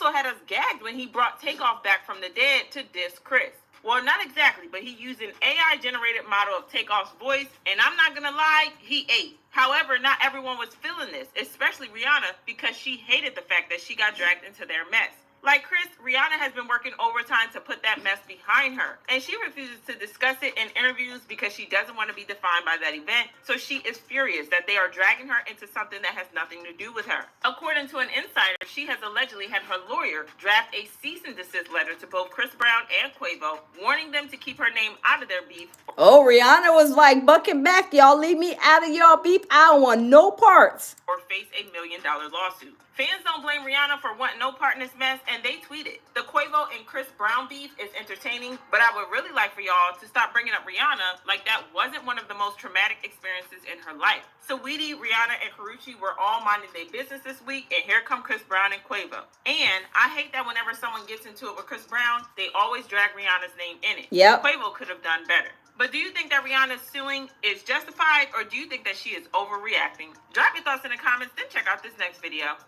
also had us gagged when he brought Takeoff back from the dead to diss Chris. Well, not exactly, but he used an AI-generated model of Takeoff's voice, and I'm not gonna lie, he ate. However, not everyone was feeling this, especially Rihanna, because she hated the fact that she got dragged into their mess. Like Chris, Rihanna has been working overtime to put that mess behind her, and she refuses to discuss it in interviews because she doesn't want to be defined by that event, so she is furious that they are dragging her into something that has nothing to do with her. According to an insider, she has allegedly had her lawyer draft a cease and desist letter to both Chris Brown and Quavo, warning them to keep her name out of their beef.
Oh, Rihanna was like, bucking back, y'all, leave me out of y'all beef. I don't want no parts.
Or face $1 million lawsuit. Fans don't blame Rihanna for wanting no part in this mess, and they tweeted, "The Quavo and Chris Brown beef is entertaining, but I would really like for y'all to stop bringing up Rihanna like that wasn't one of the most traumatic experiences in her life." Saweetie, Rihanna, and Karrueche were all minding their business this week, and here come Chris Brown and Quavo. And I hate that whenever someone gets into it with Chris Brown, they always drag Rihanna's name in it.
Yep.
Quavo could have done better. But do you think that Rihanna's suing is justified, or do you think that she is overreacting? Drop your thoughts in the comments, then check out this next video.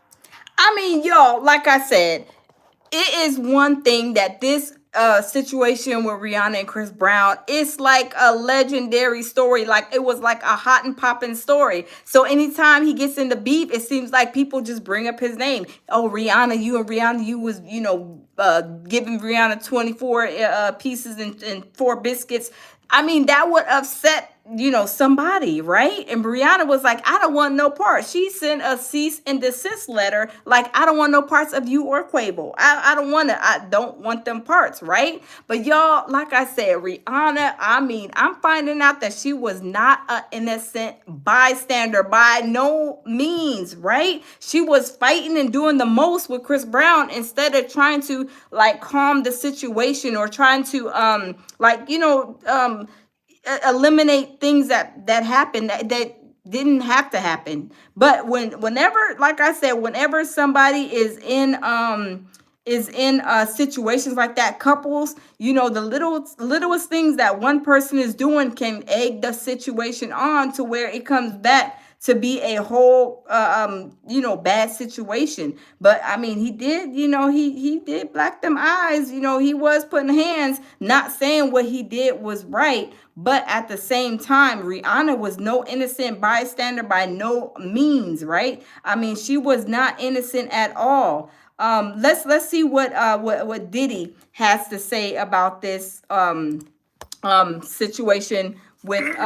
I mean, y'all, like I said, it is one thing that this situation with Rihanna and Chris Brown, it's like a legendary story. Like, it was like a hot and popping story. So anytime he gets into beef, it seems like people just bring up his name. Oh, Rihanna, you was, you know, giving Rihanna 24 pieces and 4 biscuits. I mean, that would upset, you know, somebody, right? And Brianna was like, I don't want no parts. She sent a cease and desist letter, like, I don't want no parts of you or Quavo. I don't want them parts, right? But y'all, like I said, Rihanna, I mean, I'm finding out that she was not an innocent bystander by no means, right? She was fighting and doing the most with Chris Brown instead of trying to, like, calm the situation or trying to, eliminate things that happened that didn't have to happen. But whenever, like I said, whenever somebody is in situations like that, couples, you know, the littlest things that one person is doing can egg the situation on to where it comes back to be a whole bad situation. But I mean, he did, you know, he did black them eyes, you know, he was putting hands, not saying what he did was right, but at the same time, Rihanna was no innocent bystander by no means, right? I mean, she was not innocent at all. Let's see what Diddy has to say about this situation with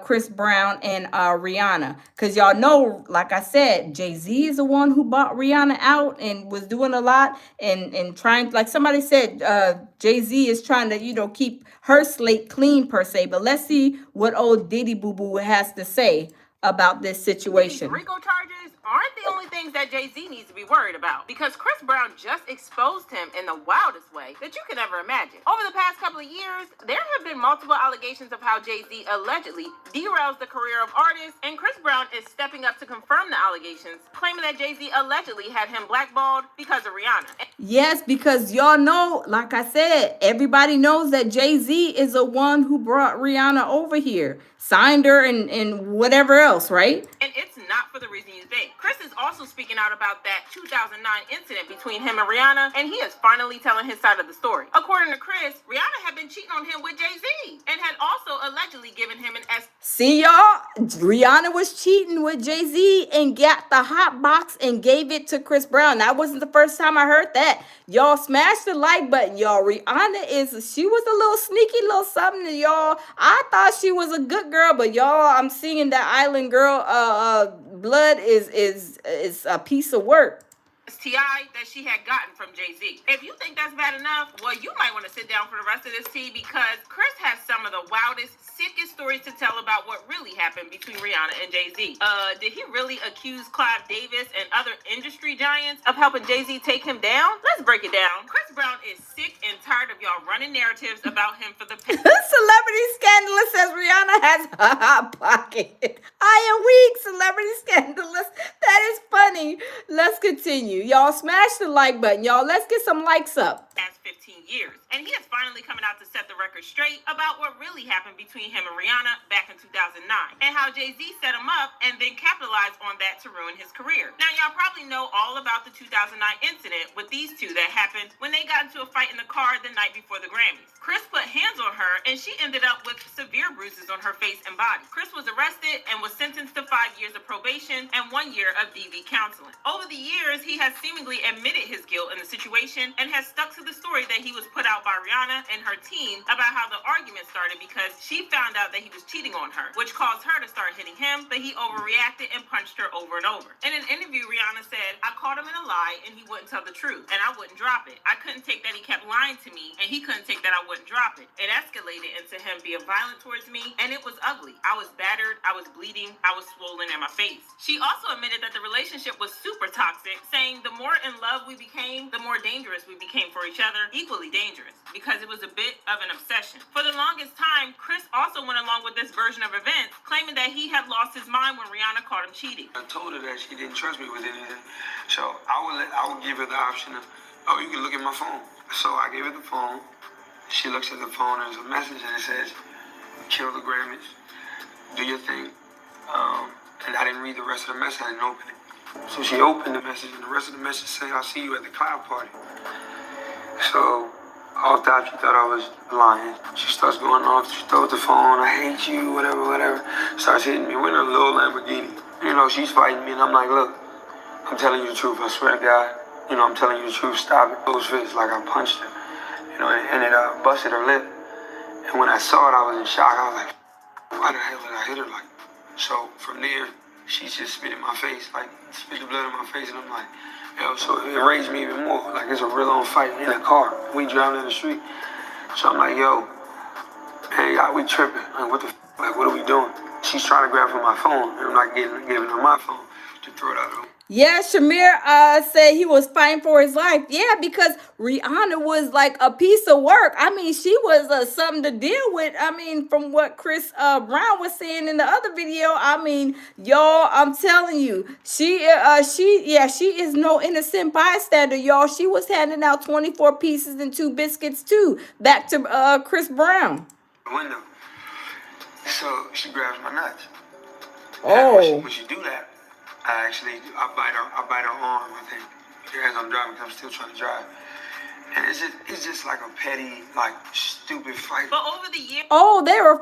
Chris Brown and Rihanna. Because y'all know, like I said, Jay-Z is the one who bought Rihanna out and was doing a lot and trying, like somebody said, Jay-Z is trying to, you know, keep her slate clean per se. But let's see what old Diddy Boo-Boo has to say about this situation.
These RICO charges aren't the only things that Jay-Z needs to be worried about, because Chris Brown just exposed him in the wildest way that you can ever imagine. Over the past couple of years, there have been multiple allegations of how Jay-Z allegedly derails the career of artists, and Chris Brown is stepping up to confirm the allegations, claiming that Jay-Z allegedly had him blackballed because of Rihanna.
Yes, because y'all know, like I said, everybody knows that Jay-Z is the one who brought Rihanna over here, signed her and whatever else, right?
And it's not for the reason you think. Chris is also speaking out about that 2009 incident between him and Rihanna, and he is finally telling his side of the story. According to Chris, Rihanna had been cheating on him with Jay-Z and had also allegedly given him an S.
See, y'all, Rihanna was cheating with Jay-Z and got the hot box and gave it to Chris Brown. That wasn't the first time I heard that. Y'all smash the like button, y'all. She was a little sneaky little something, y'all. I thought she was a good girl, but y'all, I'm seeing that Island Girl blood is a piece of work.
T.I. that she had gotten from Jay-Z. If you think that's bad enough, well, you might want to sit down for the rest of this tea, because Chris has some of the wildest, sickest stories to tell about what really happened between Rihanna and Jay-Z. Did he really accuse Clive Davis and other industry giants of helping Jay-Z take him down? Let's break it down. Chris Brown is sick and tired of y'all running narratives about him for the
Celebrity Scandalous says Rihanna has a hot pocket. I am weak, Celebrity Scandalous. That is funny. Let's continue. Y'all smash the like button, y'all. Let's get some likes up.
Past 15 years. And he is finally coming out to set the record straight about what really happened between him and Rihanna back in 2009, and how Jay-Z set him up and then capitalized on that to ruin his career. Now, y'all probably know all about the 2009 incident with these two that happened when they got into a fight in the car the night before the Grammys. Chris put hands on her, and she ended up with severe bruises on her face and body. Chris was arrested and was sentenced to 5 years of probation and 1 year of DV counseling. Over the years, he has seemingly admitted his guilt in the situation and has stuck to the story that he was put out by Rihanna and her team about how the argument started because she found out that he was cheating on her, which caused her to start hitting him, but he overreacted and punched her over and over. In an interview, Rihanna said, "I caught him in a lie and he wouldn't tell the truth, and I wouldn't drop it. I couldn't take that he kept lying to me, and he couldn't take that I wouldn't drop it. It escalated into him being violent towards me, and it was ugly. I was battered, I was bleeding, I was swollen in my face." She also admitted that the relationship was super toxic, saying the more in love we became, the more dangerous we became for each other, equally dangerous, because it was a bit of an obsession. For the longest time, Chris also went along with this version of events, claiming that he had lost his mind when Rihanna caught him cheating.
I told her that she didn't trust me with anything, so I would give her the option of, oh, you can look at my phone. So I gave her the phone. She looks at the phone, and there's a message, and it says, "Kill the Grammys, do your thing." And I didn't read the rest of the message. I didn't open it. So she opened the message, and the rest of the message said, "I'll see you at the cloud party." So all thought she thought I was lying. She starts going off. She throws the phone. "I hate you," whatever. Starts hitting me. We're in a little Lamborghini. You know, she's fighting me, and I'm like, "Look, I'm telling you the truth. I swear to God. You know, I'm telling you the truth. Stop it." Close fists, like I punched her. You know, and it busted her lip. And when I saw it, I was in shock. I was like, why the hell did I hit her like? So from there, she just spit in my face, like spit the blood in my face, and I'm like, yo, so it enraged me even more. Like it's a real on fight in a car. We driving in the street. So I'm like, yo, hey, y'all, we tripping. Like, what the like, what are we doing? She's trying to grab for my phone, and I'm not giving her my phone to throw it out of her.
Yeah, Shamir said he was fighting for his life. Yeah, because Rihanna was like a piece of work. I mean, she was something to deal with. I mean, from what Chris Brown was saying in the other video, I mean, y'all, I'm telling you, she is no innocent bystander, y'all. She was handing out 24 pieces and 2 biscuits too. Back to Chris Brown.
Window. So she grabs my nuts.
Oh.
When she do that, I bite her arm, I think, as I'm driving, because I'm still trying to drive. And it's just like a petty, like, stupid fight.
But over the years...
Oh, they were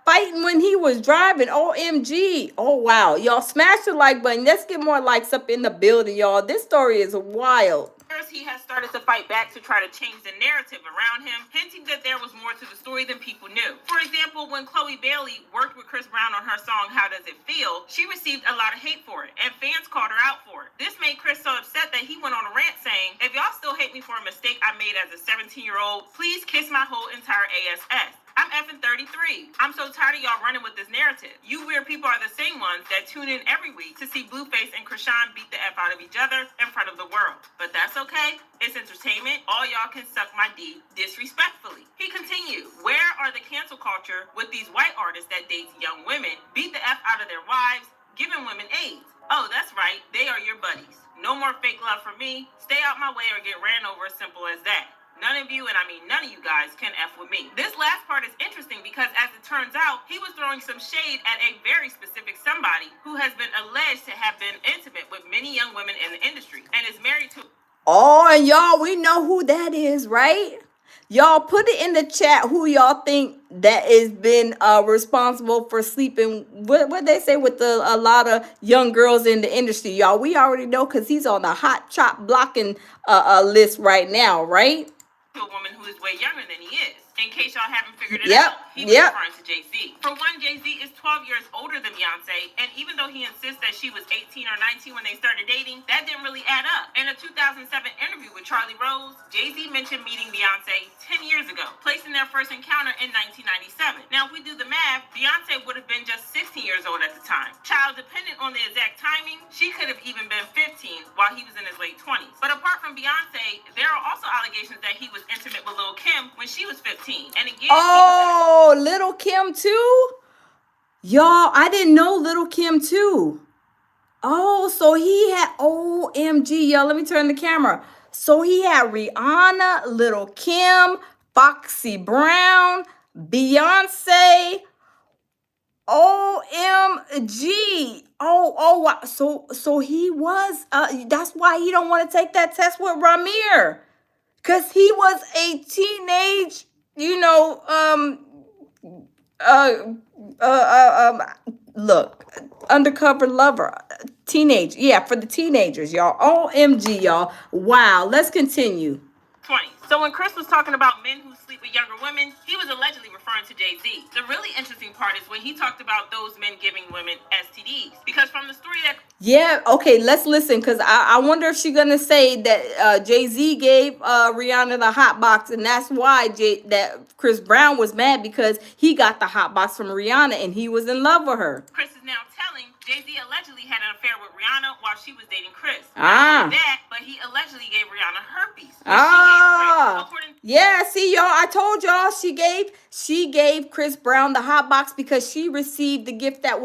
fighting when he was driving. OMG. Oh, wow. Y'all smash the like button. Let's get more likes up in the building, y'all. This story is wild.
He has started to fight back to try to change the narrative around him, hinting that there was more to the story than people knew. For example, when Chloe Bailey worked with Chris Brown on her song How Does It Feel, she received a lot of hate for it, and fans called her out for it. This made Chris so upset that he went on a rant saying, "If y'all still hate me for a mistake I made as a 17-year-old, please kiss my whole entire ASS. I'm effing 33. I'm so tired of y'all running with this narrative. You weird people are the same ones that tune in every week to see Blueface and Krishan beat the F out of each other in front of the world. But that's okay. It's entertainment. All y'all can suck my D disrespectfully." He continued, "Where are the cancel culture with these white artists that date young women, beat the F out of their wives, giving women AIDS? Oh, that's right. They are your buddies. No more fake love for me. Stay out my way or get ran over. Simple as that." None of you, and I mean none of you guys, can F with me. This last part is interesting because, as it turns out, he was throwing some shade at a very specific somebody who has been alleged to have been intimate with many young women in the industry and is married to.
Oh, and y'all, we know who that is, right? Y'all put it in the chat who y'all think that has been responsible for sleeping. What they say with a lot of young girls in the industry, y'all. We already know because he's on the hot chop blocking list right now, right?
To a woman who is way younger than he is. In case y'all haven't figured it out, he was referring to Jay-Z. For one, Jay-Z is 12 years older than Beyonce, and even though he insists that she was 18 or 19 when they started dating, that didn't really add up. In a 2007 interview with Charlie Rose, Jay-Z mentioned meeting Beyonce 10 years ago, placing their first encounter in 1997. Now, if we do the math, Beyonce would have been just 16 years old at the time. Child, dependent on the exact timing, she could have even been 15 while he was in his late 20s. But apart from Beyonce, there are also allegations that he was intimate with Lil' Kim when she was 15. And again,
oh, Little Kim too? Y'all, I didn't know Little Kim too. Oh, so he had, OMG, y'all, let me turn the camera. So he had Rihanna, Little Kim, Foxy Brown, Beyonce, OMG. Oh, wow. So he was, that's why he don't want to take that test with Ramir. Because he was a teenage, look, undercover lover, teenage, for the teenagers, y'all. OMG, y'all. Wow, let's continue.
20. So when Chris was talking about men who sleep with younger women, he was allegedly referring to Jay-Z. The really interesting part is when he talked about those men giving women STDs. Because from the story that...
Yeah, okay, let's listen, because I wonder if she's going to say that Jay-Z gave Rihanna the hot box, and that's why that Chris Brown was mad because he got the hot box from Rihanna, and he was in love with her.
Chris is now telling Jay-Z allegedly had an affair with Rihanna while she was dating Chris.
Ah.
Not only that, but he allegedly gave Rihanna herpes.
Yeah, see, y'all, I told y'all she gave Chris Brown the hot box because she received the gift that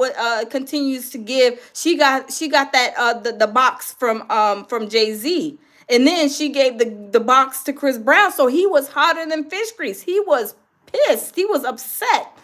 continues to give. She got that the box from Jay-Z. And then she gave the box to Chris Brown, so he was hotter than fish grease. He was pissed. He was upset.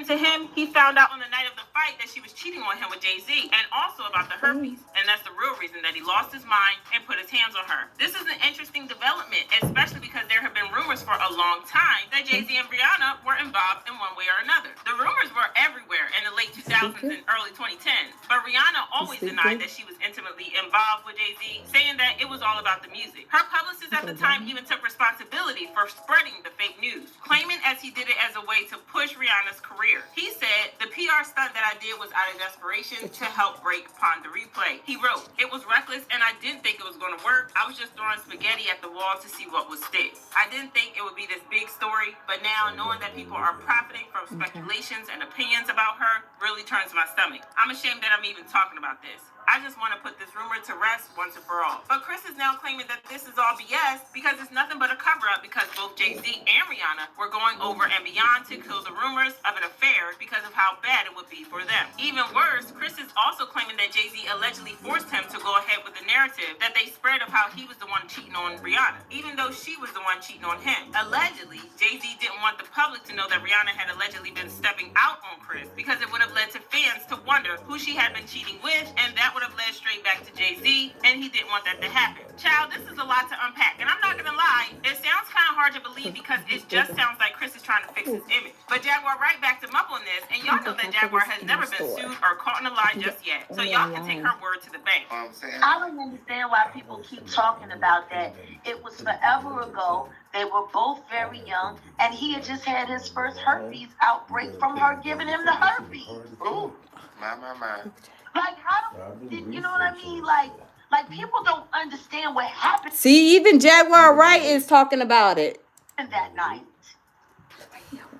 To him, he found out on the night of the fight that she was cheating on him with Jay-Z, and also about the herpes. And that's the real reason that he lost his mind and put his hands on her. This is an interesting development, especially because there have been rumors for a long time that Jay-Z and Rihanna were involved in one way or another. The rumors were everywhere in the late 2000s and early 2010s, but Rihanna always denied that she was intimately involved with Jay-Z, saying that it was all about the music. Her publicist at the time even took responsibility for spreading the fake news, claiming as he did it as a way to push Rihanna's career. He said, the PR stunt that I did was out of desperation to help break Pond the Replay. He wrote, it was reckless and I didn't think it was going to work. I was just throwing spaghetti at the wall to see what would stick. I didn't think it would be this big story, but now knowing that people are profiting from speculations and opinions about her really turns my stomach. I'm ashamed that I'm even talking about this. I just want to put this rumor to rest once and for all. But Chris is now claiming that this is all BS because it's nothing but a cover-up because both Jay-Z and Rihanna were going over and beyond to kill the rumors of an affair because of how bad it would be for them. Even worse, Chris is also claiming that Jay-Z allegedly forced him to go ahead with the narrative that they spread of how he was the one cheating on Rihanna, even though she was the one cheating on him. Allegedly, Jay-Z didn't want the public to know that Rihanna had allegedly been stepping out on Chris because it would have led to fans to wonder who she had been cheating with, and that would have led straight back to Jay-Z, and he didn't want that to happen. Child, this is a lot to unpack, and I'm not gonna lie, it sounds kind of hard to believe because it just sounds like Chris is trying to fix his image. But Jaguar Wright backed him up on this, and y'all know that Jaguar has never been sued or caught in a lie just yet, so y'all can take her word to the bank.
I don't understand why people keep talking about that. It was forever ago. They were both very young, and he had just had his first herpes outbreak from her giving him the herpes.
Ooh, my.
Like, how do you know what I mean? Like people don't understand what happened.
See, even Jaguar Wright is talking about it.
That night.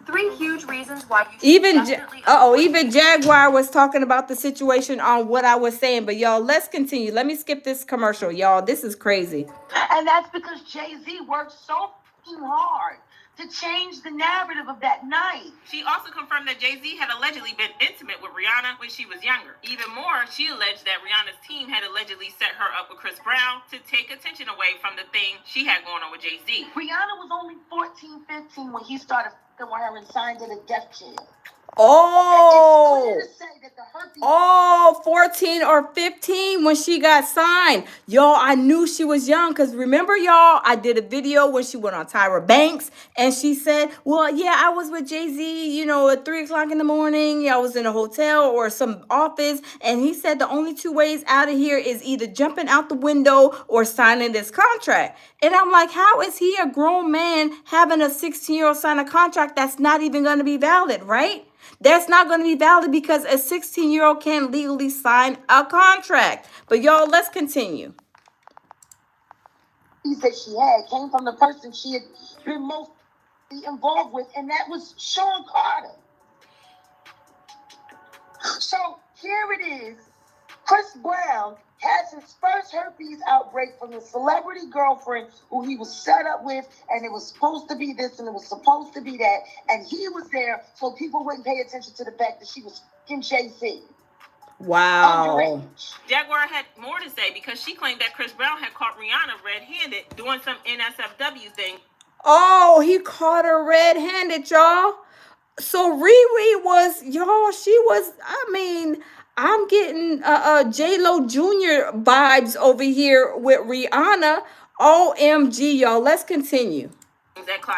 3 huge reasons why you
even Jaguar was talking about the situation on what I was saying. But y'all, let's continue. Let me skip this commercial, y'all. This is crazy.
And that's because Jay-Z worked so hard to change the narrative of that night.
She also confirmed that Jay-Z had allegedly been intimate with Rihanna when she was younger. Even more, she alleged that Rihanna's team had allegedly set her up with Chris Brown to take attention away from the thing she had going on with Jay-Z.
Rihanna was only 14, 15 when he started f***ing with her and signed to the death jail.
Oh.
It's clear to say that the herpes.
Oh, 14 or 15 when she got signed. Y'all, I knew she was young because remember, y'all, I did a video when she went on Tyra Banks and she said, well, yeah, I was with Jay-Z, you know, at 3 o'clock in the morning. I was in a hotel or some office. And he said the only two ways out of here is either jumping out the window or signing this contract. And I'm like, how is he, a grown man, having a 16-year-old sign a contract that's not even going to be valid, right? That's not going to be valid because a 16-year-old can't legally sign a contract. But y'all, let's continue.
That she had came from the person she had been most involved with, and that was Sean Carter. So here it is. Chris Brown has his first herpes outbreak from his celebrity girlfriend who he was set up with, and it was supposed to be this and it was supposed to be that, and he was there so people wouldn't pay attention to the fact that she was fucking Jay-Z.
Wow.
Jaguar had more to say because she claimed that Chris Brown had caught Rihanna red-handed doing some NSFW thing.
Oh, he caught her red-handed, y'all. So Riri was, y'all, she was, I mean, I'm getting J-Lo Jr. vibes over here with Rihanna. OMG, y'all. Let's continue.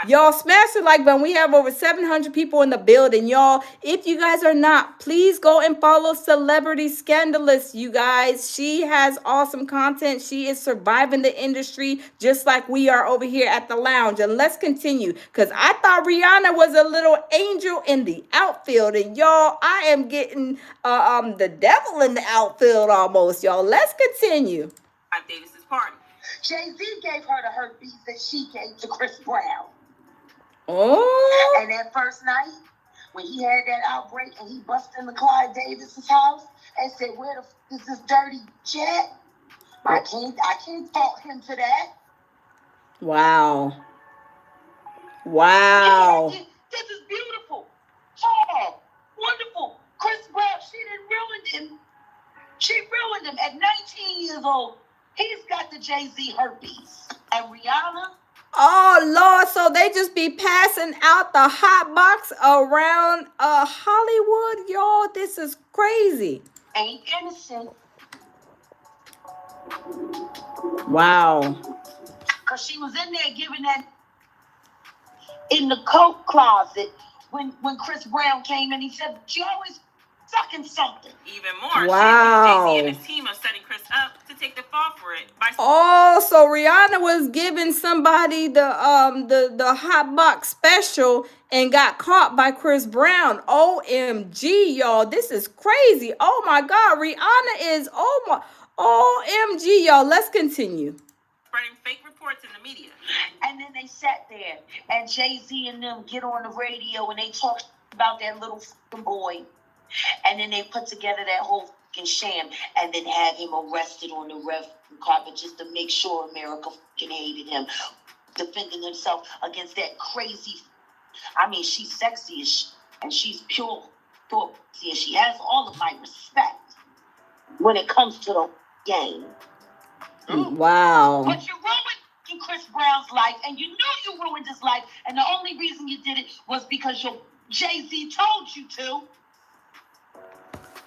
Y'all smash the like button. We have over 700 people in the building, y'all. If you guys are not, please go and follow Celebrity Scandalous, you guys. She has awesome content. She is surviving the industry just like we are over here at the lounge. And let's continue because I thought Rihanna was a little angel in the outfield. And y'all, I am getting the devil in the outfield almost, y'all. Let's continue.
Davis's party.
Jay-Z gave her the herpes that she gave to Chris Brown.
Oh.
And that first night, when he had that outbreak and he busted in the Clyde Davis's house and said, where the f is this dirty jet? I can't fault him to that.
Wow. Wow.
Yeah, this is beautiful. Oh, wonderful. Chris Brown, she didn't ruin him. She ruined him at 19 years old. He's got the Jay-Z herpes. And Rihanna?
Oh, Lord. So they just be passing out the hot box around Hollywood, y'all. This is crazy.
Ain't innocent.
Wow.
Because she was in there giving that in the coat closet when Chris Brown came in. He said, she always sucking something.
Even more,
wow.
Jay-Z and his team are setting Chris up to take the fall for it.
Oh, so Rihanna was giving somebody the hot box special and got caught by Chris Brown. OMG, y'all. This is crazy. Oh my God. Rihanna is OMG, y'all. Let's continue.
Spreading fake reports in the media.
And then they sat there and Jay-Z and them get on the radio and they talk about that little fucking boy. And then they put together that whole fucking sham and then have him arrested on the red carpet just to make sure America fucking hated him. Defending himself against that crazy. I mean, she's sexy as shit and she's pure pussy and she has all of my respect when it comes to the game.
Wow.
But you ruined Chris Brown's life and you knew you ruined his life and the only reason you did it was because your Jay-Z told you to.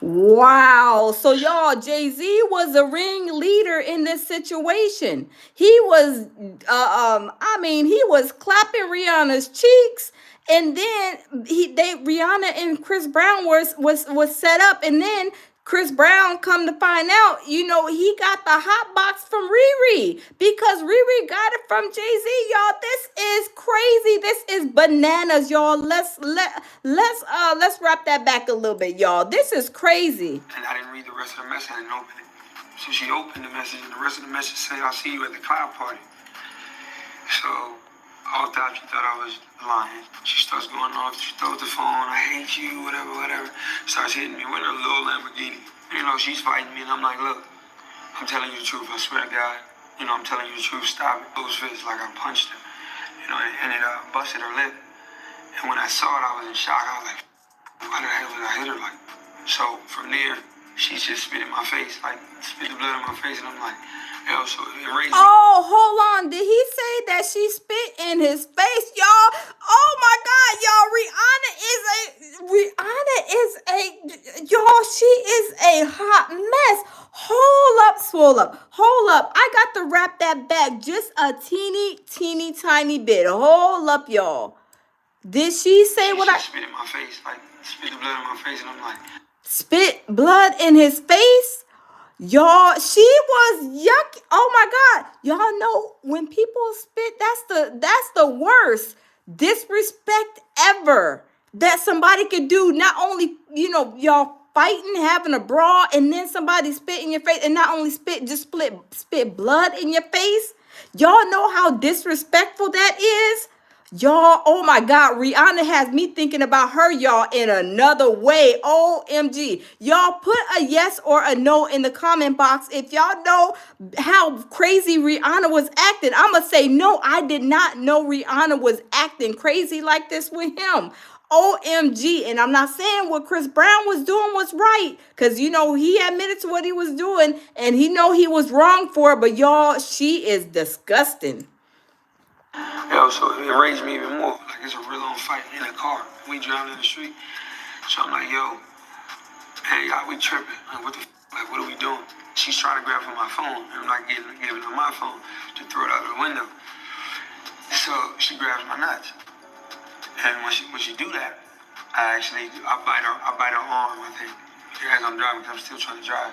Wow. So y'all, Jay-Z was a ringleader in this situation. He was he was clapping Rihanna's cheeks, and then Rihanna and Chris Brown was set up, and then Chris Brown, come to find out, you know, he got the hot box from Riri because Riri got it from Jay-Z, y'all. This is crazy. This is bananas, y'all. Let's wrap that back a little bit, y'all. This is crazy.
And I didn't read the rest of the message. I didn't open it. So she opened the message, and the rest of the message said, "I'll see you at the cloud party." So all thought she thought I was lying. She starts going off. She throws the phone. "I hate you," whatever. Starts hitting me with her little Lamborghini. You know, she's fighting me, and I'm like, "Look, I'm telling you the truth. I swear to God. You know, I'm telling you the truth. Stop it." Those fists like I punched her. You know, and it busted her lip. And when I saw it, I was in shock. I was like, why the hell did I hit her? Like, so from there, she just spit in my face, like spit the blood in my face, and I'm like, yo, so it raised me.
Oh, hold on. Did he say that she spit in his face, y'all? Oh my God, y'all. Y'all, she is a hot mess. Hold up, swole up. Hold up. I got to wrap that back just a teeny tiny bit. Hold up, y'all. Did she say what I...
spit in my face, like spit the blood in my face, and I'm like...
Spit blood in his face? Y'all, she was yucky. Oh my God. Y'all know when people spit, that's the worst disrespect ever that somebody could do. Not only, y'all fighting, having a brawl, and then somebody spit in your face, and not only spit, just spit blood in your face. Y'all know how disrespectful that is? Y'all, oh my God, Rihanna has me thinking about her, y'all, in another way. OMG. Y'all put a yes or a no in the comment box if y'all know how crazy Rihanna was acting. I'm going to say no, I did not know Rihanna was acting crazy like this with him. OMG. And I'm not saying what Chris Brown was doing was right, because, he admitted to what he was doing, and he he was wrong for it. But y'all, she is disgusting.
Yo, so it enraged me even more. Like, it's a real on fight in a car. We driving in the street. So I'm like, yo, hey, y'all, we tripping. Like, what are we doing? She's trying to grab for my phone, and I'm not giving her my phone to throw it out of the window. So she grabs my nuts. And when she do that, I bite her arm, I think, as I'm driving, because I'm still trying to drive.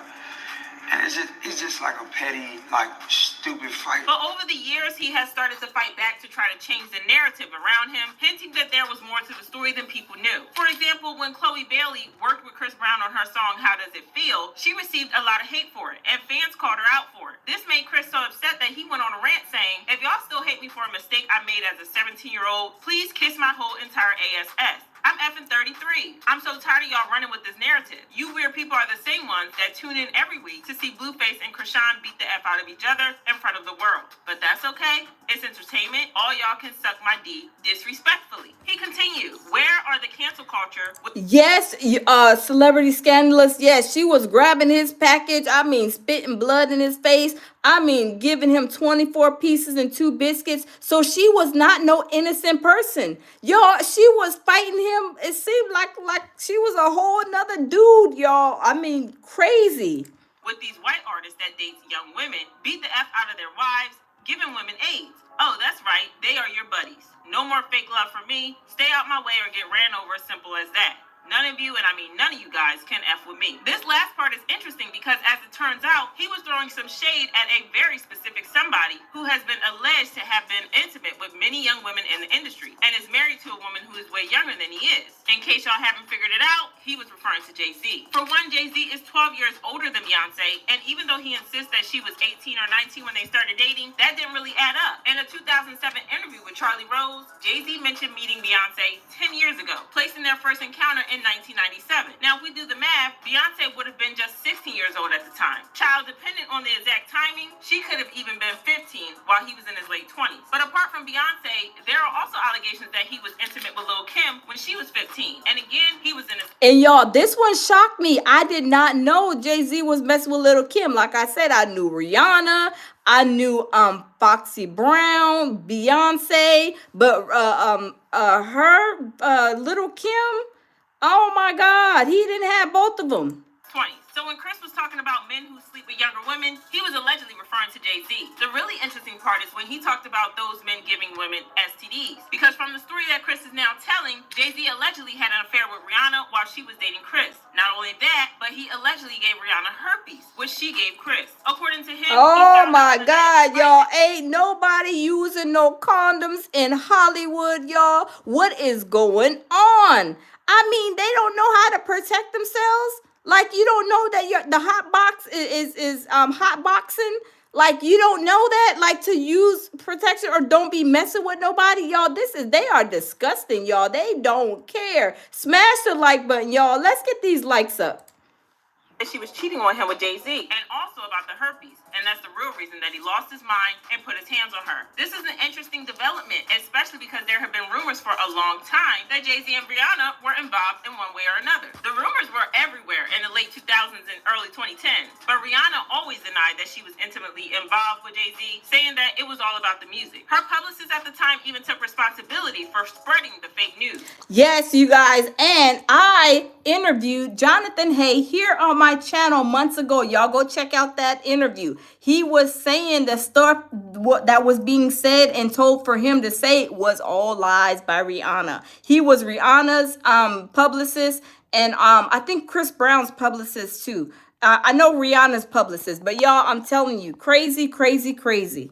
And it's just like a petty, like, stupid fight.
But over the years, he has started to fight back to try to change the narrative around him, hinting that there was more to the story than people knew. For example, when Chloe Bailey worked with Chris Brown on her song, How Does It Feel?, she received a lot of hate for it, and fans called her out for it. This made Chris so upset that he went on a rant saying, if y'all still hate me for a mistake I made as a 17-year-old, please kiss my whole entire ASS. I'm effing 33. I'm so tired of y'all running with this narrative. You weird people are the same ones that tune in every week to see Blueface and Krishan beat the F out of each other in front of the world. But that's okay. It's entertainment. All y'all can suck my D disrespectfully. He continued, where are the cancel culture?
Yes, celebrity scandalous. Yes, she was grabbing his package. I mean, spitting blood in his face. I mean, giving him 24 pieces and 2 biscuits. So she was not no innocent person. Y'all, she was fighting him. It seemed like she was a whole nother dude, y'all. I mean, crazy.
With these white artists that date young women, beat the F out of their wives, giving women AIDS. Oh, that's right. They are your buddies. No more fake love for me. Stay out my way or get ran over. Simple as that. None of you, and I mean none of you guys, can F with me. This last part is interesting because, as it turns out, he was throwing some shade at a very specific somebody who has been alleged to have been intimate with many young women in the industry and is married to a woman who is way younger than he is. In case y'all haven't figured it out, he was referring to Jay-Z. For one, Jay-Z is 12 years older than Beyonce, and even though he insists that she was 18 or 19 when they started dating, that didn't really add up. In a 2007 interview with Charlie Rose, Jay-Z mentioned meeting Beyonce 10 years ago, placing their first encounter in 1997. Now, if we do the math, Beyonce would have been just 16 years old at the time. Child, dependent on the exact timing, she could have even been 15 while he was in his late 20s. But apart from Beyonce, there are also allegations that he was intimate with Lil' Kim when she was 15. And again, he was in his...
And y'all, this one shocked me. I did not know Jay-Z was messing with Lil' Kim. Like I said, I knew Rihanna. I knew Foxy Brown, Beyonce, but Lil' Kim, oh my God, he didn't have both of them.
20. So when Chris was talking about men who sleep with younger women, he was allegedly referring to Jay-Z. The really interesting part is when he talked about those men giving women STDs. Because from the story that Chris is now telling, Jay-Z allegedly had an affair with Rihanna while she was dating Chris. Not only that, but he allegedly gave Rihanna herpes, which she gave Chris. According to him,
oh my God, y'all, ain't nobody using no condoms in Hollywood, y'all. What is going on? I mean, they don't know how to protect themselves. Like, you don't know that the hot box is hot boxing. Like, you don't know that, like, to use protection or don't be messing with nobody. Y'all, they are disgusting, y'all. They don't care. Smash the like button, y'all. Let's get these likes up.
She was cheating on him with Jay-Z, and also about the herpes. and that's the real reason that he lost his mind and put his hands on her. This is an interesting development, especially because there have been rumors for a long time that Jay-Z and Rihanna were involved in one way or another. The rumors were everywhere in the late 2000s and early 2010s, but Rihanna always denied that she was intimately involved with Jay-Z, saying that it was all about the music. Her publicist at the time even took responsibility for spreading the fake news.
Yes, you guys, and I interviewed Jonathan Hay here on my channel months ago. Y'all go check out that interview. He was saying the stuff that was being said and told for him to say was all lies by Rihanna. He was Rihanna's publicist, and I think Chris Brown's publicist too. I know Rihanna's publicist, but y'all, I'm telling you, crazy, crazy, crazy.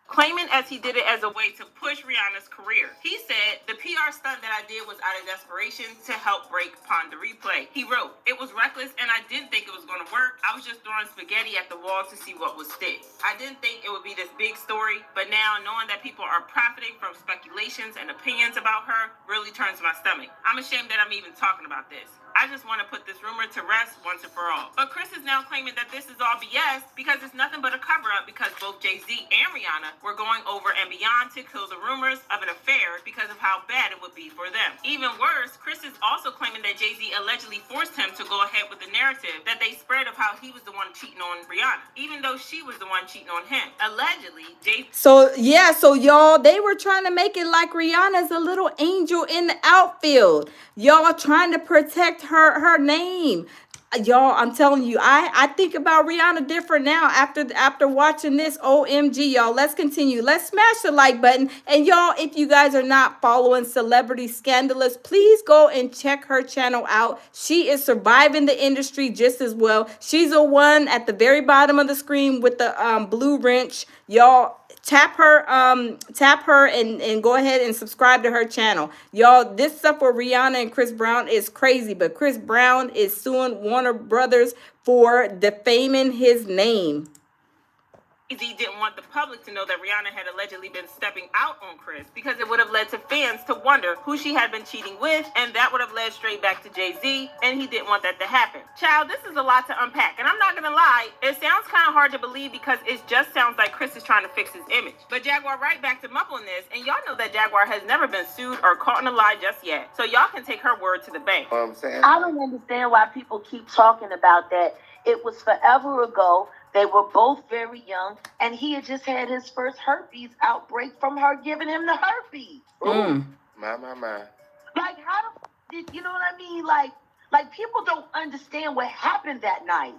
Claiming as he did it as a way to push Rihanna's career. He said, the PR stunt that I did was out of desperation to help break Pon de Replay. He wrote, it was reckless and I didn't think it was going to work. I was just throwing spaghetti at the wall to see what would stick. I didn't think it would be this big story, but now knowing that people are profiting from speculations and opinions about her really turns my stomach. I'm ashamed that I'm even talking about this. I just want to put this rumor to rest once and for all. But Chris is now claiming that this is all BS because it's nothing but a cover-up because both Jay-Z and Rihanna were going over and beyond to kill the rumors of an affair because of how bad it would be for them. Even worse, Chris is also claiming that Jay-Z allegedly forced him to go ahead with the narrative that they spread of how he was the one cheating on Rihanna, even though she was the one cheating on him. Allegedly,
So y'all, they were trying to make it like Rihanna's a little angel in the outfield. Y'all trying to protect her name. Y'all, I'm telling you, I think about Rihanna different now after watching this. OMG, y'all. Let's continue. Let's smash the like button. And y'all, if you guys are not following Celebrity Scandalous, please go and check her channel out. She is surviving the industry just as well. She's the one at the very bottom of the screen with the blue wrench. Y'all, tap her and go ahead and subscribe to her channel. Y'all, this stuff with Rihanna and Chris Brown is crazy, but Chris Brown is suing Warner Brothers for defaming his name.
Jay-Z didn't want the public to know that Rihanna had allegedly been stepping out on Chris because it would have led to fans to wonder who she had been cheating with, and that would have led straight back to Jay-Z, and he didn't want that to happen. Child, this is a lot to unpack, and I'm not gonna lie, it sounds kind of hard to believe because it just sounds like Chris is trying to fix his image. But Jaguar Wright backed him up on this, and y'all know that Jaguar has never been sued or caught in a lie just yet, so y'all can take her word to the bank.
I don't understand why people keep talking about that. It was forever ago. They were both very young, and he had just had his first herpes outbreak from her giving him the herpes.
My.
Like, how did you know what I mean? Like people don't understand what happened that night.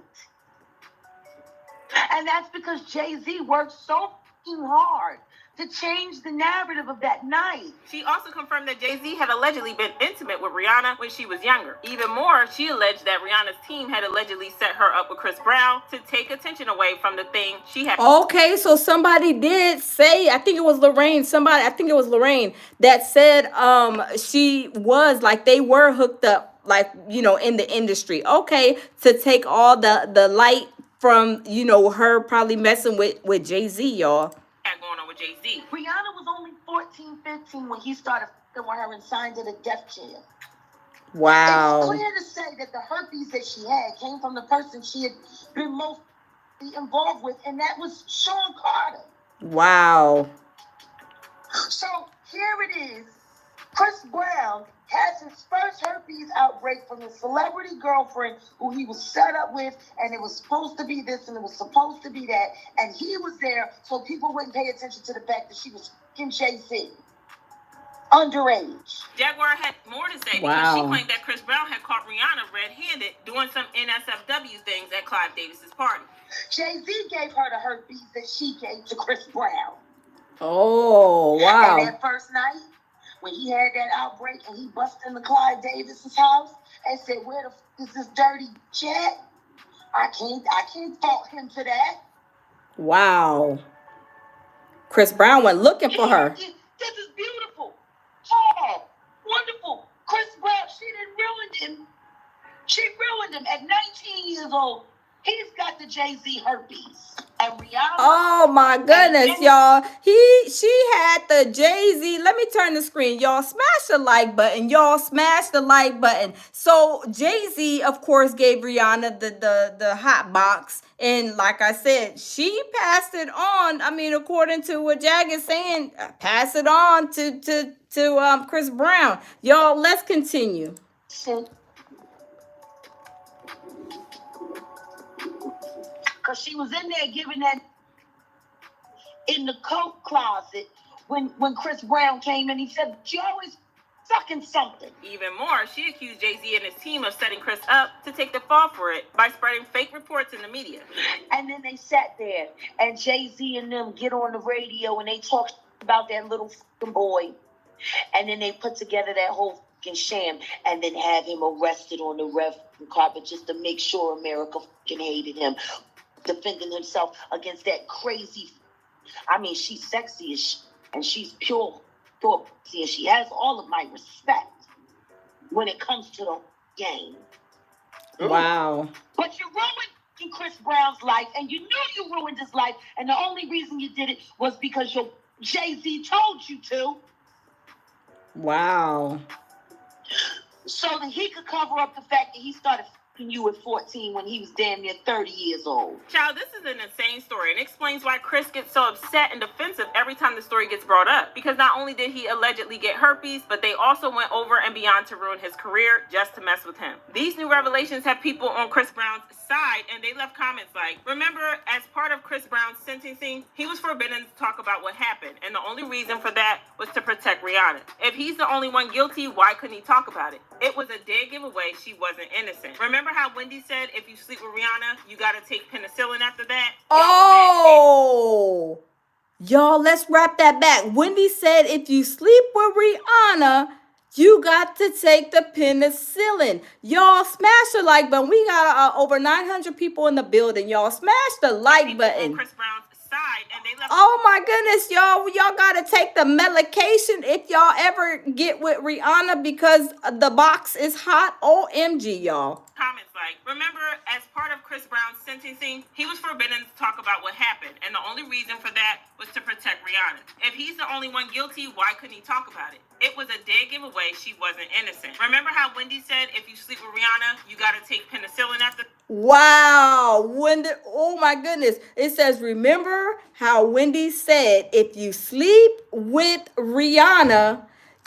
And that's because Jay-Z worked so fucking hard to change the narrative of that night.
She also confirmed that Jay-Z had allegedly been intimate with Rihanna when she was younger. Even more, she alleged that Rihanna's team had allegedly set her up with Chris Brown to take attention away from the thing she had.
Okay, so somebody did say, I think it was Lorraine, that said she was like, they were hooked up, like, you know, in the industry. Okay, to take all the light from, you know, her probably messing with Jay-Z, y'all.
Going on with Jay-Z.
Rihanna was only 14, 15 when he started fucking with her and signed to the death jail.
Wow.
It's clear to say that the herpes that she had came from the person she had been most involved with, and that was Sean Carter.
Wow.
So here it is. Chris Brown has his first herpes outbreak from his celebrity girlfriend who he was set up with, and it was supposed to be this and it was supposed to be that, and he was there so people wouldn't pay attention to the fact that she was fucking Jay-Z. Underage.
Jaguar had more to say because she claimed that Chris Brown had caught Rihanna red-handed doing some NSFW things at Clive Davis's party.
Jay-Z gave her the herpes that she gave to Chris Brown.
Oh, wow.
And that first night, when he had that outbreak and he busted into Clive Davis's house and said, "Where the f is this dirty jet?" I can't fault him to that.
Wow. Chris Brown went looking for her.
This is beautiful. Oh, wonderful. Chris Brown, she didn't ruin him. She ruined him at 19 years old. He's got the Jay-Z herpes. And Rihanna.
Oh my goodness, y'all. She had the Jay-Z. Let me turn the screen. Y'all smash the like button. Y'all smash the like button. So Jay-Z, of course, gave Rihanna the hot box. And like I said, she passed it on. I mean, according to what Jag is saying, pass it on to Chris Brown. Y'all, let's continue.
Because she was in there giving that in the coat closet when Chris Brown came in. He said, "You always sucking something."
Even more, she accused Jay-Z and his team of setting Chris up to take the fall for it by spreading fake reports in the media.
And then they sat there, and Jay-Z and them get on the radio, and they talk about that little fucking boy. And then they put together that whole fucking sham, and then have him arrested on the red carpet just to make sure America fucking hated him, defending himself against that crazy. I mean, she's sexy as shit, and she's pure pussy, and she has all of my respect when it comes to the game.
Wow.
But you ruined Chris Brown's life, and you knew you ruined his life, and the only reason you did it was because your Jay-Z told you to.
Wow.
So that he could cover up the fact that he started fucking you at 14 when he was damn near 30 years old.
Child, this is an insane story and explains why Chris gets so upset and defensive every time the story gets brought up. Because not only did he allegedly get herpes, but they also went over and beyond to ruin his career just to mess with him. These new revelations have people on Chris Brown's side, and they left comments like, remember, as part of Chris Brown's sentencing, he was forbidden to talk about what happened, and the only reason for that was to protect Rihanna. If he's the only one guilty, why couldn't he talk about it? It was a dead giveaway she wasn't innocent. Remember how Wendy said, if you sleep with Rihanna, you gotta take penicillin after that?
Oh, y'all, let's wrap that back. Wendy said, if you sleep with Rihanna, you got to take the penicillin. Y'all smash the like button. We got over 900 people in the building. Y'all smash the like button.
Chris Brown's side, and they left.
Oh my goodness, y'all got to take the medication if y'all ever get with Rihanna because the box is hot. OMG, y'all.
Comments like, remember, as part of Chris Brown's sentencing, he was forbidden to talk about what happened, and the only reason for that was to protect Rihanna. If he's the only one guilty, why couldn't he talk about it? It was a dead giveaway she wasn't innocent. Remember how Wendy said, if you sleep with Rihanna, you gotta take penicillin after.
Wow, Wendy, oh my goodness. It says, remember how Wendy said, if you sleep with Rihanna,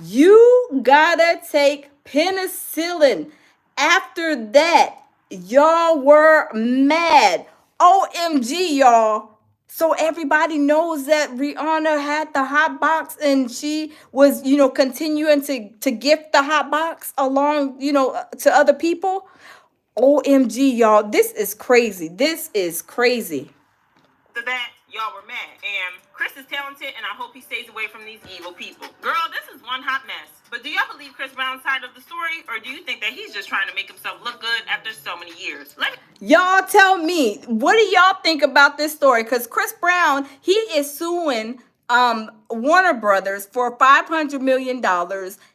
you gotta take penicillin. After that, y'all were mad. OMG, y'all. So everybody knows that Rihanna had the hot box and she was, continuing to gift the hot box along, to other people. OMG, y'all. This is crazy. This is crazy.
To that, y'all were mad. And Chris is talented, and I hope he stays away from these evil people. Girl, this is one hot mess. But do y'all believe Chris Brown's side of the story, or do you think that he's just trying to make himself look good after so many years?
Y'all tell me, what do y'all think about this story? Because Chris Brown, he is suing Warner Brothers for $500 million.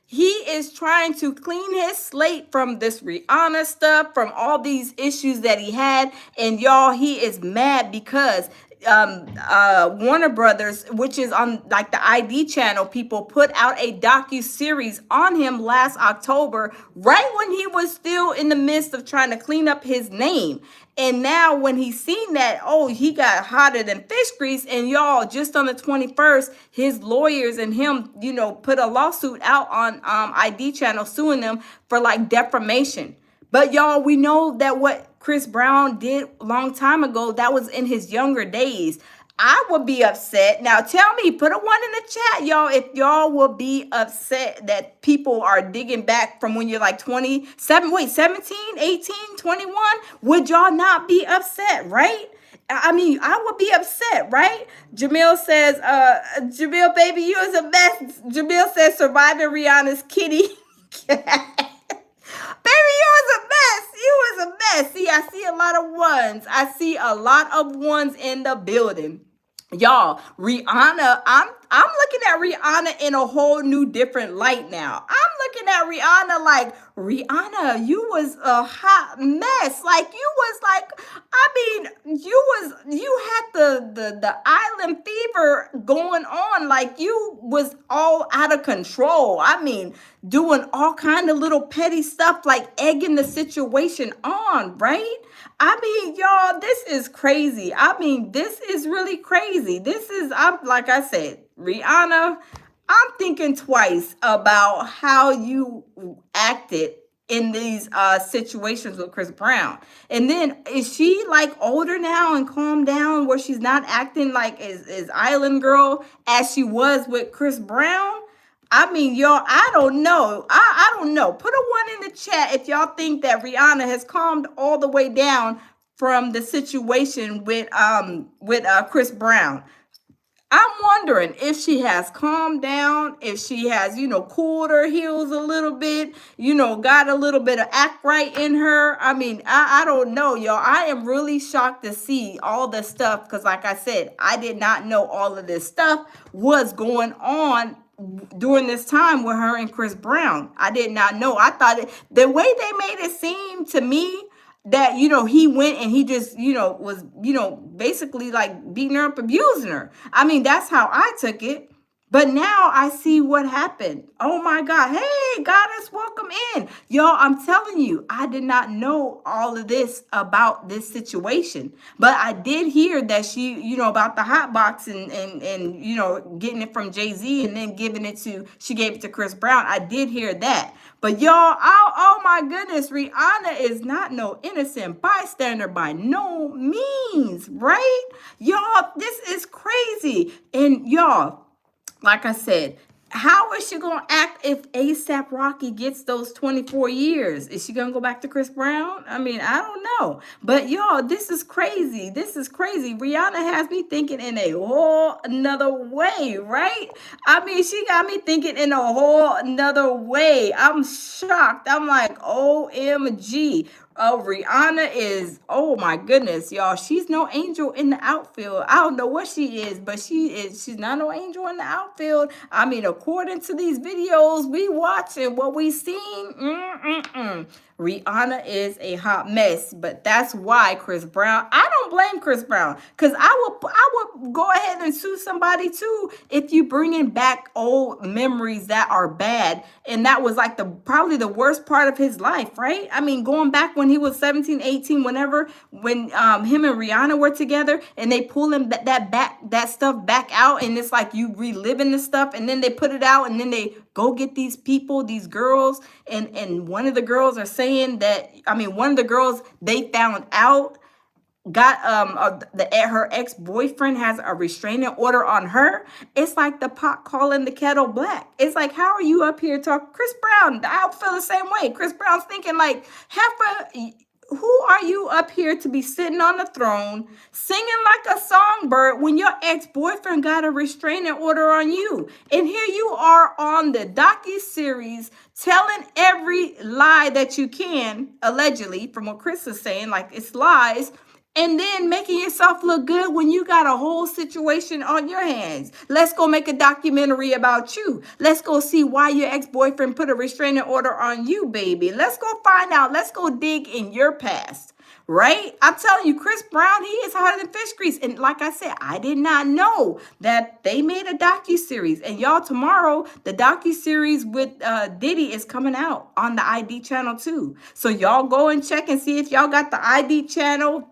He is trying to clean his slate from this Rihanna stuff, from all these issues that he had. And y'all, he is mad because Warner Brothers, which is on like the ID channel, people put out a docu-series on him last October, right when he was still in the midst of trying to clean up his name. And now when he's seen that, he got hotter than fish grease. And y'all, just on the 21st, his lawyers and him, put a lawsuit out on ID channel suing them for like defamation. But y'all, we know that what Chris Brown did a long time ago, that was in his younger days. I would be upset. Now tell me, put a 1 in the chat, y'all, if y'all will be upset that people are digging back from when you're like 17, 18, 21. Would y'all not be upset, right? I mean, I would be upset, right? Jamil says, Jamil, baby, you was a mess. Jamil says, surviving Rihanna's kitty. Baby, you was a mess. You was a mess. See, I see a lot of ones. I see a lot of ones in the building. Y'all, Rihanna, I'm looking at Rihanna in a whole new different light now. I'm looking at Rihanna like, Rihanna, you was a hot mess. Like you was like, I mean, you had the island fever going on. Like you was all out of control. I mean, doing all kind of little petty stuff, like egging the situation on, right? I mean, y'all, this is crazy. I mean, this is really crazy. I'm like I said, Rihanna, I'm thinking twice about how you acted in these situations with Chris Brown. And then is she like older now and calmed down where she's not acting like as island girl as she was with Chris Brown? I mean, y'all, I don't know. I don't know. Put a one in the chat if y'all think that Rihanna has calmed all the way down from the situation with Chris Brown. I'm wondering if she has calmed down, if she has, cooled her heels a little bit, got a little bit of act right in her. I mean, I don't know, y'all. I am really shocked to see all this stuff because, like I said, I did not know all of this stuff was going on during this time with her and Chris Brown. I did not know. I thought the way they made it seem to me that he went and he just was basically like beating her up, abusing her. I mean, that's how I took it. But now I see what happened. Oh my God. Hey, Goddess, welcome in. Y'all, I'm telling you, I did not know all of this about this situation. But I did hear that she, about the hot box and getting it from Jay-Z and then she gave it to Chris Brown. I did hear that. But y'all, oh my goodness, Rihanna is not no innocent bystander by no means, right? Y'all, this is crazy. And y'all, like I said, how is she going to act if ASAP Rocky gets those 24 years? Is she going to go back to Chris Brown? I mean, I don't know. But y'all, this is crazy. This is crazy. Rihanna has me thinking in a whole another way, right? I mean, she got me thinking in a whole another way. I'm shocked. I'm like, OMG. Oh, Rihanna is, oh my goodness, y'all. She's no angel in the outfield. I don't know what she is, but she's not no angel in the outfield. I mean, according to these videos we watch and what we seen, Rihanna is a hot mess. But that's why Chris Brown, I don't blame Chris Brown, because I would go ahead and sue somebody too if you bringing back old memories that are bad. And that was like probably the worst part of his life, right? I mean, going back when he was 17, 18, when him and Rihanna were together and they pull him that stuff back out, and it's like you reliving the stuff, and then they put it out, and then they go get these people, these girls, and one of the girls are saying that, one of the girls they found out got her ex-boyfriend has a restraining order on her. It's like the pot calling the kettle black. It's like, how are you up here talking? Chris Brown, I feel the same way. Chris Brown's thinking like, who are you up here to be sitting on the throne singing like a songbird when your ex-boyfriend got a restraining order on you? And here you are on the docu-series telling every lie that you can, allegedly, from what Chris is saying, like it's lies, and then making yourself look good when you got a whole situation on your hands. Let's go make a documentary about you. Let's go see why your ex-boyfriend put a restraining order on you, baby. Let's go find out. Let's go dig in your past, right? I'm telling you, Chris Brown, he is hotter than fish grease. And like I said, I did not know that they made a docuseries. And y'all, tomorrow, the docuseries with Diddy is coming out on the ID channel too. So y'all go and check and see if y'all got the ID channel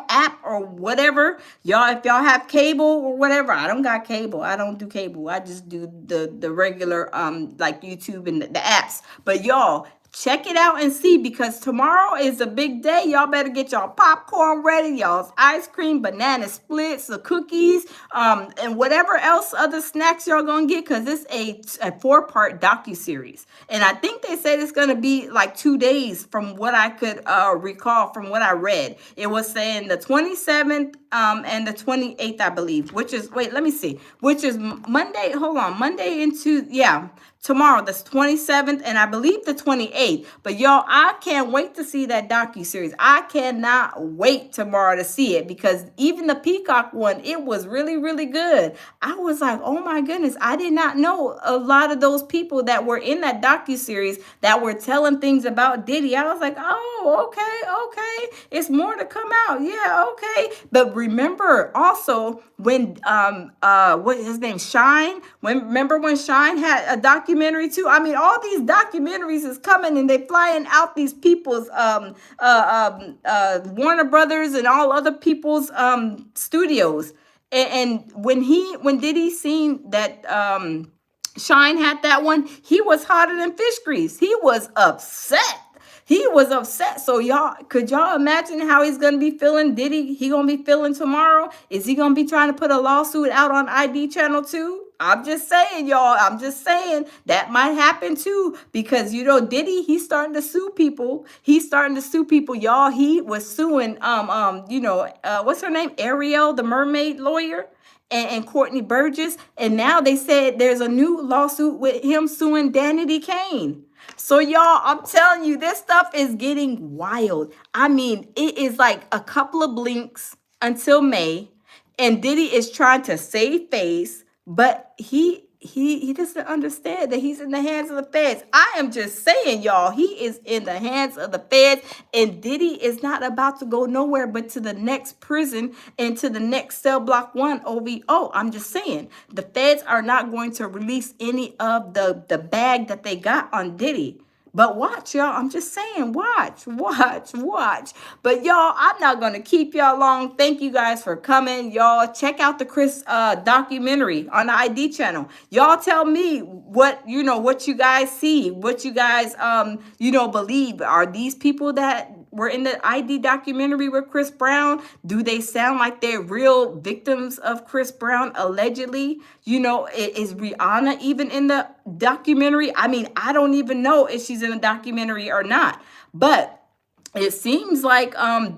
app or whatever. Y'all, if y'all have cable or whatever. I don't got cable. I don't do cable. I just do the regular like YouTube and the apps. But y'all, check it out and see, because tomorrow is a big day. Y'all better get y'all popcorn ready, y'all's ice cream, banana splits, the cookies, and whatever else other snacks y'all gonna get, because it's a 4-part docuseries. And I think they said it's gonna be like 2 days from what I could recall from what I read. It was saying the 27th and the 28th, I believe, which is, wait, let me see, which is Monday. Hold on, Monday into, yeah, tomorrow, the 27th, and I believe the 28th. But y'all, I can't wait to see that docu-series. I cannot wait tomorrow to see it, because even the Peacock one, it was really, really good. I was like, oh my goodness, I did not know a lot of those people that were in that docu-series that were telling things about Diddy. I was like, oh, okay, it's more to come out. Yeah, okay. But remember also when what his name, Shine, remember when Shine had a documentary too? I mean, all these documentaries is coming, and they flying out these people's Warner Brothers and all other people's studios. And when Diddy seen that Shine had that one, he was hotter than fish grease. He was upset. He was upset. So y'all, could y'all imagine how he's gonna be feeling? Diddy, he gonna be feeling tomorrow? Is he gonna be trying to put a lawsuit out on ID channel too? I'm just saying, y'all. I'm just saying that might happen too, because you know Diddy, he's starting to sue people. He's starting to sue people, y'all. He was suing what's her name, Ariel, the mermaid lawyer, and Courtney Burgess, and now they said there's a new lawsuit with him suing Danity Kane. So y'all, I'm telling you, this stuff is getting wild. I mean, it is like a couple of blinks until May, and Diddy is trying to save face, but he doesn't understand that he's in the hands of the feds. I am just saying, y'all, he is in the hands of the feds, and Diddy is not about to go nowhere but to the next prison and to the next cell block 1 OVO. I'm just saying, the feds are not going to release any of the bag that they got on Diddy. But watch, y'all. I'm just saying, watch. But y'all, I'm not going to keep y'all long. Thank you guys for coming. Y'all, check out the Chris documentary on the ID channel. Y'all tell me what you guys see, what you guys, believe. Are these people that were in the ID documentary with Chris Brown, do they sound like they're real victims of Chris Brown, allegedly? Is Rihanna even in the documentary? I mean, I don't even know if she's in a documentary or not, but it seems like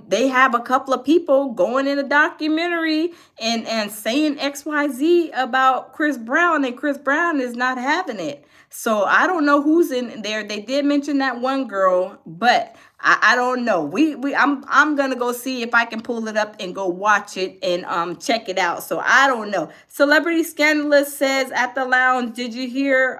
they have a couple of people going in a documentary and saying XYZ about Chris Brown, and Chris Brown is not having it. So I don't know who's in there. They did mention that one girl, but I don't know. I'm gonna go see if I can pull it up and go watch it and check it out. So I don't know. Celebrity Scandalous says at the lounge, did you hear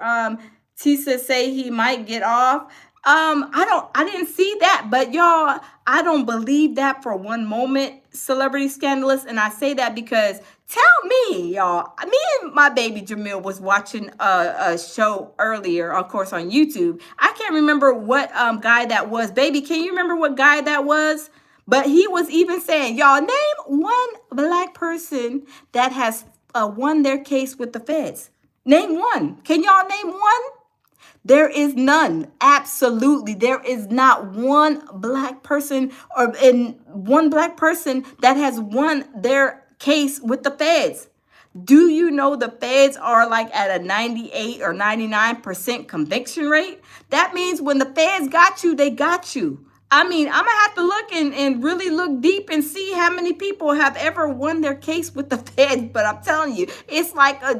Tisa say he might get off? I didn't see that, but y'all, I don't believe that for one moment, Celebrity Scandalous. And I say that because tell me, y'all, me and my baby Jamil was watching a show earlier, of course, on YouTube. I can't remember what guy that was. Baby, can you remember what guy that was? But he was even saying, y'all, name one black person that has won their case with the feds. Name one. Can y'all name one? There is none. Absolutely. There is not one black person that has won their case with the feds. Do you know the feds are like at a 98 or 99% conviction rate? That means when the feds got you, they got you. I mean, I'm going to have to look and really look deep and see how many people have ever won their case with the feds. But I'm telling you, it's like a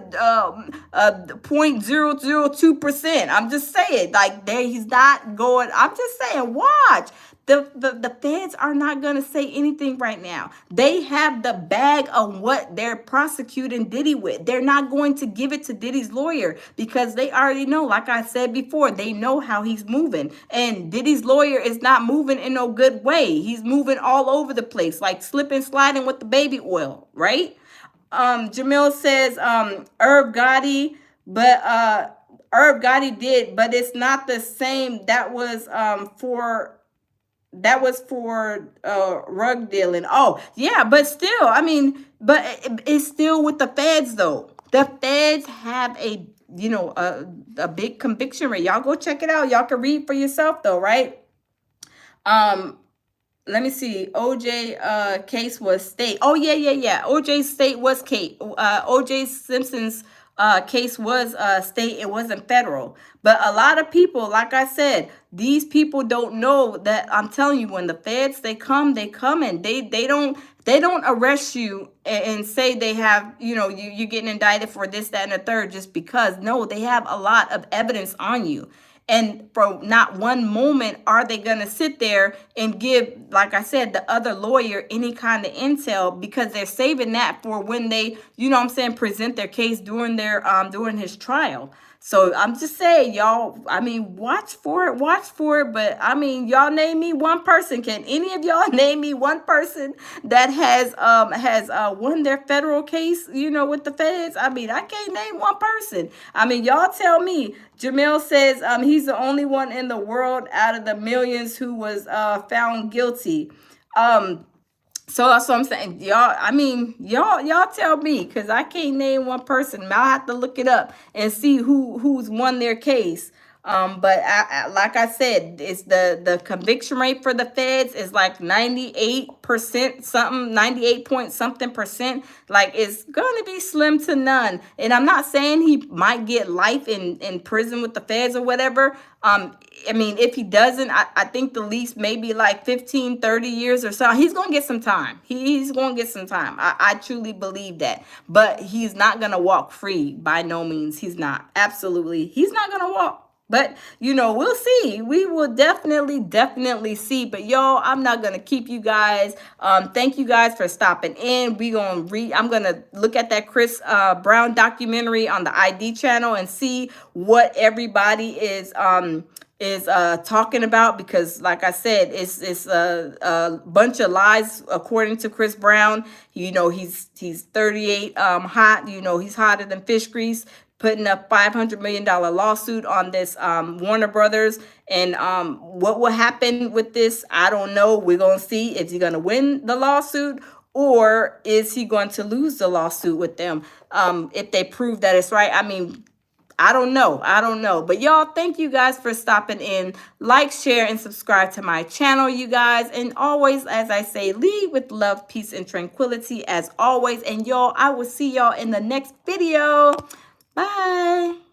0.002%. I'm just saying, like, he's not going. I'm just saying, watch. The feds are not going to say anything right now. They have the bag of what they're prosecuting Diddy with. They're not going to give it to Diddy's lawyer because they already know, like I said before, they know how he's moving. And Diddy's lawyer is not moving in no good way. He's moving all over the place, like slipping, sliding with the baby oil, right? Jamil says Irv Gotti, but Irv Gotti did, but it's not the same. That was for rug dealing. Oh, yeah, but still, I mean, but it's still with the feds, though. The feds have a big conviction rate. Y'all go check it out. Y'all can read for yourself, though, right? Let me see. OJ case was state. Oh, yeah. OJ state was Kate. OJ Simpson's case was state. It wasn't federal. But a lot of people, like I said, these people don't know that. I'm telling you, when the feds, they come and they don't They don't arrest you and say they have, you're getting indicted for this, that, and the third just because. No, they have a lot of evidence on you. And for not one moment are they going to sit there and give, like I said, the other lawyer any kind of intel, because they're saving that for when they, present their case during during his trial. So I'm just saying, y'all, I mean, watch for it. But I mean, y'all name me one person. Can any of y'all name me one person that has won their federal case, with the feds? I mean, I can't name one person. I mean, y'all tell me. Jamel says he's the only one in the world out of the millions who was found guilty. So that's what I'm saying. Y'all, I mean, y'all tell me, because I can't name one person. I'll have to look it up and see who's won their case. But like I said, it's the conviction rate for the feds is like 98% something, 98 point something percent. Like, it's going to be slim to none. And I'm not saying he might get life in prison with the feds or whatever. I mean, if he doesn't, I think the least maybe like 15, 30 years or so. He's going to get some time. He's going to get some time. I truly believe that. But he's not going to walk free by no means. He's not. Absolutely. He's not going to walk. But, we'll see. We will definitely see. But, y'all, I'm not going to keep you guys. Thank you guys for stopping in. I'm going to look at that Chris Brown documentary on the ID channel and see what everybody is talking about, because like I said, it's a bunch of lies according to Chris Brown. He's 38 hot, he's hotter than fish grease, putting up $500 million lawsuit on this Warner Brothers. And what will happen with this, I don't know. We're going to see if he's going to win the lawsuit, or is he going to lose the lawsuit with them if they prove that it's right. I mean, I don't know. But y'all, thank you guys for stopping in. Like, share, and subscribe to my channel, you guys. And always, as I say, lead with love, peace, and tranquility as always. And y'all, I will see y'all in the next video. Bye.